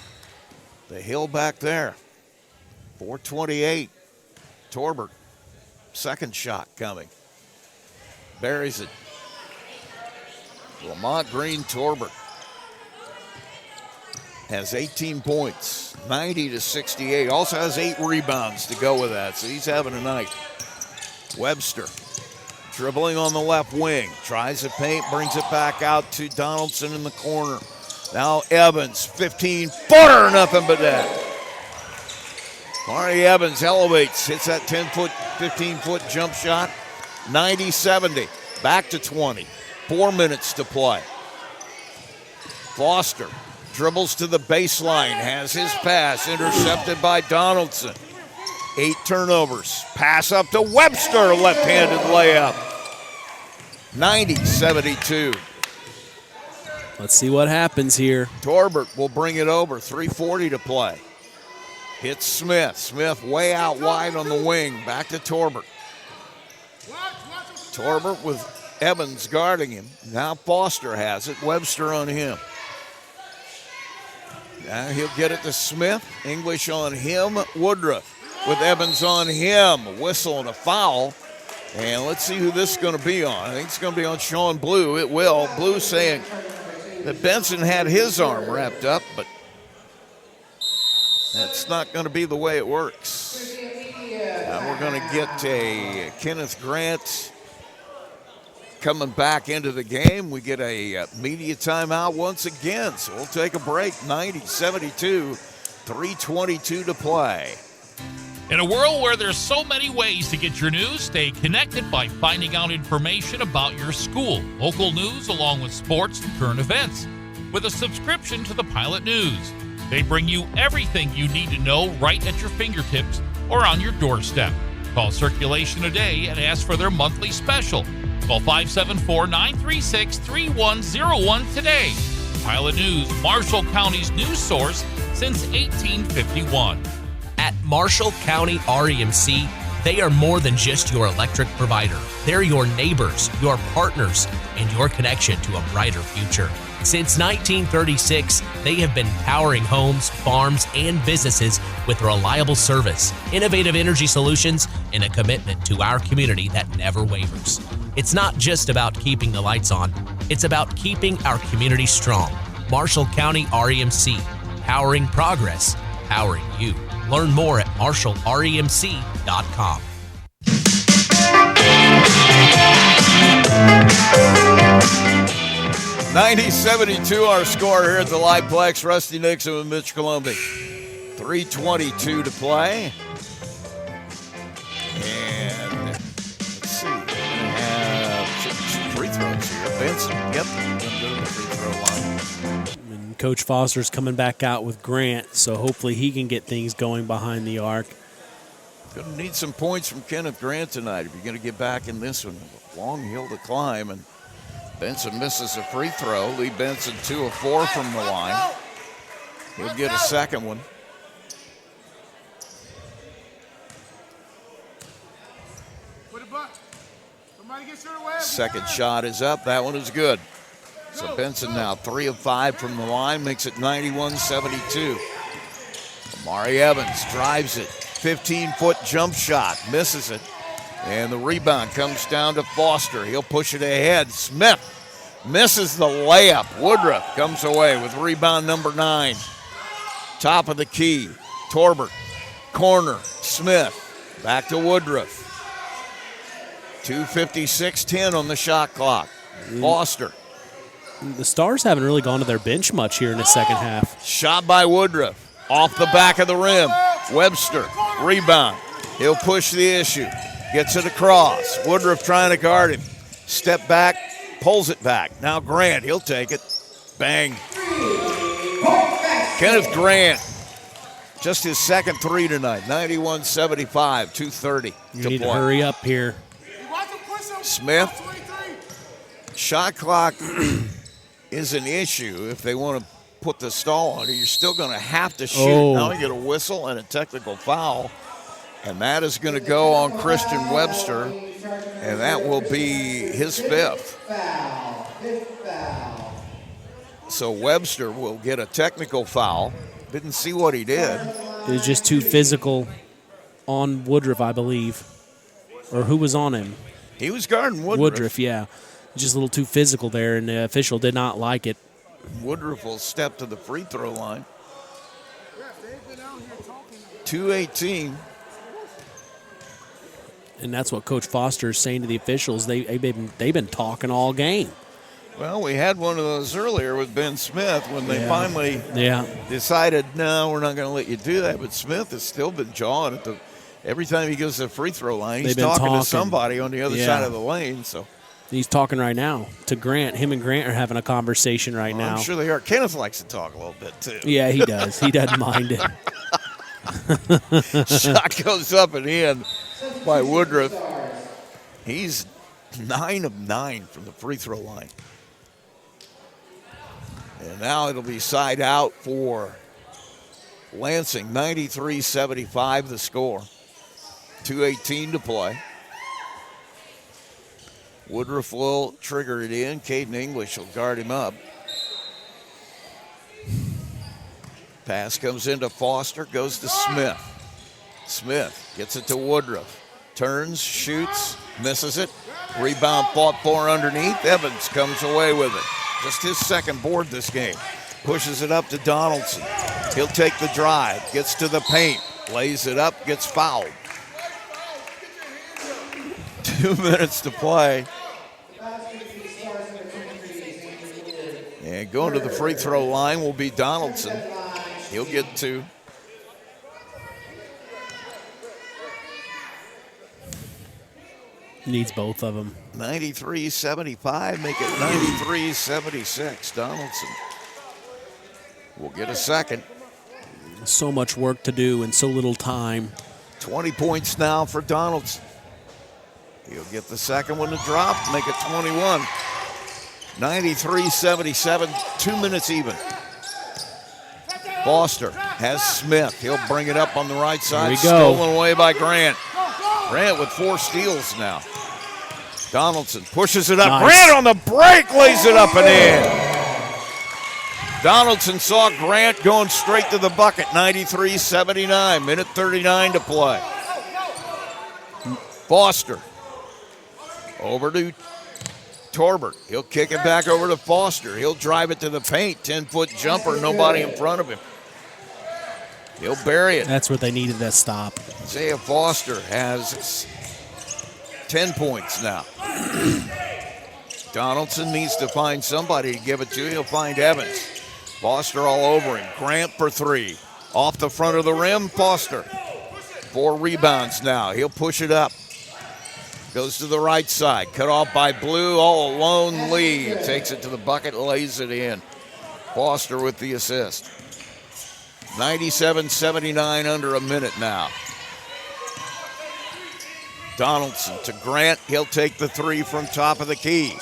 hill back there. 4:28. Torbert, second shot coming. Buries it. Lamont Green Torbert has 18 points, 90-68. Also has 8 rebounds to go with that, so he's having a night. Webster dribbling on the left wing, tries to paint, brings it back out to Donaldson in the corner. Now Evans, 15-footer, nothing but that. Mari Evans elevates, hits that 10-foot, 15-foot jump shot. 90-70, back to 20. 4 minutes to play. Foster dribbles to the baseline, has his pass intercepted by Donaldson. 8 turnovers. Pass up to Webster, left-handed layup. 90-72. Let's see what happens here. Torbert will bring it over. 3:40 to play. Hits Smith. Smith way out wide on the wing. Back to Torbert. Torbert with Evans guarding him. Now Foster has it. Webster on him. Now he'll get it to Smith. English on him. Woodruff with Evans on him. Whistle and a foul. And let's see who this is going to be on. I think it's going to be on Sean Blue. It will. Blue saying that Benson had his arm wrapped up, but that's not going to be the way it works. Now we're going to get a Kenneth Grant coming back into the game. We get a media timeout once again, so we'll take a break. 90-72, 3:22 to play. In a world where there's so many ways to get your news, stay connected by finding out information about your school, local news, along with sports and current events. With a subscription to the Pilot News, they bring you everything you need to know right at your fingertips or on your doorstep. Call Circulation today and ask for their monthly special. Call 574-936-3101 today. Pilot News, Marshall County's news source since 1851. At Marshall County REMC, they are more than just your electric provider. They're your neighbors, your partners, and your connection to a brighter future. Since 1936, they have been powering homes, farms, and businesses with reliable service, innovative energy solutions, and a commitment to our community that never wavers. It's not just about keeping the lights on, it's about keeping our community strong. Marshall County REMC, powering progress, powering you. Learn more at marshallremc.com. 90-72 our score here at the Liveplex. Rusty Nixon with Mitch Colombi. 3:22 to play. And let's see. We're going to have some free throws here. Benson, yep, going to go to the free throw line. And Coach Foster's coming back out with Grant, so hopefully he can get things going behind the arc. Going to need some points from Kenneth Grant tonight if you're going to get back in this one. Long hill to climb, and Benson misses a free throw. Lee Benson 2 of 4 from the line. He'll get a second one. Second shot is up. That one is good. So Benson now 3 of 5 from the line, makes it 91-72. Amari Evans drives it. 15-foot jump shot, misses it. And the rebound comes down to Foster. He'll push it ahead. Smith Misses the layup. Woodruff comes away with rebound number 9. Top of the key. Torbert. Corner. Smith. Back to Woodruff. 2:56-10 on the shot clock. Foster. The Stars haven't really gone to their bench much here in the second half. Shot by Woodruff. Off the back of the rim. Webster. Rebound. He'll push the issue. Gets it across. Woodruff trying to guard him. Step back. Pulls it back. Now Grant. He'll take it. Bang. Kenneth Grant. Just his second three tonight. 91-75. 2:30 You to need play. to hurry up here. Smith. Shot clock is an issue if they want to put the stall on it. You're still going to have to shoot. Oh. Now you get a whistle and a technical foul, and that is going to go on Christian Webster, and that will be his 5th. So Webster will get a technical foul. Didn't see what he did. It was just too physical on Woodruff, I believe. Or who was on him? He was guarding Woodruff. Woodruff, yeah. Just a little too physical there, and the official did not like it. Woodruff will step to the free throw line. 2:18. And that's what Coach Foster is saying to the officials. They've been talking all game. Well, we had one of those earlier with Ben Smith when they finally decided, no, we're not going to let you do that. But Smith has still been jawing at every time he goes to the free throw line. He's talking to somebody on the other side of the lane. So he's talking right now to Grant. Him and Grant are having a conversation right now. I'm sure they are. Kenneth likes to talk a little bit too. Yeah, he does. He doesn't mind it. Shot goes up and in by Woodruff. He's 9 of 9 from the free throw line. And now it'll be side out for Lansing. 93-75 the score. 2:18 to play. Woodruff will trigger it in. Caden English will guard him up. Pass comes into Foster, goes to Smith. Smith gets it to Woodruff. Turns, shoots, misses it. Rebound fought for underneath. Evans comes away with it. Just his second board this game. Pushes it up to Donaldson. He'll take the drive, gets to the paint, lays it up, gets fouled. 2 minutes to play. And going to the free throw line will be Donaldson. He'll get 2. Needs both of them. 93-75, make it 93-76. Donaldson will get a second. So much work to do in so little time. 20 points now for Donaldson. He'll get the second one to drop, make it 21. 93-77, 2 minutes even. Foster has Smith. He'll bring it up on the right side. Here we go. Stolen away by Grant. Grant with 4 steals now. Donaldson pushes it up. Nice. Grant on the break lays it up and in. Donaldson saw Grant going straight to the bucket. 93-79, minute 39 to play. Foster over to Torbert. He'll kick it back over to Foster. He'll drive it to the paint. 10-foot jumper, nobody in front of him. He'll bury it. That's what they needed, that stop. Isaiah Foster has 10 points now. Donaldson needs to find somebody to give it to. He'll find Evans. Foster all over him. Grant for 3. Off the front of the rim, Foster. 4 rebounds now. He'll push it up. Goes to the right side. Cut off by Blue. All alone. Lee takes it to the bucket, lays it in. Foster with the assist. 97-79, under a minute now. Donaldson to Grant. He'll take the 3 from top of the key.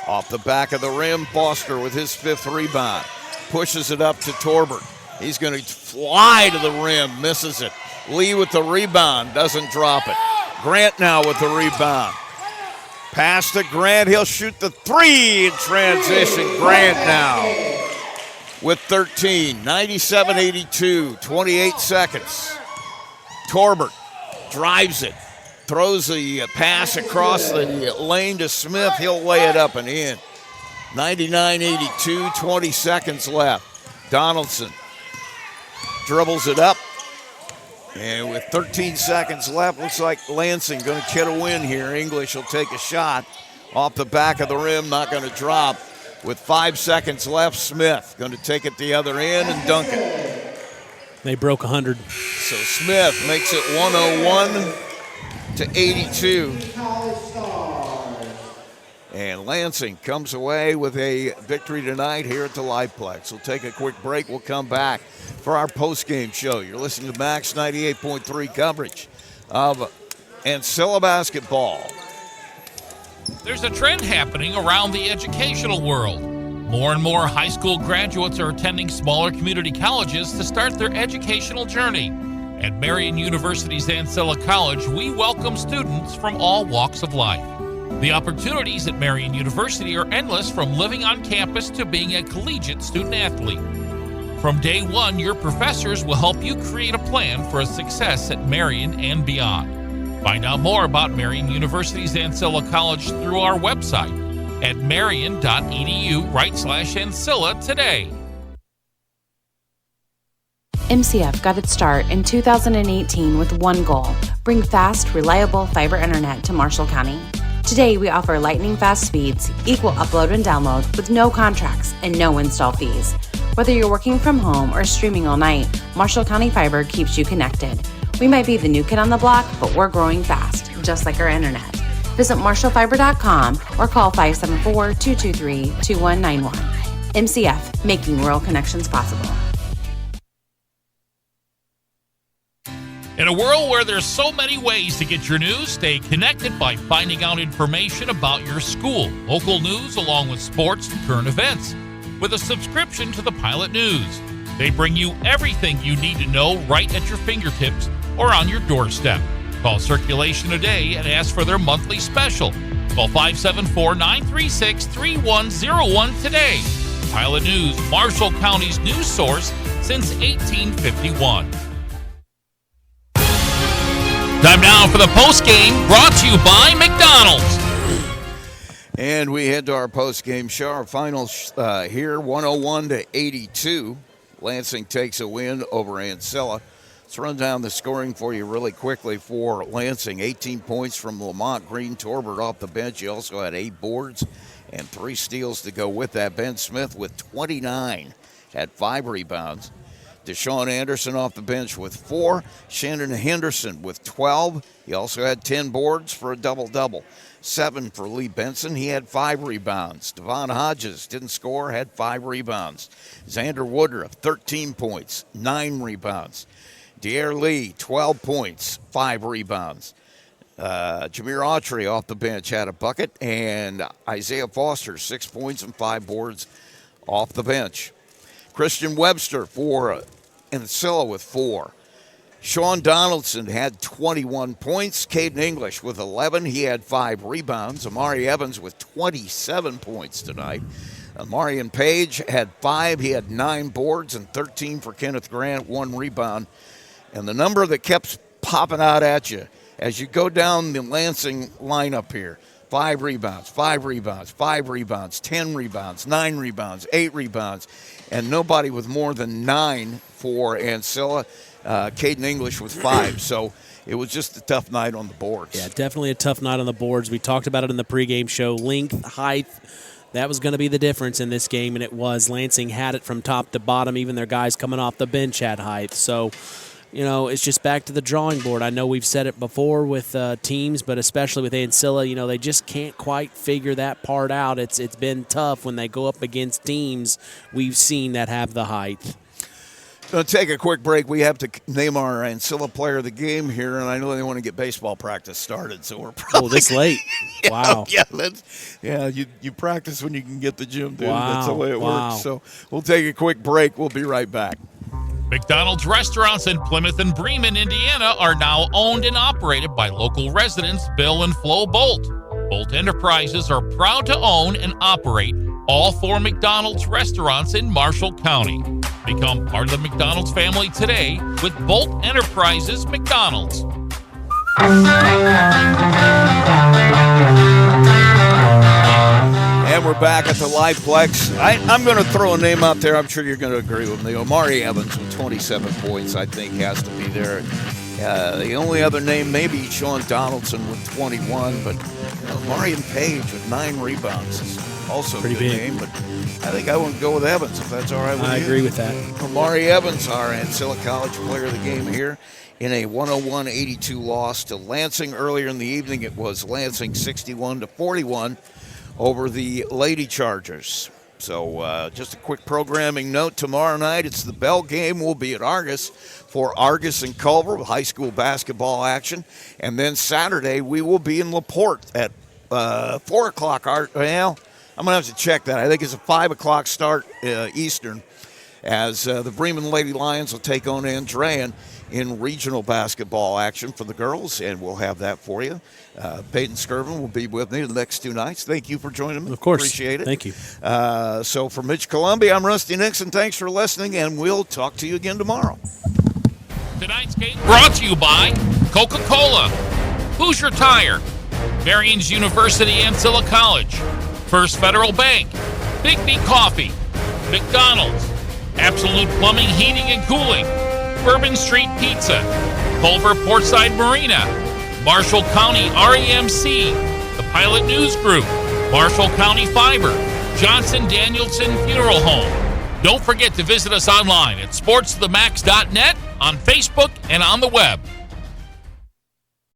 Off the back of the rim, Foster with his 5th rebound. Pushes it up to Torbert. He's going to fly to the rim, misses it. Lee with the rebound, doesn't drop it. Grant now with the rebound. Pass to Grant, he'll shoot the 3 in transition. Grant now with 13, 97-82, 28 seconds. Torbert drives it, throws the pass across the lane to Smith. He'll lay it up and in. 99-82, 20 seconds left. Donaldson dribbles it up. And with 13 seconds left, looks like Lansing going to get a win here. English will take a shot off the back of the rim, not going to drop. With 5 seconds left, Smith going to take it the other end and dunk it. They broke 100. So Smith makes it 101-82. And Lansing comes away with a victory tonight here at the Liveplex. We'll take a quick break. We'll come back for our post-game show. You're listening to Max 98.3 coverage of Ancilla basketball. There's a trend happening around the educational world. More and more high school graduates are attending smaller community colleges to start their educational journey. At Marian University's Ancilla College, we welcome students from all walks of life. The opportunities at Marian University are endless, from living on campus to being a collegiate student athlete. From day one, your professors will help you create a plan for a success at Marian and beyond. Find out more about Marian University's Ancilla College through our website at marian.edu/Ancilla today. MCF got its start in 2018 with one goal: bring fast, reliable fiber internet to Marshall County. Today, we offer lightning fast speeds, equal upload and download with no contracts and no install fees. Whether you're working from home or streaming all night, Marshall County Fiber keeps you connected. We might be the new kid on the block, but we're growing fast, just like our internet. Visit marshallfiber.com or call 574-223-2191. MCF, making rural connections possible. In a world where there's so many ways to get your news, stay connected by finding out information about your school, local news, along with sports and current events. With a subscription to the Pilot News, they bring you everything you need to know right at your fingertips or on your doorstep. Call Circulation today and ask for their monthly special. Call 574-936-3101 today. Pilot News, Marshall County's news source since 1851. Time now for the postgame, brought to you by McDonald's. And we head to our postgame show. Our final here, 101-82. Lansing takes a win over Ancilla. Let's run down the scoring for you really quickly for Lansing. 18 points from Lamont Green Torbert off the bench. He also had 8 boards and 3 steals to go with that. Ben Smith with 29, had 5 rebounds. Deshaun Anderson off the bench with 4. Shannon Henderson with 12. He also had 10 boards for a double-double. 7 for Lee Benson. He had 5 rebounds. Devon Hodges didn't score, had 5 rebounds. Xander Woodruff, 13 points, 9 rebounds. De'Air Lee, 12 points, 5 rebounds. Jameer Autry off the bench had a bucket. And Isaiah Foster, 6 points and 5 boards off the bench. Christian Webster for Ancilla with 4. Sean Donaldson had 21 points. Caden English with 11. He had 5 rebounds. Amari Evans with 27 points tonight. Marian Page had 5. He had 9 boards and 13 for Kenneth Grant, 1 rebound. And the number that kept popping out at you as you go down the Lansing lineup here: 5 rebounds, 5 rebounds, 5 rebounds, 10 rebounds, 9 rebounds, 8 rebounds, and nobody with more than 9 for Ancilla. Caden English with 5. So it was just a tough night on the boards. Yeah, definitely a tough night on the boards. We talked about it in the pregame show. Length, height, that was going to be the difference in this game, and it was. Lansing had it from top to bottom. Even their guys coming off the bench had height. So, you know, it's just back to the drawing board. I know we've said it before with teams, but especially with Ancilla, you know, they just can't quite figure that part out. It's been tough when they go up against teams we've seen that have the height. Going to take a quick break. We have to name our Ancilla player of the game here, and I know they want to get baseball practice started, so we're probably this late. Wow. You practice when you can get the gym, dude. Wow. That's the way it works. So we'll take a quick break. We'll be right back. McDonald's restaurants in Plymouth and Bremen, Indiana are now owned and operated by local residents Bill and Flo Bolt. Bolt Enterprises are proud to own and operate all 4 McDonald's restaurants in Marshall County. Become part of the McDonald's family today with Bolt Enterprises McDonald's. And we're back at the Liveplex. I'm going to throw a name out there. I'm sure you're going to agree with me. Omari Evans with 27 points, I think, has to be there. The only other name, maybe Sean Donaldson with 21, but Marian Page with 9 rebounds is also a good name. But I think I want to go with Evans, if that's all right with you. I agree with that. Omari Evans, our Ancilla College player of the game here, in a 101-82 loss to Lansing. Earlier in the evening, it was Lansing 61-41 over the Lady Chargers. So just a quick programming note. Tomorrow night, it's the Bell game. We'll be at Argus for Argus and Culver with high school basketball action. And then Saturday, we will be in LaPorte at 4 o'clock. Well, I'm going to have to check that. I think it's a 5 o'clock start Eastern, as the Bremen Lady Lions will take on Andrean in regional basketball action for the girls, and we'll have that for you. Peyton Skirvin will be with me the next 2 nights. Thank you for joining me. Of course. Appreciate it. Thank you. So for Mitch Columbia, I'm Rusty Nixon. Thanks for listening, and we'll talk to you again tomorrow. Tonight's game brought to you by Coca-Cola, Hoosier Tire, Marian's University Ancilla College, First Federal Bank, Big B Coffee, McDonald's, Absolute Plumbing, Heating and Cooling, Bourbon Street Pizza, Culver Portside Marina, Marshall County REMC, the Pilot News Group, Marshall County Fiber, Johnson Danielson Funeral Home. Don't forget to visit us online at sportsthemax.net, on Facebook, and on the web.